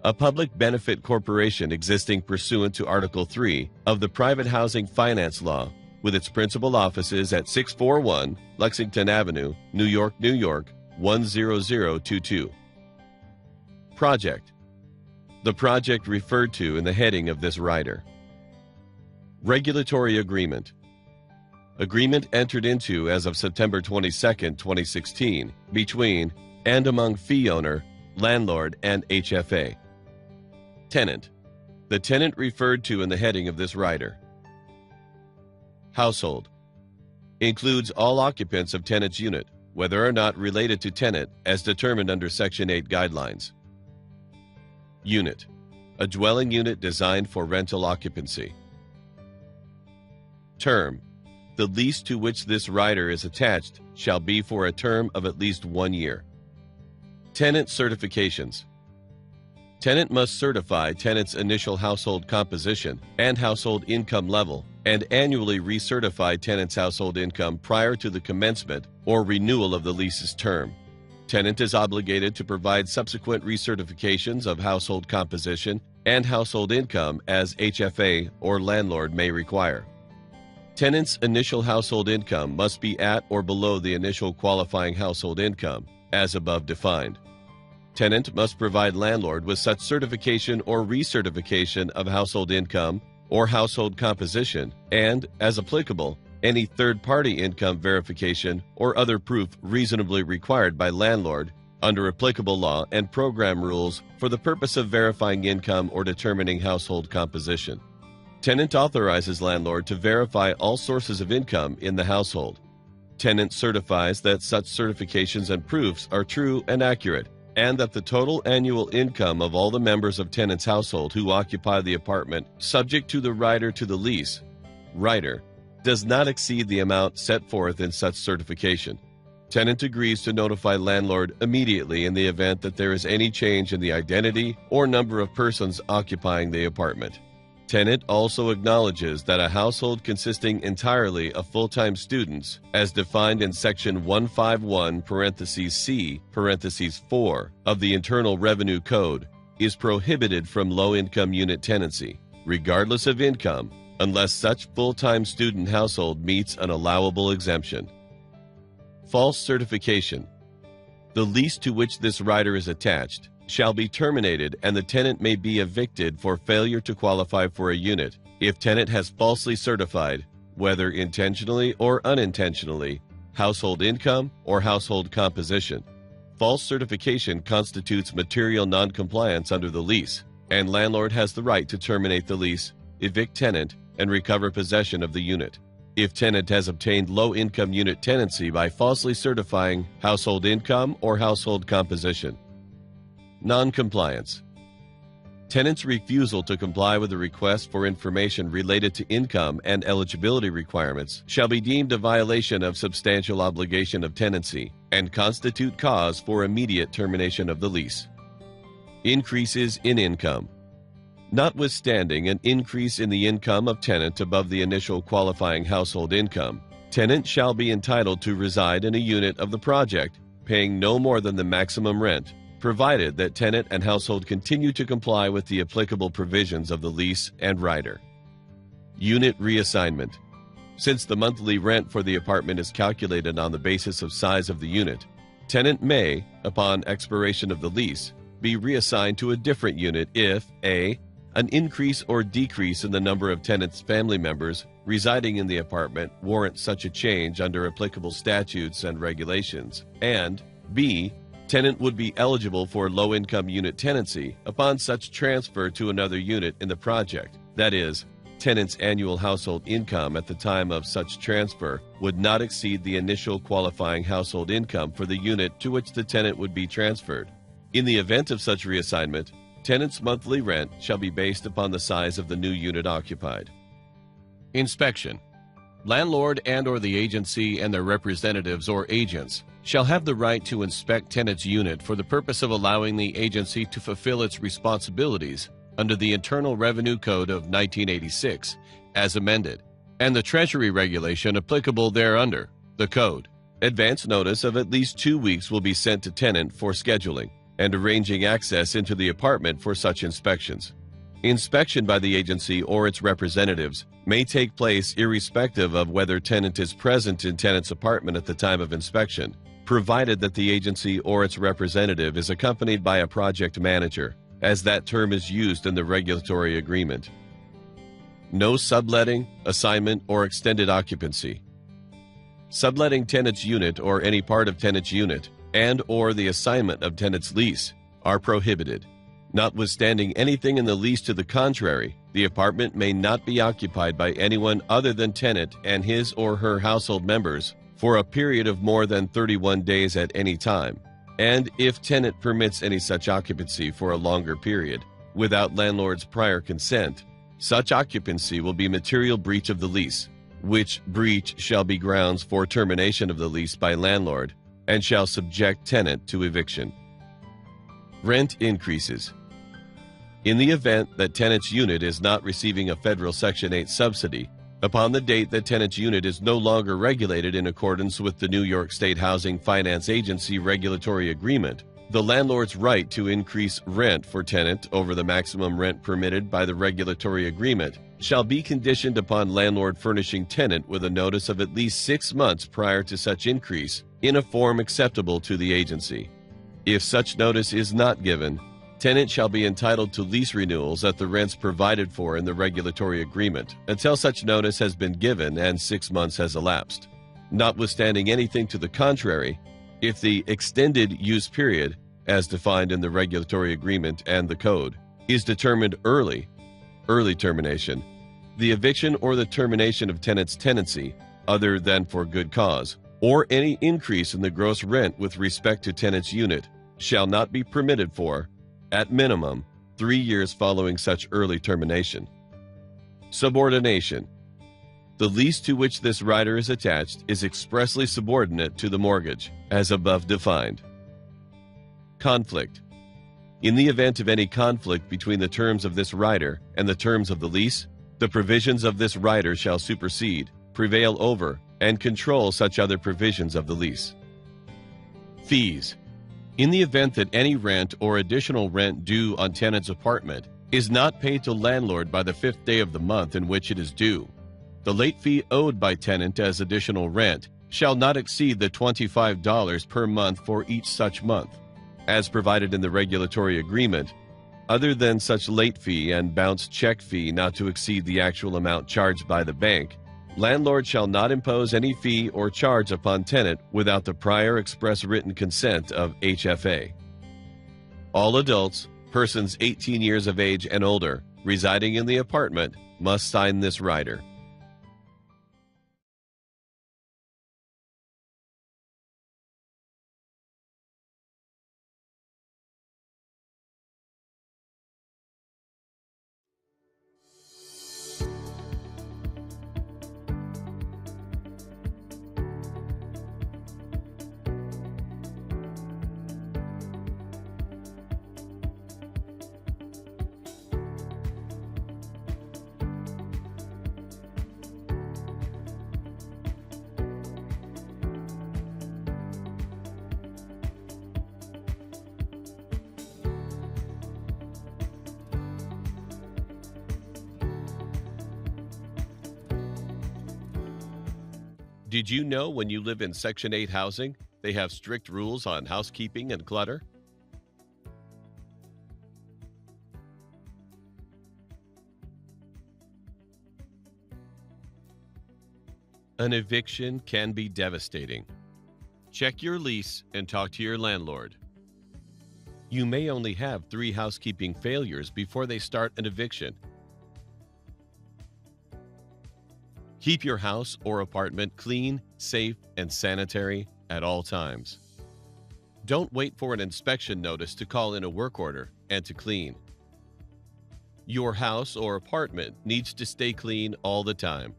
Speaker 1: A public benefit corporation existing pursuant to Article 3 of the Private Housing Finance Law, with its principal offices at 641 Lexington Avenue, New York, 10022. Project. The project referred to in the heading of this rider. Regulatory agreement. Agreement entered into as of September 22, 2016, between and among fee owner, landlord, and HFA. Tenant. The tenant referred to in the heading of this rider. Household. Includes all occupants of tenant's unit, whether or not related to tenant, as determined under Section 8 guidelines. Unit. A dwelling unit designed for rental occupancy. Term. The lease to which this rider is attached shall be for a term of at least 1 year. Tenant certifications. Tenant must certify tenant's initial household composition and household income level and annually recertify tenant's household income prior to the commencement or renewal of the lease's term. Tenant is obligated to provide subsequent recertifications of household composition and household income as HFA or landlord may require. Tenant's initial household income must be at or below the initial qualifying household income, as above defined. Tenant must provide landlord with such certification or recertification of household income or household composition and, as applicable, any third-party income verification or other proof reasonably required by landlord under applicable law and program rules for the purpose of verifying income or determining household composition. Tenant authorizes landlord to verify all sources of income in the household. Tenant certifies that such certifications and proofs are true and accurate, and that the total annual income of all the members of tenant's household who occupy the apartment subject to the rider to the lease, rider, does not exceed the amount set forth in such certification. Tenant agrees to notify landlord immediately in the event that there is any change in the identity or number of persons occupying the apartment. Tenant also acknowledges that a household consisting entirely of full-time students, as defined in Section 151(c)(4) of the Internal Revenue Code, is prohibited from low-income unit tenancy, regardless of income, unless such full-time student household meets an allowable exemption. False certification. The lease to which this rider is attached shall be terminated and the tenant may be evicted for failure to qualify for a unit if tenant has falsely certified, whether intentionally or unintentionally, household income or household composition. False certification constitutes material noncompliance under the lease, and landlord has the right to terminate the lease, evict tenant, and recover possession of the unit. If tenant has obtained low-income unit tenancy by falsely certifying household income or household composition. Noncompliance. Tenant's refusal to comply with a request for information related to income and eligibility requirements shall be deemed a violation of substantial obligation of tenancy and constitute cause for immediate termination of the lease. Increases in income. Notwithstanding an increase in the income of tenant above the initial qualifying household income, tenant shall be entitled to reside in a unit of the project, paying no more than the maximum rent, provided that tenant and household continue to comply with the applicable provisions of the lease and rider. Unit reassignment. Since the monthly rent for the apartment is calculated on the basis of size of the unit, tenant may, upon expiration of the lease, be reassigned to a different unit if a. An increase or decrease in the number of tenant's family members residing in the apartment warrants such a change under applicable statutes and regulations, and b. Tenant would be eligible for low-income unit tenancy upon such transfer to another unit in the project. That is, tenant's annual household income at the time of such transfer would not exceed the initial qualifying household income for the unit to which the tenant would be transferred. In the event of such reassignment, tenant's monthly rent shall be based upon the size of the new unit occupied. Inspection. Landlord and/or the agency and their representatives or agents shall have the right to inspect tenant's unit for the purpose of allowing the agency to fulfill its responsibilities under the Internal Revenue Code of 1986, as amended, and the Treasury regulation applicable thereunder, the Code. Advance notice of at least 2 weeks will be sent to tenant for scheduling and arranging access into the apartment for such inspections. Inspection by the agency or its representatives may take place irrespective of whether tenant is present in tenant's apartment at the time of inspection, provided that the agency or its representative is accompanied by a project manager, as that term is used in the regulatory agreement. No subletting, assignment, or extended occupancy. Subletting tenant's unit or any part of tenant's unit and/or the assignment of tenant's lease are prohibited. Notwithstanding anything in the lease to the contrary, the apartment may not be occupied by anyone other than tenant and his or her household members for a period of more than 31 days at any time, and if tenant permits any such occupancy for a longer period, without landlord's prior consent, such occupancy will be material breach of the lease, which breach shall be grounds for termination of the lease by landlord and shall subject tenant to eviction. Rent increases. In the event that tenant's unit is not receiving a federal Section 8 subsidy, upon the date that tenant's unit is no longer regulated in accordance with the New York State Housing Finance Agency regulatory agreement, the landlord's right to increase rent for tenant over the maximum rent permitted by the regulatory agreement shall be conditioned upon landlord furnishing tenant with a notice of at least 6 months prior to such increase in a form acceptable to the agency. If such notice is not given, tenant shall be entitled to lease renewals at the rents provided for in the regulatory agreement until such notice has been given and 6 months has elapsed. Notwithstanding anything to the contrary, if the extended use period, as defined in the regulatory agreement and the code, is determined early termination, the eviction or the termination of tenant's tenancy, other than for good cause, or any increase in the gross rent with respect to tenant's unit, shall not be permitted for, at minimum, 3 years following such early termination. Subordination. The lease to which this rider is attached is expressly subordinate to the mortgage, as above defined. Conflict. In the event of any conflict between the terms of this rider and the terms of the lease, the provisions of this rider shall supersede, prevail over, and control such other provisions of the lease. Fees. In the event that any rent or additional rent due on tenant's apartment is not paid to landlord by the 5th day of the month in which it is due, the late fee owed by tenant as additional rent shall not exceed the $25 per month for each such month, as provided in the regulatory agreement, other than such late fee and bounce check fee not to exceed the actual amount charged by the bank. Landlord shall not impose any fee or charge upon tenant without the prior express written consent of HFA. All adults, persons 18 years of age and older, residing in the apartment must sign this rider. Did you know when you live in Section 8 housing, they have strict rules on housekeeping and clutter? An eviction can be devastating. Check your lease and talk to your landlord. You may only have 3 housekeeping failures before they start an eviction. Keep your house or apartment clean, safe, and sanitary at all times. Don't wait for an inspection notice to call in a work order and to clean. Your house or apartment needs to stay clean all the time.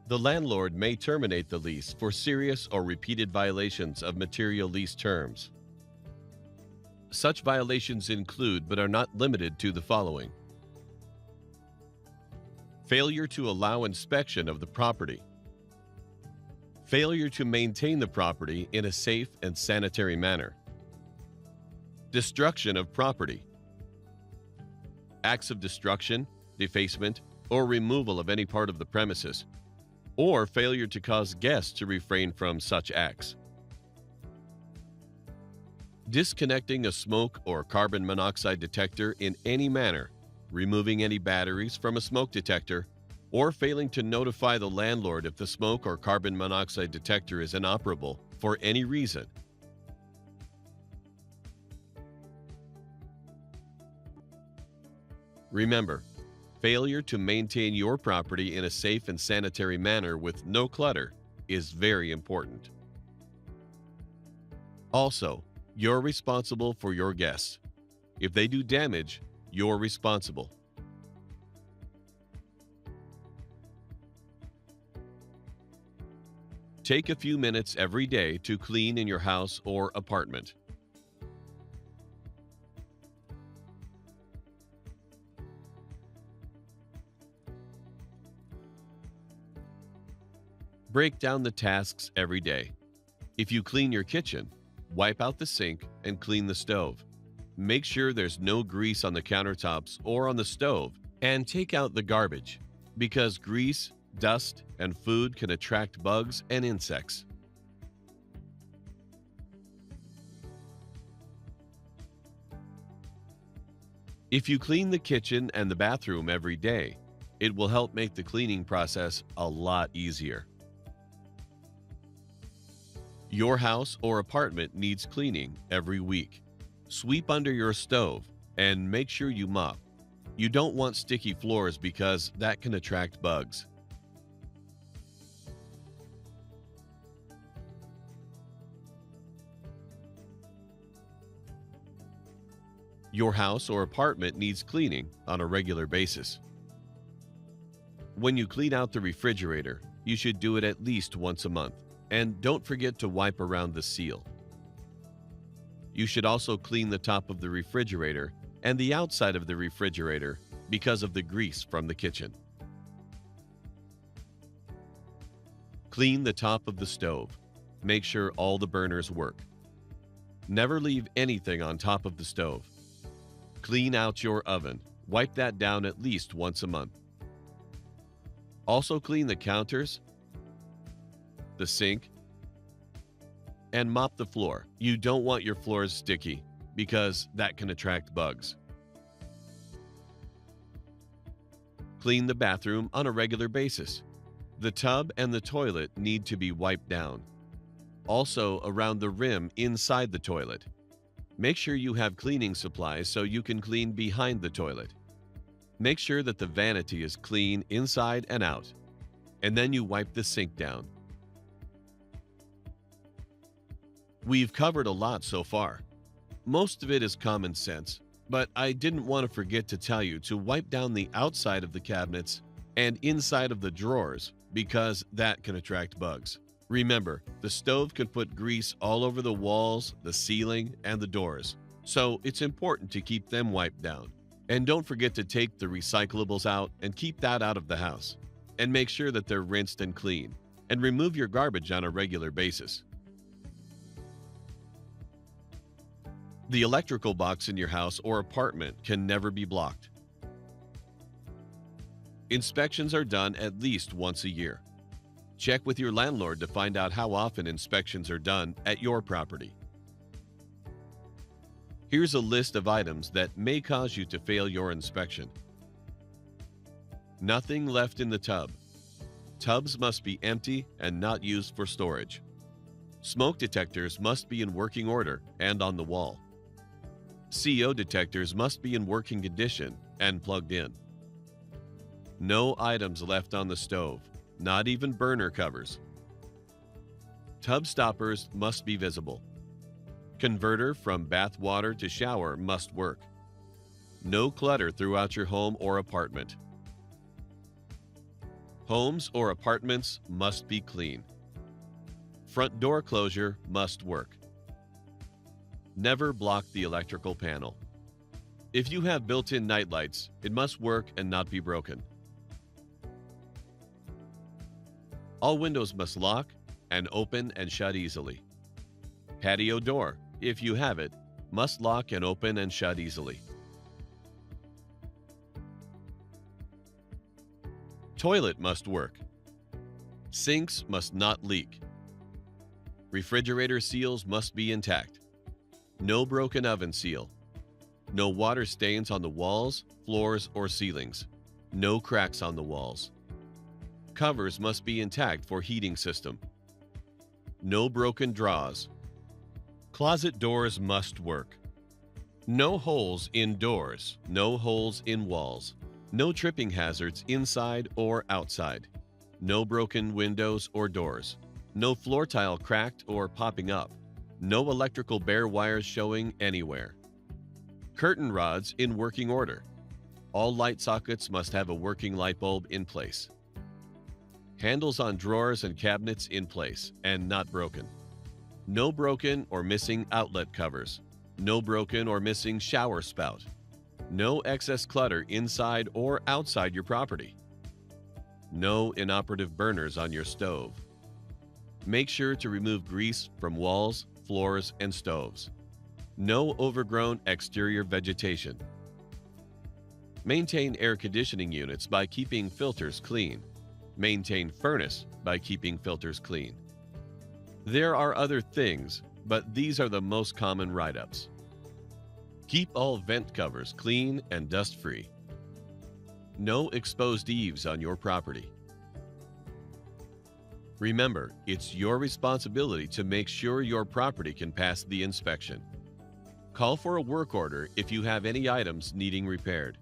Speaker 1: The landlord may terminate the lease for serious or repeated violations of material lease terms. Such violations include but are not limited to the following: failure to allow inspection of the property, failure to maintain the property in a safe and sanitary manner, destruction of property, acts of destruction, defacement, or removal of any part of the premises, or failure to cause guests to refrain from such acts. Disconnecting a smoke or carbon monoxide detector in any manner, removing any batteries from a smoke detector, or failing to notify the landlord if the smoke or carbon monoxide detector is inoperable for any reason. Remember, failure to maintain your property in a safe and sanitary manner with no clutter is very important. Also, you're responsible for your guests. If they do damage, you're responsible. Take a few minutes every day to clean in your house or apartment. Break down the tasks every day. If you clean your kitchen, wipe out the sink and clean the stove. Make sure there's no grease on the countertops or on the stove, and take out the garbage, because grease, dust, and food can attract bugs and insects. If you clean the kitchen and the bathroom every day, it will help make the cleaning process a lot easier. Your house or apartment needs cleaning every week. Sweep under your stove and make sure you mop. You don't want sticky floors because that can attract bugs. Your house or apartment needs cleaning on a regular basis. When you clean out the refrigerator, you should do it at least once a month. And don't forget to wipe around the seal. You should also clean the top of the refrigerator and the outside of the refrigerator because of the grease from the kitchen. Clean the top of the stove. Make sure all the burners work. Never leave anything on top of the stove. Clean out your oven. Wipe that down at least once a month. Also clean the counters, the sink, and mop the floor. You don't want your floors sticky because that can attract bugs. Clean the bathroom on a regular basis. The tub and the toilet need to be wiped down. Also around the rim inside the toilet. Make sure you have cleaning supplies so you can clean behind the toilet. Make sure that the vanity is clean inside and out, and then you wipe the sink down. We've covered a lot so far. Most of it is common sense, but I didn't want to forget to tell you to wipe down the outside of the cabinets and inside of the drawers because that can attract bugs. Remember, the stove can put grease all over the walls, the ceiling, and the doors, so it's important to keep them wiped down. And don't forget to take the recyclables out and keep that out of the house. And make sure that they're rinsed and clean. And remove your garbage on a regular basis. The electrical box in your house or apartment can never be blocked. Inspections are done at least once a year. Check with your landlord to find out how often inspections are done at your property. Here's a list of items that may cause you to fail your inspection. Nothing left in the tub. Tubs must be empty and not used for storage. Smoke detectors must be in working order and on the wall. CO detectors must be in working condition and plugged in. No items left on the stove, not even burner covers. Tub stoppers must be visible. Converter from bath water to shower must work. No clutter throughout your home or apartment. Homes or apartments must be clean. Front door closure must work. Never block the electrical panel. If you have built-in nightlights, it must work and not be broken. All windows must lock and open and shut easily. Patio door, if you have it, must lock and open and shut easily. Toilet must work. Sinks must not leak. Refrigerator seals must be intact. No broken oven seal. No water stains on the walls, floors, or ceilings. No cracks on the walls. Covers must be intact for heating system. No broken drawers. Closet doors must work. No holes in doors, no holes in walls. No tripping hazards inside or outside. No broken windows or doors. No floor tile cracked or popping up. No electrical bare wires showing anywhere. Curtain rods in working order. All light sockets must have a working light bulb in place. Handles on drawers and cabinets in place and not broken. No broken or missing outlet covers. No broken or missing shower spout. No excess clutter inside or outside your property. No inoperative burners on your stove. Make sure to remove grease from walls, floors, and stoves. No overgrown exterior vegetation. Maintain air conditioning units by keeping filters clean. Maintain furnace by keeping filters clean. There are other things, but these are the most common write-ups. Keep all vent covers clean and dust-free. No exposed eaves on your property. Remember, it's your responsibility to make sure your property can pass the inspection. Call for a work order if you have any items needing repaired.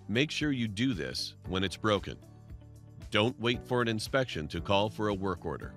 Speaker 1: Make sure you do this when it's broken. Don't wait for an inspection to call for a work order.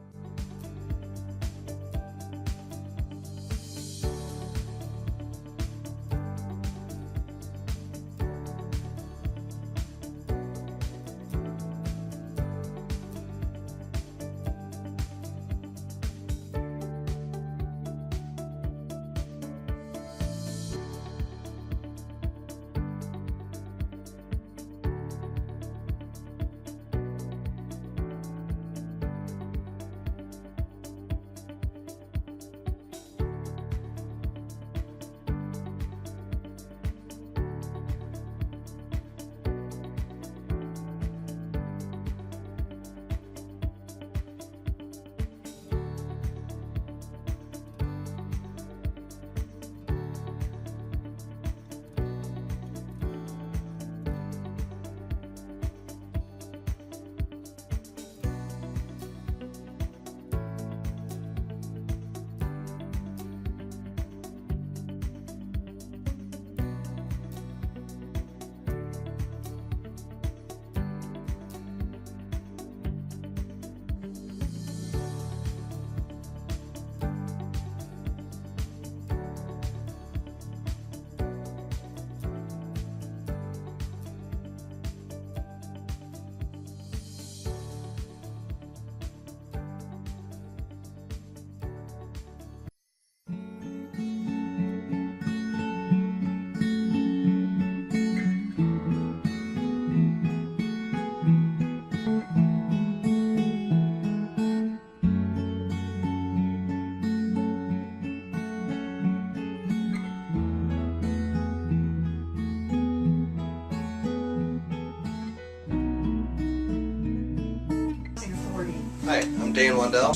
Speaker 2: Hi, I'm Dan Wendell.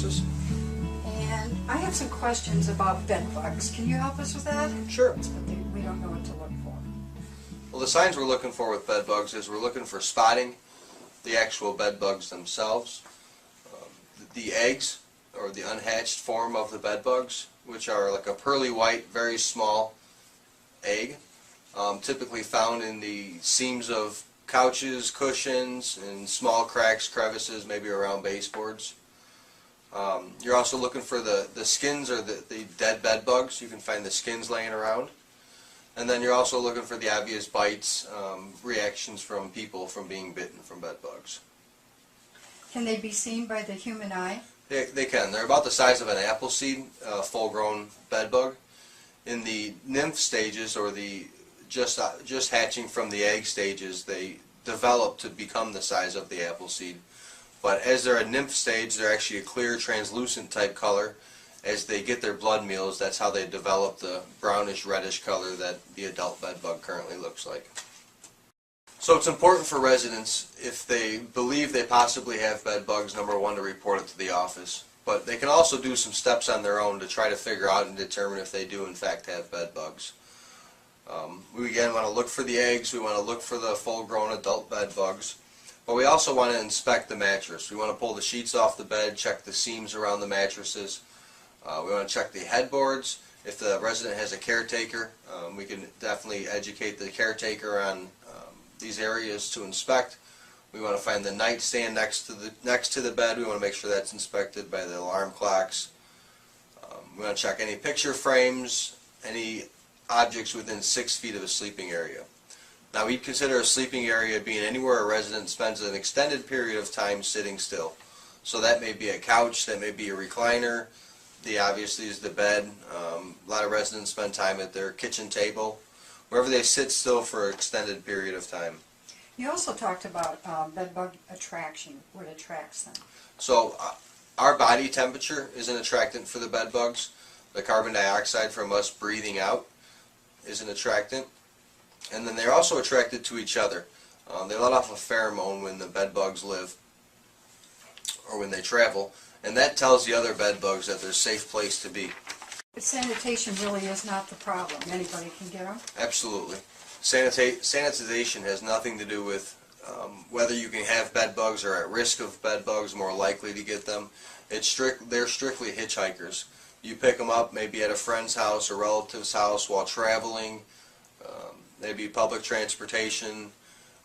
Speaker 3: And I have some questions about bed bugs. Can you help us with that?
Speaker 2: Sure.
Speaker 3: We don't know what to look for.
Speaker 2: Well, the signs we're looking for with bed bugs is we're looking for spotting the actual bed bugs themselves, the eggs or the unhatched form of the bed bugs, which are like a pearly white, very small, egg, typically found in the seams of couches, cushions, and small cracks, crevices, maybe around baseboards. You're also looking for the skins or the dead bed bugs. You can find the skins laying around. And then you're also looking for the obvious bites, reactions from people from being bitten from bed bugs.
Speaker 3: Can they be seen by the human eye?
Speaker 2: They can. They're about the size of an apple seed, full-grown bed bug. In the nymph stages, or the just hatching from the egg stages, they develop to become the size of the apple seed. But as they're at nymph stage, they're actually a clear, translucent type color. As they get their blood meals, that's how they develop the brownish, reddish color that the adult bed bug currently looks like. So it's important for residents, if they believe they possibly have bed bugs, number one, to report it to the office. But they can also do some steps on their own to try to figure out and determine if they do in fact have bed bugs. We again want to look for the eggs, we want to look for the full-grown adult bed bugs, but we also want to inspect the mattress. We want to pull the sheets off the bed, check the seams around the mattresses. We want to check the headboards. If the resident has a caretaker, we can definitely educate the caretaker on these areas to inspect. We want to find the nightstand next to the bed. We want to make sure that's inspected by the alarm clocks. We want to check any picture frames, any objects within 6 feet of a sleeping area. Now, we'd consider a sleeping area being anywhere a resident spends an extended period of time sitting still. So that may be a couch, that may be a recliner. The obviously is the bed. A lot of residents spend time at their kitchen table, wherever they sit still for an extended period of time.
Speaker 3: You also talked about bed bug attraction, what attracts them.
Speaker 2: So our body temperature is an attractant for the bed bugs. The carbon dioxide from us breathing out is an attractant. And then they're also attracted to each other. They let off a pheromone when the bed bugs live or when they travel, and that tells the other bed bugs that they're a safe place to be.
Speaker 3: But sanitation really is not the problem. Anybody can get them?
Speaker 2: Absolutely. Sanitization has nothing to do with whether you can have bed bugs or at risk of bed bugs, more likely to get them. They're strictly hitchhikers. You pick them up maybe at a friend's house or relative's house while traveling, maybe public transportation.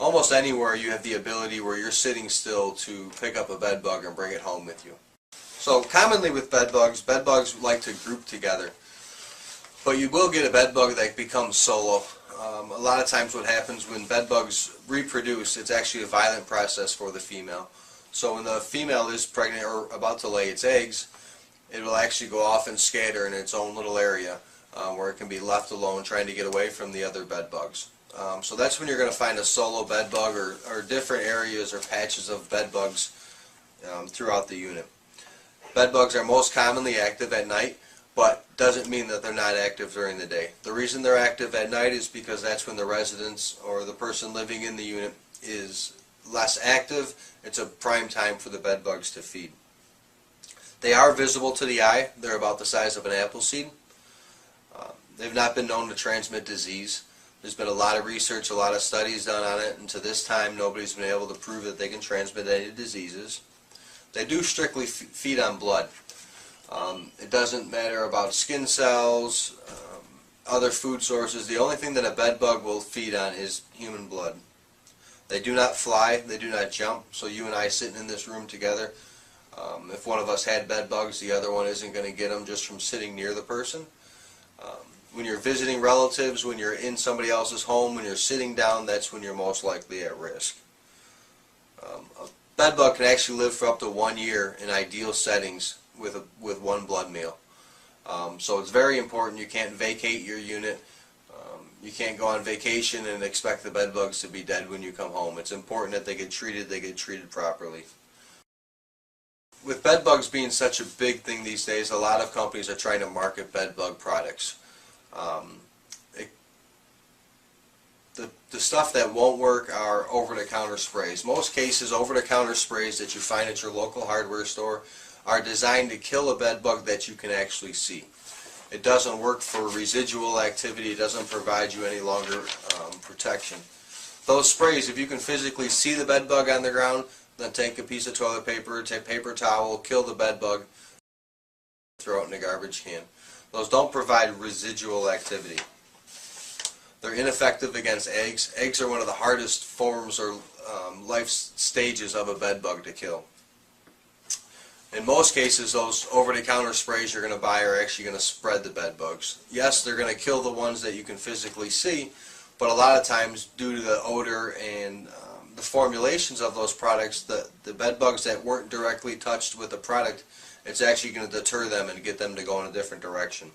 Speaker 2: Almost anywhere you have the ability where you're sitting still to pick up a bed bug and bring it home with you. So commonly with bed bugs like to group together. But you will get a bed bug that becomes solo. A lot of times what happens when bed bugs reproduce, it's actually a violent process for the female. So when the female is pregnant or about to lay its eggs, it will actually go off and scatter in its own little area where it can be left alone trying to get away from the other bed bugs. So that's when you're going to find a solo bed bug or different areas or patches of bed bugs throughout the unit. Bed bugs are most commonly active at night, but doesn't mean that they're not active during the day. The reason they're active at night is because that's when the residents or the person living in the unit is less active. It's a prime time for the bed bugs to feed. They are visible to the eye. They're about the size of an apple seed. They've not been known to transmit disease. There's been a lot of research, a lot of studies done on it, and to this time nobody's been able to prove that they can transmit any diseases. They do strictly feed on blood. It doesn't matter about skin cells, other food sources. The only thing that a bed bug will feed on is human blood. They do not fly, they do not jump, so you and I sitting in this room together, if one of us had bed bugs, the other one isn't going to get them just from sitting near the person. When you're visiting relatives, when you're in somebody else's home, when you're sitting down, that's when you're most likely at risk. A bed bug can actually live for up to 1 year in ideal settings with one blood meal. So it's very important. You can't vacate your unit. You can't go on vacation and expect the bed bugs to be dead when you come home. It's important that they get treated properly. With bed bugs being such a big thing these days, a lot of companies are trying to market bed bug products. The stuff that won't work are over-the-counter sprays. Most cases, over-the-counter sprays that you find at your local hardware store are designed to kill a bed bug that you can actually see. It doesn't work for residual activity. It doesn't provide you any longer protection. Those sprays, if you can physically see the bed bug on the ground, then take a piece of toilet paper, take a paper towel, kill the bed bug, throw it in a garbage can. Those don't provide residual activity. They're ineffective against eggs. Eggs are one of the hardest forms or life stages of a bed bug to kill. In most cases, those over-the-counter sprays you're going to buy are actually going to spread the bed bugs. Yes, they're going to kill the ones that you can physically see, but a lot of times, due to the odor and the formulations of those products, the bed bugs that weren't directly touched with the product, it's actually going to deter them and get them to go in a different direction.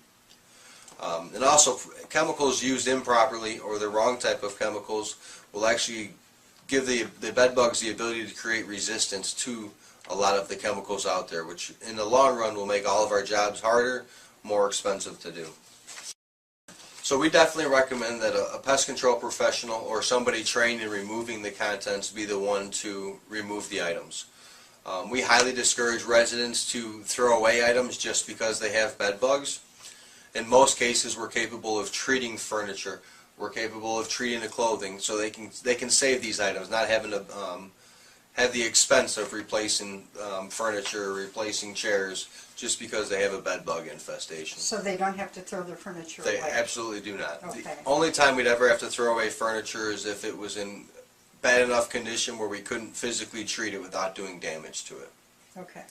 Speaker 2: And also, chemicals used improperly or the wrong type of chemicals will actually give the bed bugs the ability to create resistance to a lot of the chemicals out there, which in the long run will make all of our jobs harder, more expensive to do. So we definitely recommend that a pest control professional or somebody trained in removing the contents be the one to remove the items. We highly discourage residents to throw away items just because they have bed bugs. In most cases, we're capable of treating furniture. We're capable of treating the clothing, so they can save these items, not having to have the expense of replacing furniture, replacing chairs, just because they have a bed bug infestation.
Speaker 3: So they don't have to throw their furniture
Speaker 2: They
Speaker 3: away?
Speaker 2: absolutely do not.
Speaker 3: Okay.
Speaker 2: The only time we'd ever have to throw away furniture is if it was in bad enough condition where we couldn't physically treat it without doing damage to it.
Speaker 3: Okay.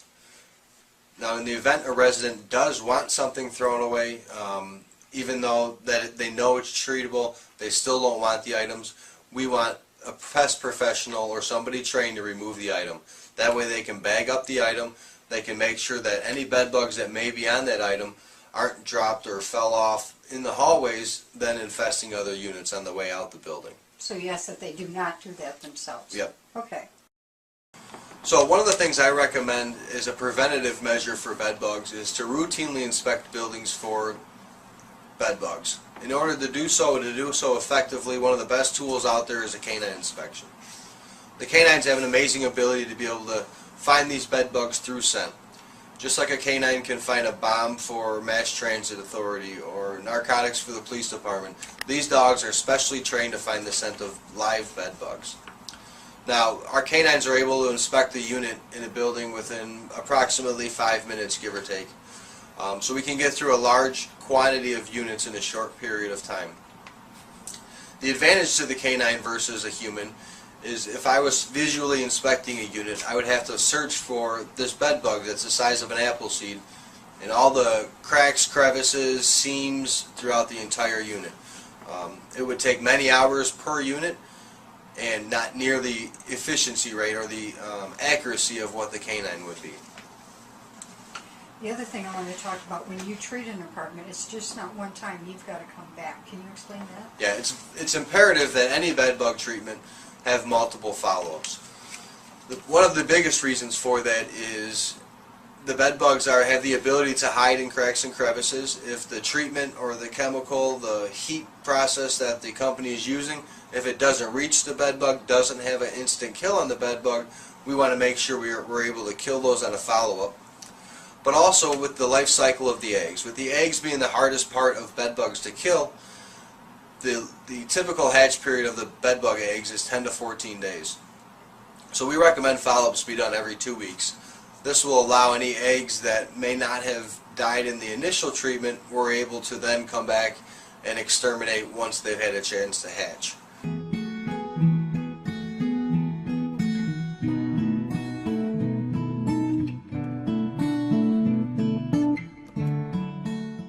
Speaker 2: Now, in the event a resident does want something thrown away, even though that they know it's treatable, they still don't want the items, we want a pest professional or somebody trained to remove the item. That way they can bag up the item, they can make sure that any bed bugs that may be on that item aren't dropped or fell off in the hallways, then infesting other units on the way out the building.
Speaker 3: So yes, that they do not do that themselves?
Speaker 2: Yep.
Speaker 3: Okay.
Speaker 2: So one of the things I recommend as a preventative measure for bed bugs is to routinely inspect buildings for bed bugs. In order to do so effectively, one of the best tools out there is a canine inspection. The canines have an amazing ability to be able to find these bed bugs through scent. Just like a canine can find a bomb for Mass Transit Authority or narcotics for the police department, these dogs are specially trained to find the scent of live bed bugs. Now, our canines are able to inspect the unit in a building within approximately 5 minutes, give or take. So we can get through a large quantity of units in a short period of time. The advantage to the canine versus a human is if I was visually inspecting a unit, I would have to search for this bed bug that's the size of an apple seed and all the cracks, crevices, seams throughout the entire unit. It would take many hours per unit and not near the efficiency rate or the accuracy of what the canine would be.
Speaker 3: The other thing I want to talk about, when you treat an apartment, it's just not one time, you've got to come back. Can you explain that?
Speaker 2: Yeah, it's imperative that any bed bug treatment have multiple follow-ups. One of the biggest reasons for that is the bed bugs have the ability to hide in cracks and crevices. If the treatment or the chemical, the heat process that the company is using, if it doesn't reach the bed bug, doesn't have an instant kill on the bed bug, we want to make sure we're able to kill those on a follow-up. But also with the life cycle of the eggs. With the eggs being the hardest part of bed bugs to kill, the typical hatch period of the bed bug eggs is 10 to 14 days. So we recommend follow-ups be done every 2 weeks. This will allow any eggs that may not have died in the initial treatment, we're able to then come back and exterminate once they've had a chance to hatch.